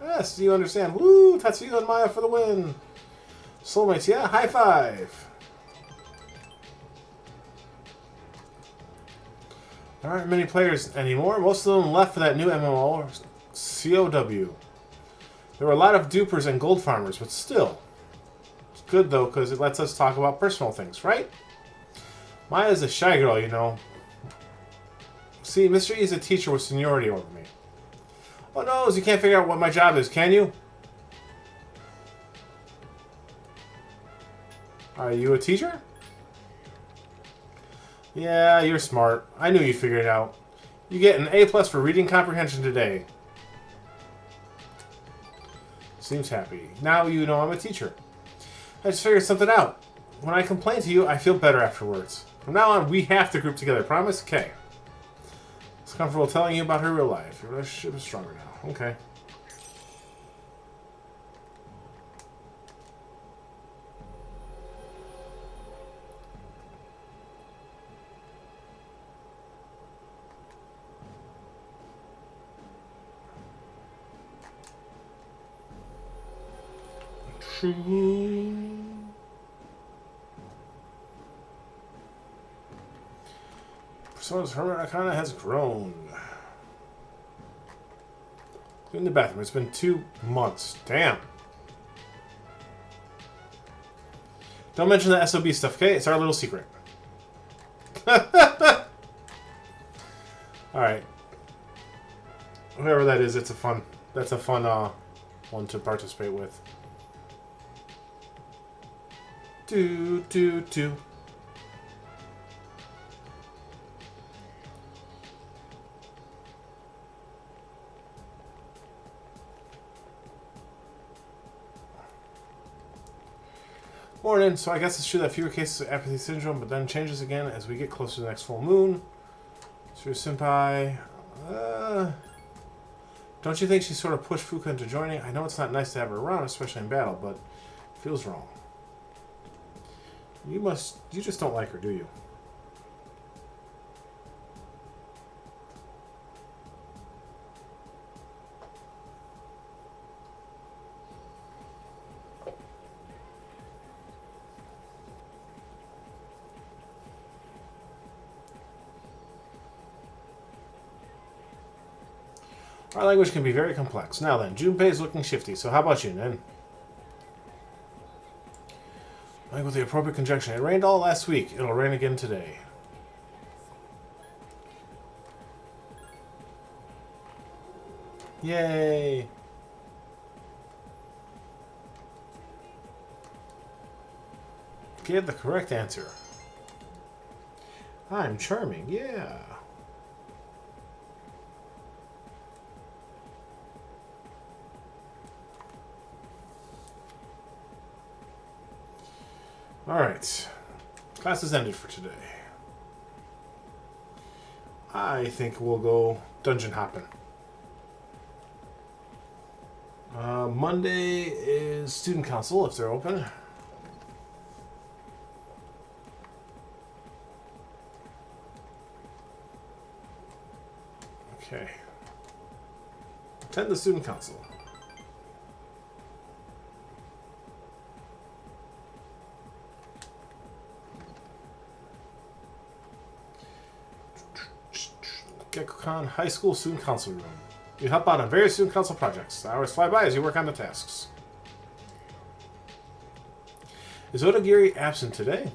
Yes, you understand. Woo! Tatsuya and Maya for the win. Soulmates, yeah? High five. There aren't many players anymore. Most of them left for that new MMO, COW. There were a lot of dupers and gold farmers, but still. It's good, though, because it lets us talk about personal things, right? Maya's a shy girl, you know. See, Mr. E is a teacher with seniority over me. Oh no, you can't figure out what my job is, can you? Are you a teacher? Yeah, you're smart. I knew you'd figure it out. You get an A+ for reading comprehension today. Seems happy. Now you know I'm a teacher. I just figured something out. When I complain to you, I feel better afterwards. From now on, we have to group together. Promise? Okay. It's comfortable telling you about her real life. Your relationship is stronger now. Okay. true. Persona's Hermit Arcana has grown. In the bathroom. It's been 2 months. Damn. Don't mention the SOB stuff, okay? It's our little secret. Alright. Whoever that is, that's a fun one to participate with. Do. Morning. So I guess it's true that fewer cases of apathy syndrome, but then changes again as we get closer to the next full moon. Suru Senpai. Don't you think she sort of pushed Fuka into joining? I know it's not nice to have her around, especially in battle, but it feels wrong. You just don't like her, do you? Our language can be very complex. Now then, Junpei is looking shifty, so how about you, Nen? Like with the appropriate conjunction. It rained all last week. It'll rain again today. Yay! Give the correct answer. I'm charming, yeah. Alright. Class is ended for today. I think we'll go dungeon hopping. Monday is student council if they're open. Okay. Attend the student council. Gekko-kan High School Student Council Room. You help out on various student council projects. The hours fly by as you work on the tasks. Is Odagiri absent today?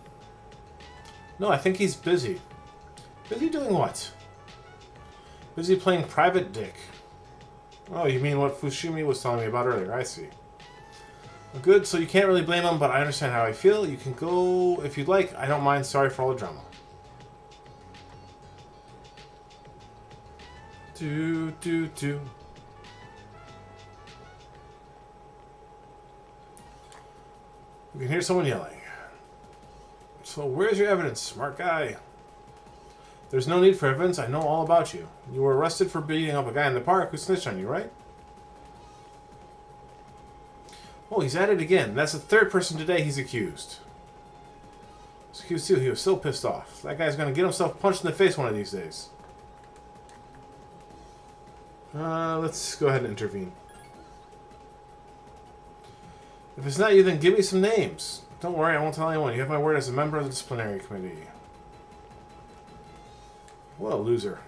No, I think he's busy. Busy doing what? Busy playing private dick. Oh, you mean what Fushimi was telling me about earlier. I see. Well, good, so you can't really blame him, but I understand how I feel. You can go if you'd like. I don't mind. Sorry for all the drama. Do. You can hear someone yelling. So where's your evidence, smart guy? There's no need for evidence. I know all about you. You were arrested for beating up a guy in the park who snitched on you, right? Oh, he's at it again. That's the third person today he's accused. He's accused too. He was so pissed off. That guy's going to get himself punched in the face one of these days. Let's go ahead and intervene. If it's not you, then give me some names. Don't worry, I won't tell anyone. You have my word as a member of the disciplinary committee. What a loser.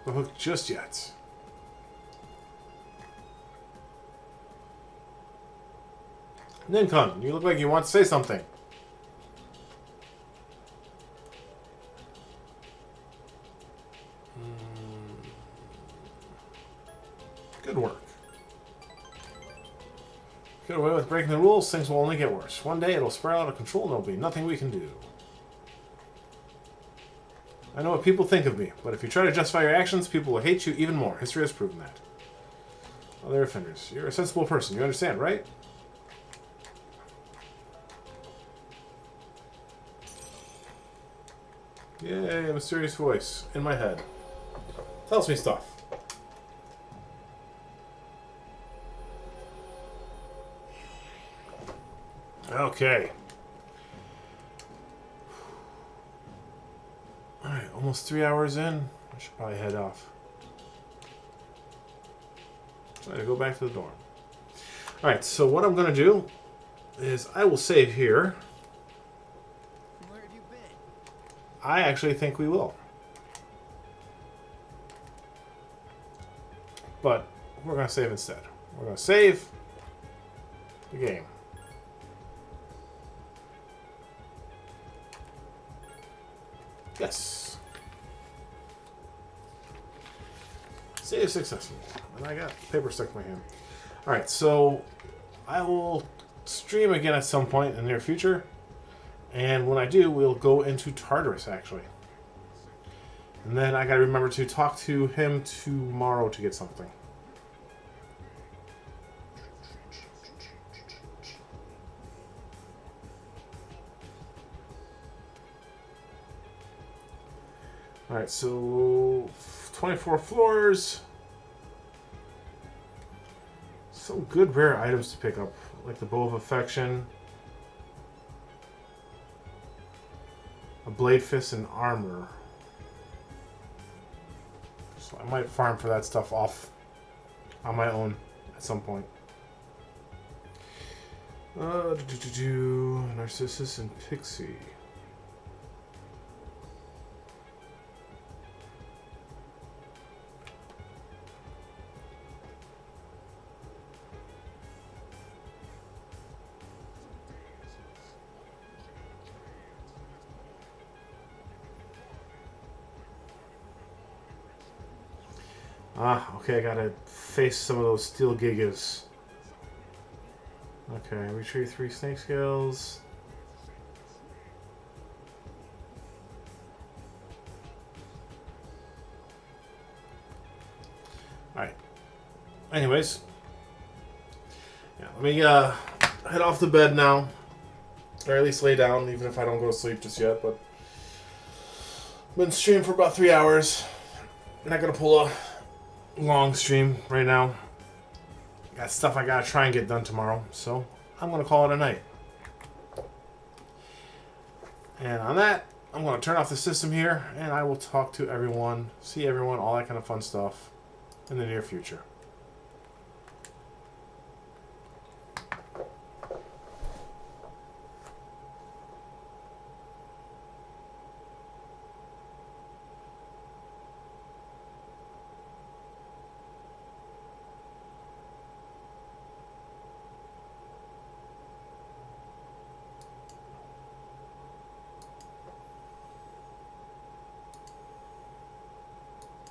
The hook just yet. Ninkun, you look like you want to say something. Good work. Get away with breaking the rules, things will only get worse. One day it'll spiral out of control and there'll be nothing we can do. I know what people think of me, but if you try to justify your actions, people will hate you even more. History has proven that. Other offenders. You're a sensible person, you understand, right? Yay, a mysterious voice in my head. Tells me stuff. Okay. Alright, almost 3 hours in. I should probably head off. Try to go back to the dorm. Alright, so what I'm going to do is I will save here. Where have you been? I actually think we will. But we're going to save instead. We're going to save the game. Yes. Save successful. And I got paper stuck in my hand. Alright, so I will stream again at some point in the near future. And when I do, we'll go into Tartarus, actually. And then I gotta remember to talk to him tomorrow to get something. Alright, so 24 floors. Some good rare items to pick up, like the Bow of Affection, a Blade Fist, and armor. So I might farm for that stuff off on my own at some point. Narcissus and Pixie. Ah, okay, I gotta face some of those steel gigas. Okay, retrieve 3 snake scales. Alright. Anyways. Yeah, let me head off to bed now. Or at least lay down, even if I don't go to sleep just yet, but been streaming for about 3 hours. I'm not gonna pull a long stream right now. Got stuff I gotta try and get done tomorrow, so I'm gonna call it a night. And on that, I'm gonna turn off the system here, and I will talk to everyone, see everyone, all that kind of fun stuff in the near future.